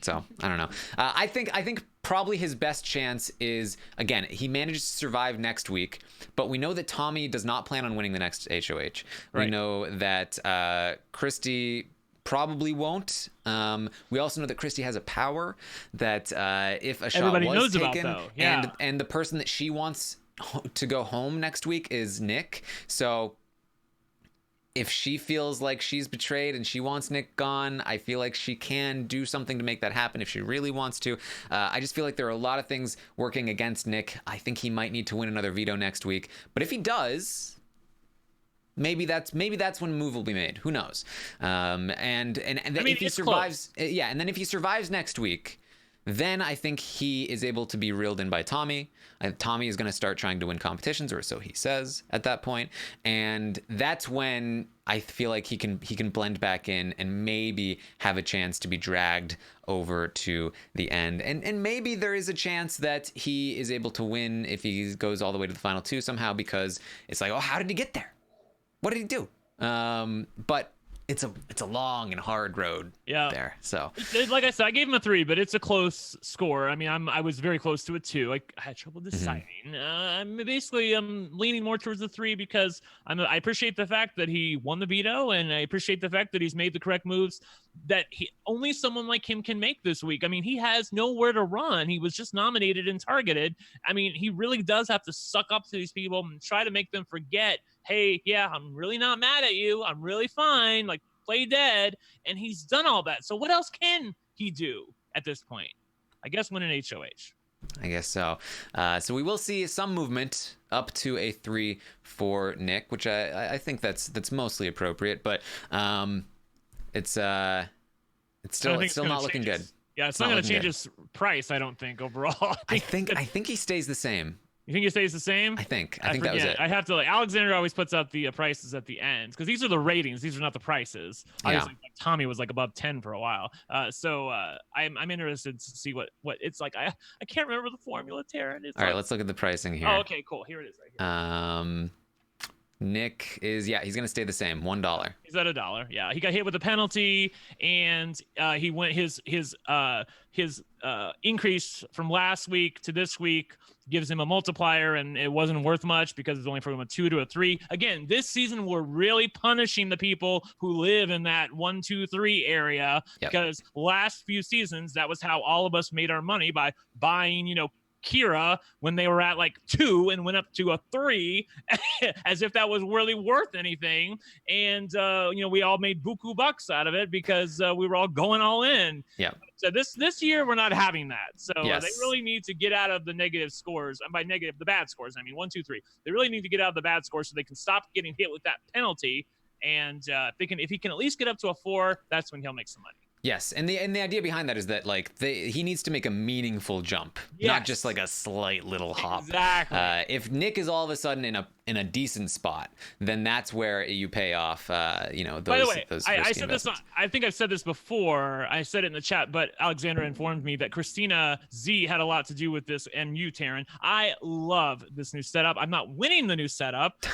[SPEAKER 1] So I don't know. I think probably his best chance is, again, he manages to survive next week, but we know that Tommy does not plan on winning the next HOH. Right. We know that Christie probably won't. We also know that Christie has a power that if a shot
[SPEAKER 3] everybody
[SPEAKER 1] was
[SPEAKER 3] knows
[SPEAKER 1] taken,
[SPEAKER 3] about, though. Yeah.
[SPEAKER 1] and the person that she wants to go home next week is Nick. So if she feels like she's betrayed and she wants Nick gone, I feel like she can do something to make that happen if she really wants to. I just feel like there are a lot of things working against Nick. I think he might need to win another veto next week. But if he does, maybe that's when a move will be made. Who knows? And if he survives, and then if he survives next week, then I think he is able to be reeled in by Tommy. Tommy is going to start trying to win competitions, or so he says at that point. And that's when I feel like he can blend back in and maybe have a chance to be dragged over to the end. And maybe there is a chance that he is able to win if he goes all the way to the final 2 somehow, because it's like, oh, how did he get there? What did he do? But it's a long and hard road there. So
[SPEAKER 3] like I said, I gave him a 3, but it's a close score. I mean, I was very close to a 2. I had trouble deciding. I'm leaning more towards the 3 because I appreciate the fact that he won the veto, and I appreciate the fact that he's made the correct moves that only someone like him can make this week. I mean, he has nowhere to run. He was just nominated and targeted. I mean, he really does have to suck up to these people and try to make them forget, hey, yeah, I'm really not mad at you. I'm really fine. Like, play dead. And he's done all that. So what else can he do at this point? I guess win an HOH.
[SPEAKER 1] I guess so. So we will see some movement up to a 3 for Nick, which I think that's mostly appropriate, but it's still not looking good.
[SPEAKER 3] Yeah, it's not going to change his price, I don't think, overall.
[SPEAKER 1] I think he stays the same.
[SPEAKER 3] You think it stays the same?
[SPEAKER 1] I think that was it.
[SPEAKER 3] I have to, Alexander always puts out the prices at the end, because these are the ratings. These are not the prices. Obviously, Tommy was like above 10 for a while. So I'm interested to see what it's like. I can't remember the formula, Taran. All
[SPEAKER 1] right, let's look at the pricing here.
[SPEAKER 3] Oh, okay, cool. Here it is right here.
[SPEAKER 1] Nick is, he's going to stay the same, $1.
[SPEAKER 3] He's at $1. Yeah, he got hit with a penalty, and he went his increase from last week to this week gives him a multiplier, and it wasn't worth much because it's only from a 2 to a 3. Again, this season we're really punishing the people who live in that 1, 2, 3 area, because last few seasons that was how all of us made our money, by buying, Kira when they were at like 2 and went up to a 3 as if that was really worth anything. And, we all made buku bucks out of it because we were all going all in.
[SPEAKER 1] Yeah.
[SPEAKER 3] So this year we're not having that. So
[SPEAKER 1] Yes.
[SPEAKER 3] they really need to get out of the negative scores. And by negative, the bad scores, I mean 1, 2, 3. They really need to get out of the bad scores so they can stop getting hit with that penalty. And if he can at least get up to a 4, that's when he'll make some money.
[SPEAKER 1] Yes, and the idea behind that is that like he needs to make a meaningful jump, not just like a slight little hop.
[SPEAKER 3] Exactly.
[SPEAKER 1] If Nick is all of a sudden in a decent spot, then that's where you pay off. Those.
[SPEAKER 3] By the way,
[SPEAKER 1] those
[SPEAKER 3] I said this. I think I've said this before. I said it in the chat, but Alexandra informed me that Christina Z had a lot to do with this, and you, Taran. I love this new setup. I'm not winning the new setup,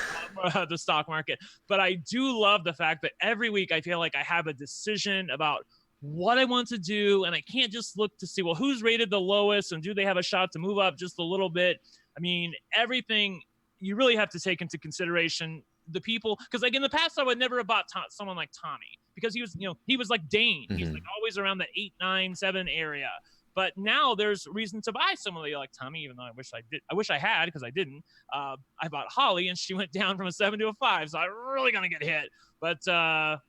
[SPEAKER 3] the stock market, but I do love the fact that every week I feel like I have a decision about what I want to do, and I can't just look to see, well, who's rated the lowest and do they have a shot to move up just a little bit. I mean, everything you really have to take into consideration the people, because like in the past I would never have bought someone like Tommy because he was like Dane. He's like always around the 8, 9, 7 area. But now there's reason to buy someone like Tommy, even though I wish I had because I didn't. I bought Holly and she went down from a 7 to a 5, so I'm really gonna get hit. But Taran,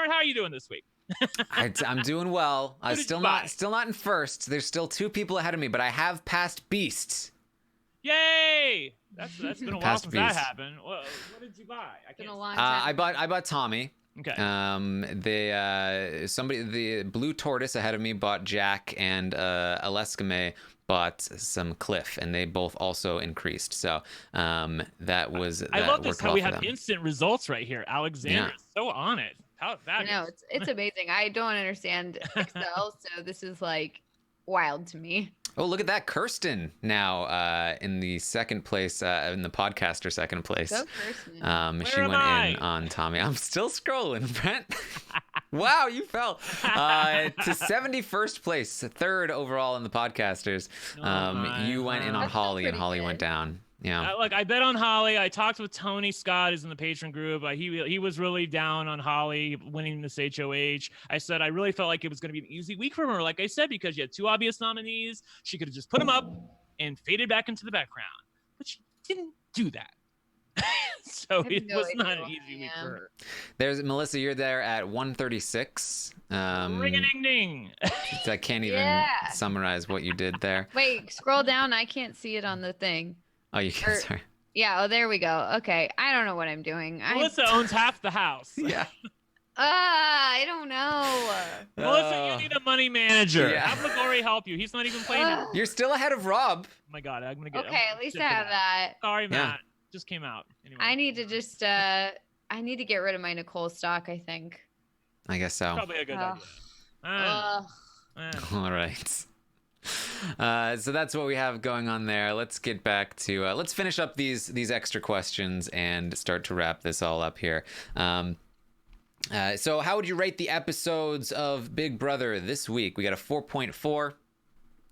[SPEAKER 3] how are you doing this week?
[SPEAKER 1] I'm doing well. I'm still not in first. There's still 2 people ahead of me, but I have passed Beast.
[SPEAKER 3] Yay! That's been a while since that
[SPEAKER 1] Beast.
[SPEAKER 3] happened. What did you buy?
[SPEAKER 2] Been a long time.
[SPEAKER 1] I bought Tommy.
[SPEAKER 3] Okay.
[SPEAKER 1] The Blue Tortoise ahead of me bought Jack, and Aleskame bought some Cliff, and they both also increased. So that was.
[SPEAKER 3] I love this
[SPEAKER 1] worked
[SPEAKER 3] how
[SPEAKER 1] well
[SPEAKER 3] we
[SPEAKER 1] for
[SPEAKER 3] have
[SPEAKER 1] them.
[SPEAKER 3] instant results right here. Alexandra is so on it. How
[SPEAKER 2] I know it's amazing. I don't understand Excel, so this is like wild to me.
[SPEAKER 1] Oh, look at that. Kirsten now in the second place, in the podcaster second place.
[SPEAKER 2] Go Kirsten.
[SPEAKER 1] She went in on Tommy. I'm still scrolling, Brent. Wow, you fell to 71st place, 3rd overall in the podcasters. You went in on
[SPEAKER 2] That's
[SPEAKER 1] Holly, and
[SPEAKER 2] pretty
[SPEAKER 1] Holly
[SPEAKER 2] good.
[SPEAKER 1] went down. Yeah.
[SPEAKER 3] Look, I bet on Holly. I talked with Tony Scott, who's in the patron group. He was really down on Holly winning this HOH. I said I really felt like it was going to be an easy week for her, like I said, because you had 2 obvious nominees. She could have just put them up and faded back into the background, but she didn't do that. So it was not an easy week for her.
[SPEAKER 1] There's Melissa. You're there at 136.
[SPEAKER 3] Ring-a-ding-ding.
[SPEAKER 1] I can't even summarize what you did there.
[SPEAKER 2] Wait, scroll down. I can't see it on the thing.
[SPEAKER 1] Oh, you can. Sorry.
[SPEAKER 2] Yeah. Oh, there we go. Okay. I don't know what I'm doing.
[SPEAKER 3] Melissa owns half the house.
[SPEAKER 1] Yeah.
[SPEAKER 2] I don't know.
[SPEAKER 3] Melissa, you need a money manager.
[SPEAKER 1] Yeah.
[SPEAKER 3] Have Magori help you. He's not even playing it. Oh
[SPEAKER 1] You're still ahead of Rob.
[SPEAKER 3] my God, I'm gonna get.
[SPEAKER 2] Okay, at least I have that.
[SPEAKER 3] Sorry, Matt. Just came out. Anyway.
[SPEAKER 2] I need to just I need to get rid of my Nicole stock, I think.
[SPEAKER 1] I guess so.
[SPEAKER 3] Probably a good idea.
[SPEAKER 1] All right. So that's what we have going on there. Let's get back to let's finish up these extra questions and start to wrap this all up here. So how would you rate the episodes of Big Brother this week? We got a 4.4.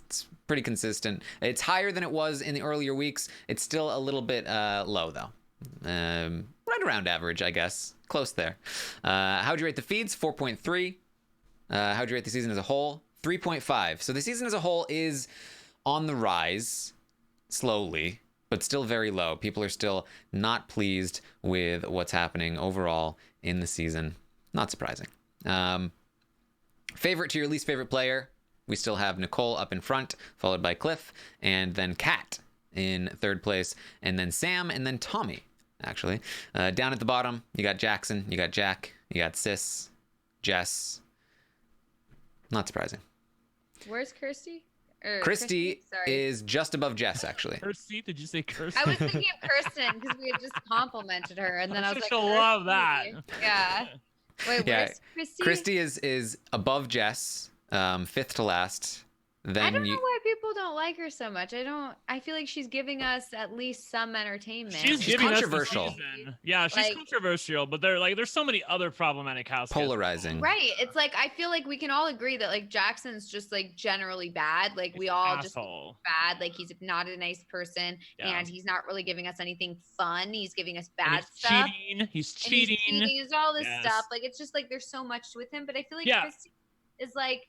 [SPEAKER 1] It's pretty consistent. It's higher than it was in the earlier weeks. It's still a little bit low though. Right around average, I guess. Close there. How would you rate the feeds? 4.3. How would you rate the season as a whole? 3.5. So the season as a whole is on the rise, slowly, but still very low. People are still not pleased with what's happening overall in the season. Not surprising. Favorite to your least favorite player? We still have Nicole up in front, followed by Cliff, and then Kat in 3rd place, and then Sam, and then Tommy, actually. Down at the bottom, you got Jackson, you got Jack, you got Sis, Jess. Not surprising.
[SPEAKER 2] Where's Christie?
[SPEAKER 1] Christie
[SPEAKER 2] sorry.
[SPEAKER 1] is just above Jess, actually.
[SPEAKER 3] Kirsty? Did you say Kirsty?
[SPEAKER 2] I was thinking of Kirsten because we had just complimented her, and then I was like,
[SPEAKER 3] she'll love that.
[SPEAKER 2] Yeah. Wait,
[SPEAKER 1] Yeah,
[SPEAKER 2] where's Christie?
[SPEAKER 1] Christie is above Jess, 5th to last. Then
[SPEAKER 2] I don't know why people don't like her so much. I feel like she's giving us at least some entertainment.
[SPEAKER 3] She's giving
[SPEAKER 1] controversial.
[SPEAKER 3] us the season. Yeah, she's controversial, but there's so many other problematic houses.
[SPEAKER 1] Polarizing.
[SPEAKER 2] Right. It's like I feel like we can all agree that like Jackson's just like generally bad. Like we all just think he's bad. Like he's not a nice person, and he's not really giving us anything fun. He's giving us bad stuff.
[SPEAKER 3] He's cheating.
[SPEAKER 2] He's all this stuff. Like it's just like there's so much with him. But I feel like Christie is like,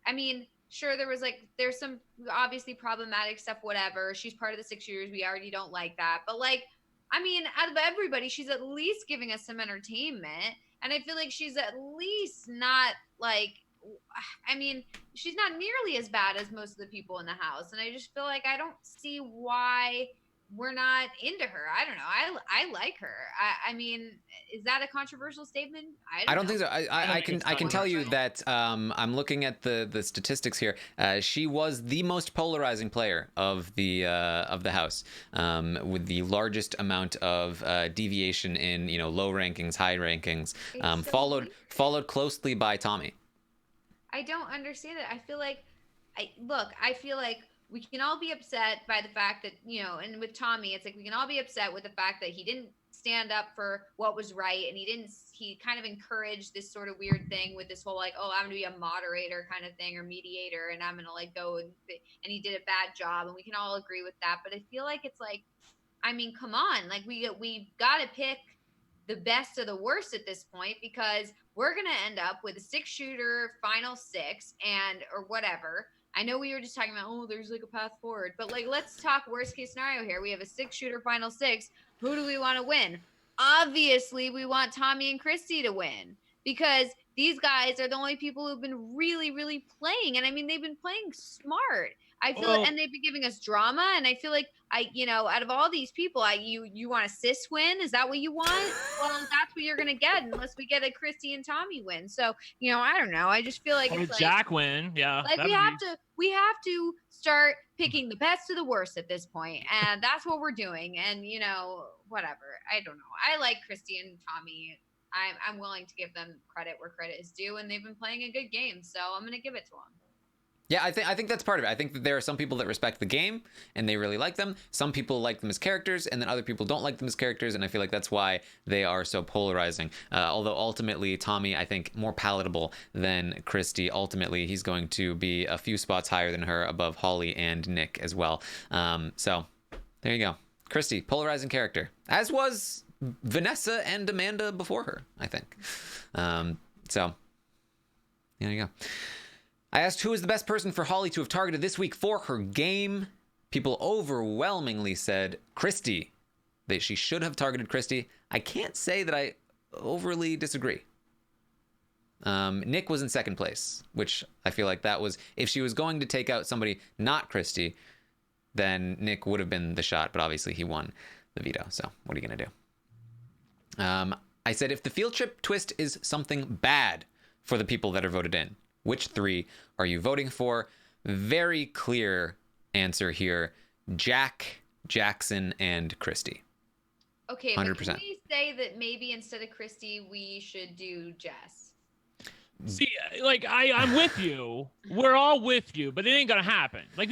[SPEAKER 2] I mean, sure, there's some obviously problematic stuff, whatever. She's part of the 6 shooters. We already don't like that. But like, I mean, out of everybody, she's at least giving us some entertainment. And I feel like she's at least not like, I mean, she's not nearly as bad as most of the people in the house. And I just feel like I don't see why we're not into her. I don't know. I like her. I mean, is that a controversial statement?
[SPEAKER 1] I don't
[SPEAKER 2] know.
[SPEAKER 1] think so. I can tell you that I'm looking at the statistics here. She was the most polarizing player of the house, with the largest amount of deviation in low rankings, high rankings, followed closely by Tommy.
[SPEAKER 2] I don't understand it. I feel like we can all be upset by the fact that, and with Tommy, it's like we can all be upset with the fact that he didn't stand up for what was right, and he kind of encouraged this sort of weird thing with this whole like, oh, I'm gonna be a moderator kind of thing, or mediator, and I'm gonna like go and he did a bad job, and we can all agree with that. But I feel like it's like, I mean, come on, like we've got to pick the best of the worst at this point, because we're gonna end up with a 6-shooter final 6 or whatever. I know we were just talking about, oh, there's like a path forward, but like, let's talk worst case scenario here. We have a 6-shooter final 6. Who do we want to win? Obviously, we want Tommy and Christie to win, because these guys are the only people who've been really, really playing. And I mean, they've been playing smart. I feel and they've been giving us drama. And I feel like out of all these people, you want a cis win? Is that what you want? Well, that's what you're gonna get unless we get a Christie and Tommy win. So, I don't know. I just feel like
[SPEAKER 3] it's Jack win. Yeah.
[SPEAKER 2] Like we have to start picking the best of the worst at this point, and that's what we're doing. And whatever. I don't know. I like Christie and Tommy. I'm willing to give them credit where credit is due, and they've been playing a good game, so I'm gonna give it to them.
[SPEAKER 1] Yeah, I think that's part of it. I think that there are some people that respect the game and they really like them. Some people like them as characters, and then other people don't like them as characters, and I feel like that's why they are so polarizing. Although ultimately, Tommy, I think, more palatable than Christie. Ultimately, he's going to be a few spots higher than her, above Holly and Nick as well. So there you go. Christie, polarizing character, as was Vanessa and Amanda before her, I think. So there you go. I asked who is the best person for Holly to have targeted this week for her game. People overwhelmingly said Christie. That she should have targeted Christie. I can't say that I overly disagree. Nick was in second place, which I feel like that was, if she was going to take out somebody not Christie, then Nick would have been the shot, but obviously he won the veto. So what are you going to do? I said, if the field trip twist is something bad for the people that are voted in, which 3 are you voting for? Very clear answer here. Jack, Jackson, and Christie.
[SPEAKER 2] Okay, 100%. But can we say that maybe instead of Christie, we should do Jess?
[SPEAKER 3] See, like I'm with you. We're all with you, but it ain't gonna happen. Like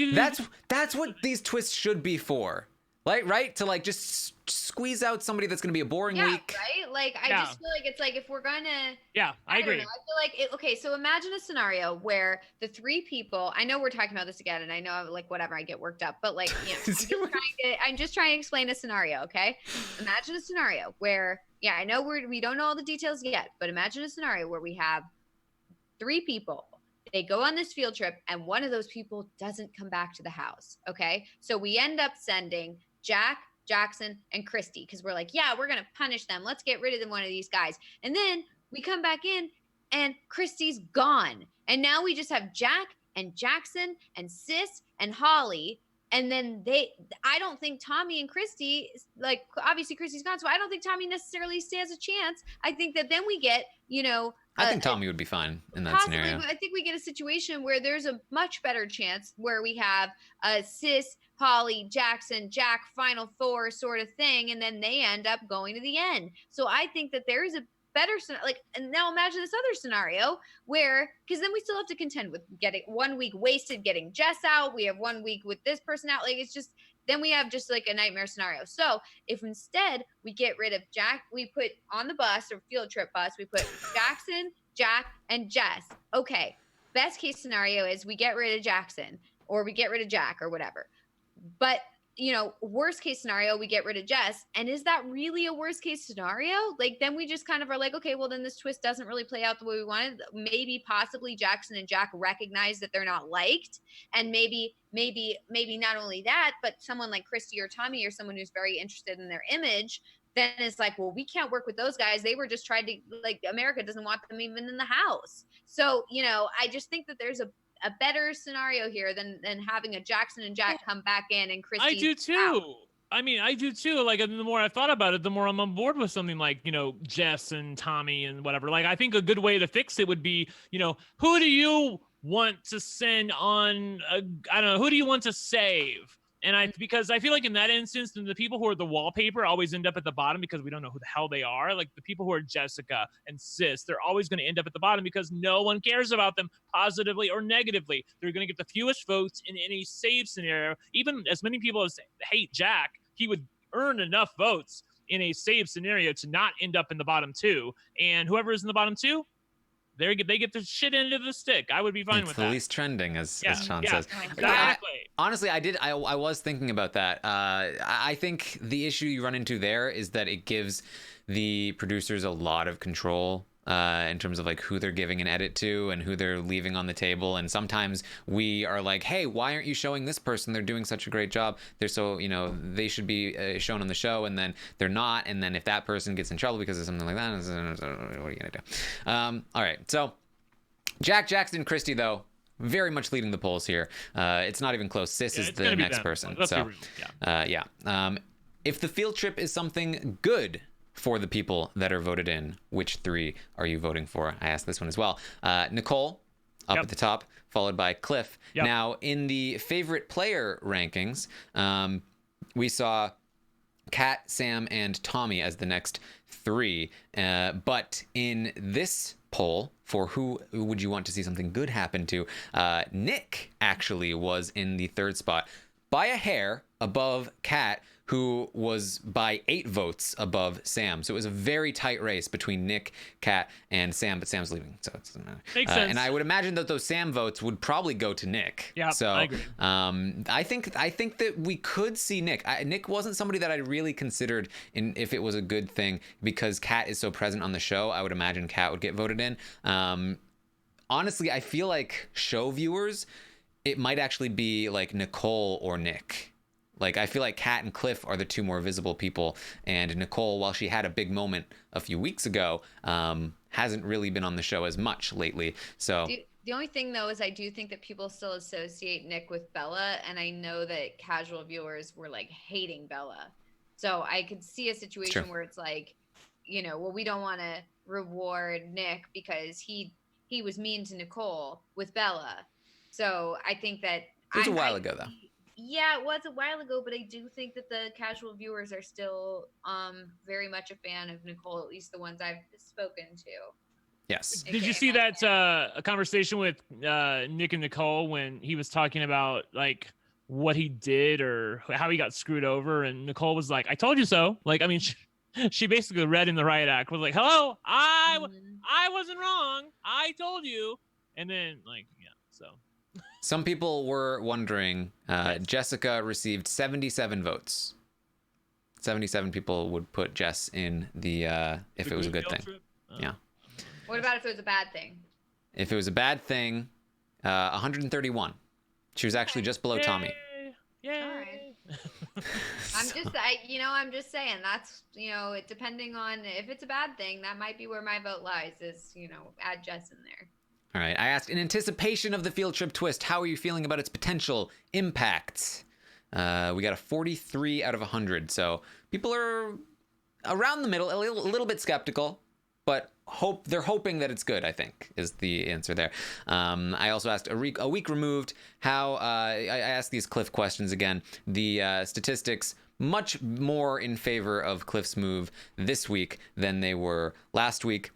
[SPEAKER 1] that's what these twists should be for. Like, right? To like just squeeze out somebody that's going to be a boring week.
[SPEAKER 2] Right? Like, I just feel like it's like, if we're going to...
[SPEAKER 3] Yeah, I agree.
[SPEAKER 2] I feel like, okay, so imagine a scenario where the 3 people... I know we're talking about this again, and I know, like, whatever, I get worked up. But, like, I'm just trying to explain a scenario, okay? Imagine a scenario where... Yeah, I know we don't know all the details yet, but imagine a scenario where we have 3 people. They go on this field trip, and one of those people doesn't come back to the house, okay? So we end up sending Jack, Jackson, and Christie, because we're like, yeah, we're going to punish them. Let's get rid of one of these guys. And then we come back in, and Christie's gone. And now we just have Jack and Jackson and Sis and Holly. And then I don't think Tommy and Christie, like, obviously Christie's gone, so I don't think Tommy necessarily stands a chance. I think that then we get,
[SPEAKER 1] I think Tommy would be fine in that scenario.
[SPEAKER 2] I think we get a situation where there's a much better chance where we have Sis, Holly, Jackson, Jack, final 4 sort of thing, and then they end up going to the end. So I think that there is a better, and now imagine this other scenario where, because then we still have to contend with getting 1 week wasted, getting Jess out. We have 1 week with this person out. Like, it's just, then we have just like a nightmare scenario. So if instead we get rid of Jack, we put on the bus or field trip bus, we put Jackson, Jack, and Jess. Okay. Best case scenario is we get rid of Jackson or we get rid of Jack or whatever. But worst case scenario, we get rid of Jess. And is that really a worst case scenario? Like, then we just kind of are like, okay, well, then this twist doesn't really play out the way we wanted. Maybe possibly Jackson and Jack recognize that they're not liked. And maybe not only that, but someone like Christie or Tommy or someone who's very interested in their image, then it's like, well, we can't work with those guys. They were just trying to, like, America doesn't want them even in the house. So, I just think that there's a better scenario here than having a Jackson and Jack come back in and Christie.
[SPEAKER 3] I do too.
[SPEAKER 2] Out.
[SPEAKER 3] I mean, I do too. Like, the more I've thought about it, the more I'm on board with something like, Jess and Tommy and whatever. Like, I think a good way to fix it would be, who do you want to send on? I don't know. Who do you want to save? And because I feel like in that instance, then the people who are the wallpaper always end up at the bottom because we don't know who the hell they are. Like the people who are Jessica and Sis, they're always going to end up at the bottom because no one cares about them positively or negatively. They're going to get the fewest votes in any save scenario. Even as many people as hate Jack, he would earn enough votes in a save scenario to not end up in the bottom two. And whoever is in the bottom two, they get the shit end of the stick. I would be fine with that.
[SPEAKER 1] It's the least trending, as Sean says.
[SPEAKER 3] Exactly.
[SPEAKER 1] Honestly, I was thinking about that. I think the issue you run into there is that it gives the producers a lot of control in terms of like who they're giving an edit to and who they're leaving on the table. And sometimes we are like, hey, why aren't you showing this person? They're doing such a great job. They're so, they should be shown on the show, and then they're not. And then if that person gets in trouble because of something like that, what are you going to do? All right. So Jack, Jackson, Christie, though, very much leading the polls here. It's not even close. Sis is the next person.
[SPEAKER 3] Let's be real.
[SPEAKER 1] If the field trip is something good for the people that are voted in, which three are you voting for? I asked this one as well. Nicole, up at the top, followed by Cliff.
[SPEAKER 3] Yep.
[SPEAKER 1] Now, in the favorite player rankings, we saw Kat, Sam, and Tommy as the next three. But in this poll for who would you want to see something good happen to, Nick actually was in the third spot by a hair above Kat, who was by 8 votes above Sam. So it was a very tight race between Nick, Kat, and Sam, but Sam's leaving, so it doesn't matter.
[SPEAKER 3] Makes sense.
[SPEAKER 1] And I would imagine that those Sam votes would probably go to Nick.
[SPEAKER 3] Yeah,
[SPEAKER 1] so
[SPEAKER 3] I agree.
[SPEAKER 1] I think that we could see Nick. Nick wasn't somebody that I really considered if it was a good thing, because Kat is so present on the show. I would imagine Kat would get voted in. Honestly, I feel like show viewers, it might actually be like Nicole or Nick. Like, I feel like Kat and Cliff are the two more visible people, and Nicole, while she had a big moment a few weeks ago, hasn't really been on the show as much lately. So
[SPEAKER 2] the only thing, though, is I do think that people still associate Nick with Bella, and I know that casual viewers were like hating Bella. So I could see a situation where it's like, well, we don't want to reward Nick because he was mean to Nicole with Bella. So I think that
[SPEAKER 1] it was a while ago, though.
[SPEAKER 2] Yeah, it was a while ago, but I do think that the casual viewers are still very much a fan of Nicole, at least the ones I've spoken to.
[SPEAKER 1] Yes.
[SPEAKER 3] Did you see that a conversation with Nick and Nicole when he was talking about like what he did or how he got screwed over, and Nicole was like, "I told you so." Like, I mean, she basically read in the riot act, was like, "Hello, I wasn't wrong. I told you," and then so.
[SPEAKER 1] Some people were wondering, Jessica received 77 votes. 77 people would put Jess in the, if it was a good thing. Yeah.
[SPEAKER 2] What about if it was a bad thing?
[SPEAKER 1] If it was a bad thing, 131. She was actually just below Tommy.
[SPEAKER 3] Yeah.
[SPEAKER 2] All right. I'm just saying that's, depending on if it's a bad thing, that might be where my vote lies is, add Jess in there.
[SPEAKER 1] All right. I asked, in anticipation of the field trip twist, how are you feeling about its potential impact? We got a 43 out of 100. So people are around the middle, a little bit skeptical, but they're hoping that it's good, I think, is the answer there. I also asked a week removed how I asked these Cliff questions again. The statistics much more in favor of Cliff's move this week than they were last week.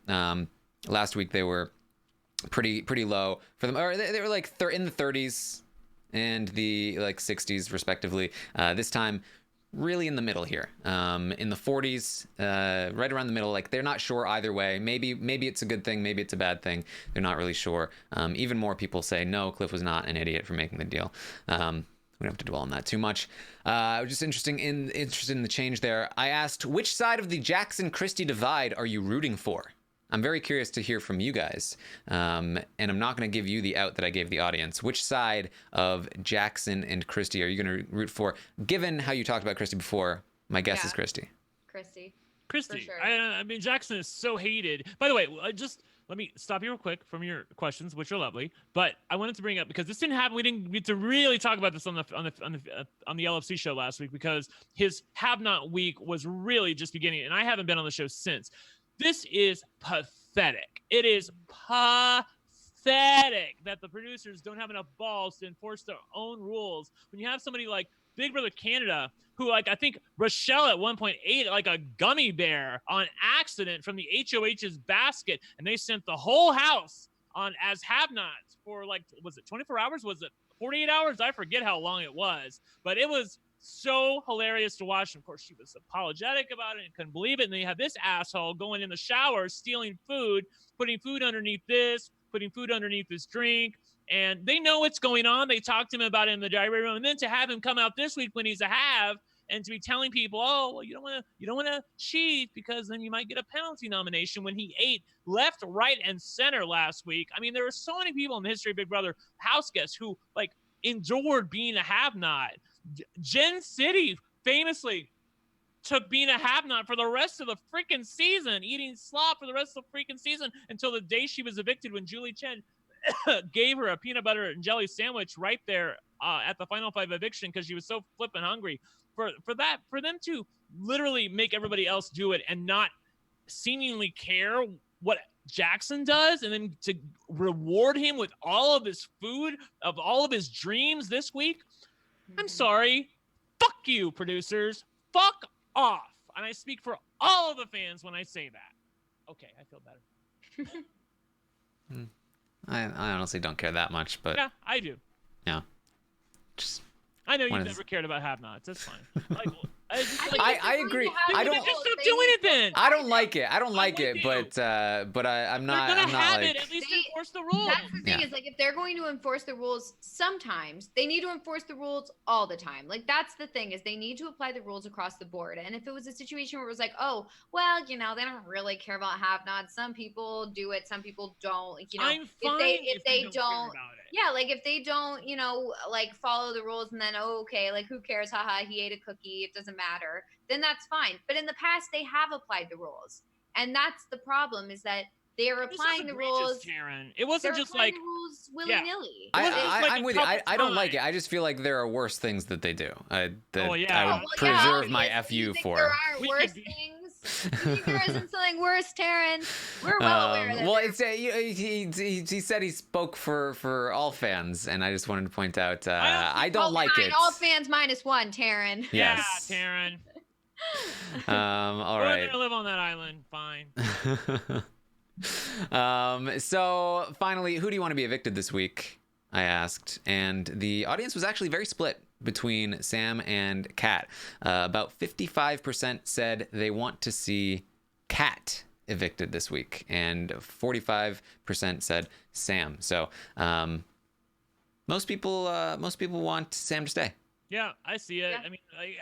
[SPEAKER 1] Last week they were pretty low for them, or they were like in the 30s and the like 60s respectively. This time really in the middle here, in the 40s, right around the middle. Like, they're not sure either way. Maybe it's a good thing, maybe it's a bad thing. They're not really sure. Even more people say no, Cliff was not an idiot for making the deal, we don't have to dwell on that too much. Just interested in the change there. I asked, which side of the Jackson-Christie divide are you rooting for? I'm very curious to hear from you guys, and I'm not going to give you the out that I gave the audience. Which side of Jackson and Christie are you going to root for? Given how you talked about Christie before, my guess is Christie.
[SPEAKER 2] Christie.
[SPEAKER 3] Christie.
[SPEAKER 2] For sure.
[SPEAKER 3] I mean, Jackson is so hated. By the way, let me stop you real quick from your questions, which are lovely. But I wanted to bring up, because this didn't happen. We didn't get to really talk about this on the LFC show last week, because his Have Not week was really just beginning, and I haven't been on the show since. This is pathetic. It is pathetic that the producers don't have enough balls to enforce their own rules. When you have somebody like Big Brother Canada, who, like, I think Rochelle at one point ate like a gummy bear on accident from the HOH's basket, and they sent the whole house on as have-nots for, like, was it 24 hours? Was it 48 hours? I forget how long it was, but it was so hilarious to watch. And of course, she was apologetic about it and couldn't believe it. And then you have this asshole going in the shower, stealing food, putting food underneath this, putting food underneath this drink. And they know what's going on. They talked to him about it in the diary room. And then to have him come out this week when he's a have, and to be telling people, oh, well, you don't want to cheat because then you might get a penalty nomination, when he ate left, right, and center last week. I mean, there were so many people in the history of Big Brother house guests who, like, endured being a have-not. Jen City famously took being a have-not for the rest of the freaking season, eating slop for the rest of the freaking season, until the day she was evicted, when Julie Chen gave her a peanut butter and jelly sandwich right there at the Final 5 eviction, because she was so flippin' hungry. For them to literally make everybody else do it and not seemingly care what Jackson does, and then to reward him with all of his food of all of his dreams this week. I'm sorry. Fuck you, producers. Fuck off. And I speak for all of the fans when I say that. Okay, I feel better.
[SPEAKER 1] I honestly don't care that much, but
[SPEAKER 3] yeah, I do.
[SPEAKER 1] Yeah. Just
[SPEAKER 3] I know you've never cared about have-nots. That's fine. Like,
[SPEAKER 1] I agree. I don't.
[SPEAKER 3] Just stop doing it then.
[SPEAKER 1] I don't like it. I don't like it, but I'm not.
[SPEAKER 3] They're gonna
[SPEAKER 1] I'm not
[SPEAKER 3] have
[SPEAKER 1] like.
[SPEAKER 3] it. At least enforce the rules.
[SPEAKER 2] That's the thing, is, like, if they're going to enforce the rules, sometimes they need to enforce the rules all the time. Like, that's the thing, is they need to apply the rules across the board. And if it was a situation where it was like, oh, well, you know, they don't really care about have-nots. Some people do it. Some people don't. Like, you know,
[SPEAKER 3] I'm fine
[SPEAKER 2] if they don't,
[SPEAKER 3] care about it.
[SPEAKER 2] yeah, like, if they don't, you know, like, follow the rules, and then, oh, okay, like, who cares? Haha, he ate a cookie. It doesn't matter. Then that's fine. But in the past, they have applied the rules. And that's the problem, is that they are applying the rules.
[SPEAKER 3] Taran. It wasn't just like
[SPEAKER 2] the rules willy-nilly.
[SPEAKER 1] I'm with you. I don't like it. I just feel like there are worse things that they do. I would preserve my FU for.
[SPEAKER 2] There are worse things. You think there isn't something worse, Taran? We're well aware of that.
[SPEAKER 1] Well, it's he said he spoke for all fans, and I just wanted to point out I don't like it.
[SPEAKER 2] All fans -1, Taran.
[SPEAKER 1] Yes.
[SPEAKER 3] Yeah, Taran.
[SPEAKER 1] All
[SPEAKER 3] We're
[SPEAKER 1] right.
[SPEAKER 3] gonna live on that island. Fine.
[SPEAKER 1] So finally, who do you want to be evicted this week? I asked, and the audience was actually very split between Sam and Kat. About 55% said they want to see Kat evicted this week, and 45% said Sam. So most people want Sam to stay.
[SPEAKER 3] Yeah, I see it. Yeah. I mean, I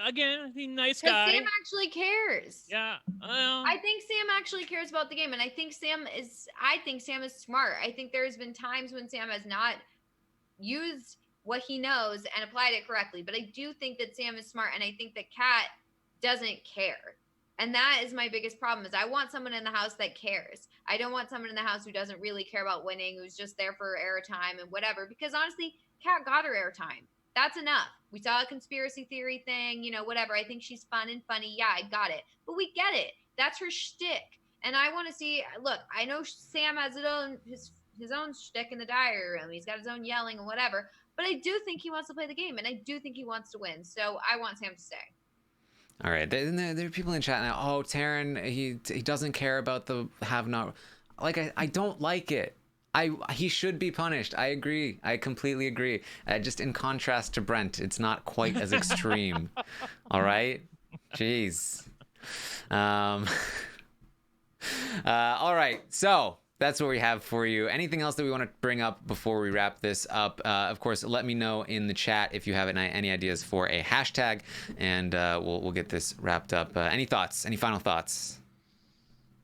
[SPEAKER 3] again, he's a nice
[SPEAKER 2] guy.
[SPEAKER 3] guy.
[SPEAKER 2] Sam actually cares.
[SPEAKER 3] Yeah.
[SPEAKER 2] I think Sam actually cares about the game, and I think Sam is smart. I think there's been times when Sam has not used what he knows and applied it correctly, but I do think that Sam is smart, and I think that Kat doesn't care. And that is my biggest problem, is I want someone in the house that cares. I don't want someone in the house who doesn't really care about winning, who's just there for airtime and whatever, because honestly, Kat got her airtime. That's enough. We saw a conspiracy theory thing, you know, whatever. I think she's fun and funny. Yeah, I got it. But we get it. That's her shtick. And I want to see, look, I know Sam has his own shtick in the diary room. He's got his own yelling and whatever. But I do think he wants to play the game, and I do think he wants to win. So I want Sam to stay.
[SPEAKER 1] All right. There are people in chat now. Oh, Taran, he doesn't care about the have-not. Like, I don't like it. He should be punished. I agree. I completely agree. Just in contrast to Brent, it's not quite as extreme. All right? Jeez. All right. So That's what we have for you. Anything else that we want to bring up before we wrap this up? Of course, let me know in the chat if you have any ideas for a hashtag, and we'll get this wrapped up. Any thoughts? Any final thoughts?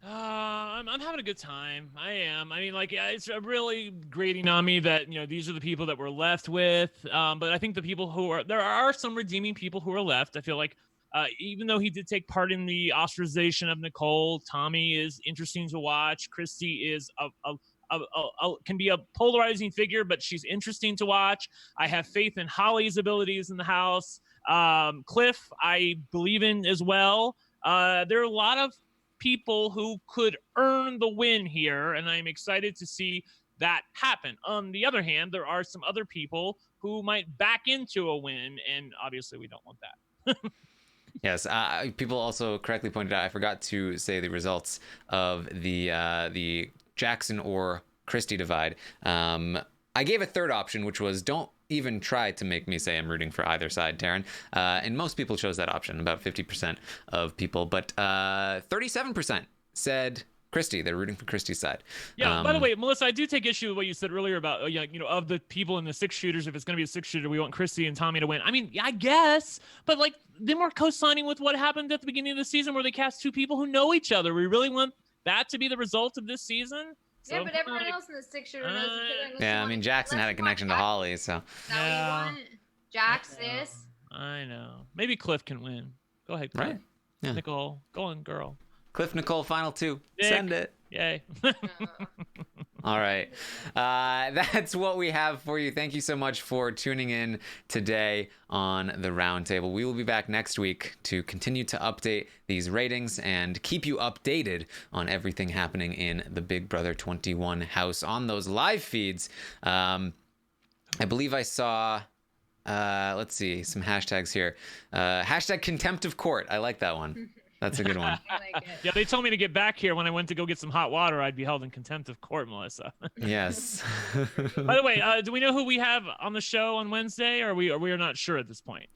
[SPEAKER 3] I'm having a good time. I am. I mean, like, it's really grating on me that, you know, these are the people that we're left with. But I think there are some redeeming people who are left. I feel like, even though he did take part in the ostracization of Nicole, Tommy is interesting to watch. Christie is can be a polarizing figure, but she's interesting to watch. I have faith in Holly's abilities in the house. Cliff, I believe in as well. There are a lot of people who could earn the win here, and I'm excited to see that happen. On the other hand, there are some other people who might back into a win, and obviously we don't want that.
[SPEAKER 1] Yes, people also correctly pointed out, I forgot to say the results of the Jackson or Christie divide. I gave a third option, which was don't even try to make me say I'm rooting for either side, Taran. And most people chose that option, about 50% of people. But 37% said Christie. They're rooting for Christie's side.
[SPEAKER 3] Yeah, by the way, Melissa, I do take issue with what you said earlier about, you know, of the people in the 6 shooters, if it's going to be a 6 shooter, we want Christie and Tommy to win. I mean, I guess, but like, then we're co-signing with what happened at the beginning of the season where they cast 2 people who know each other. We really want that to be the result of this season?
[SPEAKER 2] So, yeah, but everyone else in the 6 shooter knows each other.
[SPEAKER 1] Yeah, I mean, Jackson had a connection to Holly, so.
[SPEAKER 2] Now you want Jack, sis?
[SPEAKER 3] I know. Maybe Cliff can win. Go ahead, Cliff.
[SPEAKER 1] Right. Yeah.
[SPEAKER 3] Nicole, go on, girl.
[SPEAKER 1] Cliff, Nicole, final 2.
[SPEAKER 3] Nick.
[SPEAKER 1] Send it.
[SPEAKER 3] Yay.
[SPEAKER 1] All right. That's what we have for you. Thank you so much for tuning in today on the Roundtable. We will be back next week to continue to update these ratings and keep you updated on everything happening in the Big Brother 21 house on those live feeds. I believe I saw, let's see, some hashtags here. Hashtag contempt of court. I like that one. That's a good one.
[SPEAKER 2] I like it.
[SPEAKER 3] Yeah, they told me to get back here when I went to go get some hot water. I'd be held in contempt of court, Melissa.
[SPEAKER 1] Yes.
[SPEAKER 3] By the way, do we know who we have on the show on Wednesday, or we are not sure at this point?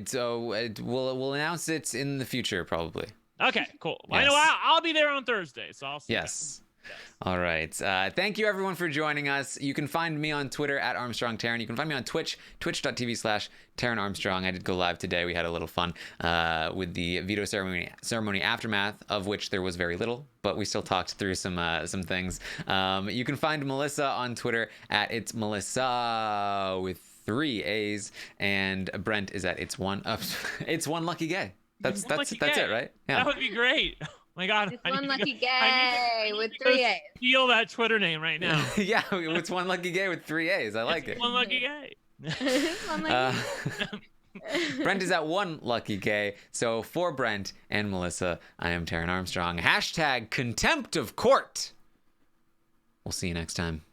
[SPEAKER 1] So we'll announce it in the future, probably.
[SPEAKER 3] Okay, cool. Well,
[SPEAKER 1] Yes.
[SPEAKER 3] I know I'll be there on Thursday, so I'll see.
[SPEAKER 1] Yes.
[SPEAKER 3] Yes.
[SPEAKER 1] All right. Thank you, everyone, for joining us. You can find me on Twitter at Armstrong Taran. You can find me on Twitch, twitch.tv/Taran Armstrong. I did go live today. We had a little fun with the veto ceremony aftermath, of which there was very little, but we still talked through some things. You can find Melissa on Twitter at It's Melissa with 3 A's, and Brent is at It's One Lucky Gay. That's it, right? Yeah.
[SPEAKER 3] That would be great. Oh my God.
[SPEAKER 2] It's One Lucky Gay with 3 A's.
[SPEAKER 3] Steal that Twitter name right now.
[SPEAKER 1] Yeah, it's One Lucky Gay with 3 A's. I like it.
[SPEAKER 3] One Lucky Gay.
[SPEAKER 2] It's One Lucky
[SPEAKER 1] Brent is at 1 Lucky Gay. So for Brent and Melissa, I am Taran Armstrong. Hashtag contempt of court. We'll see you next time.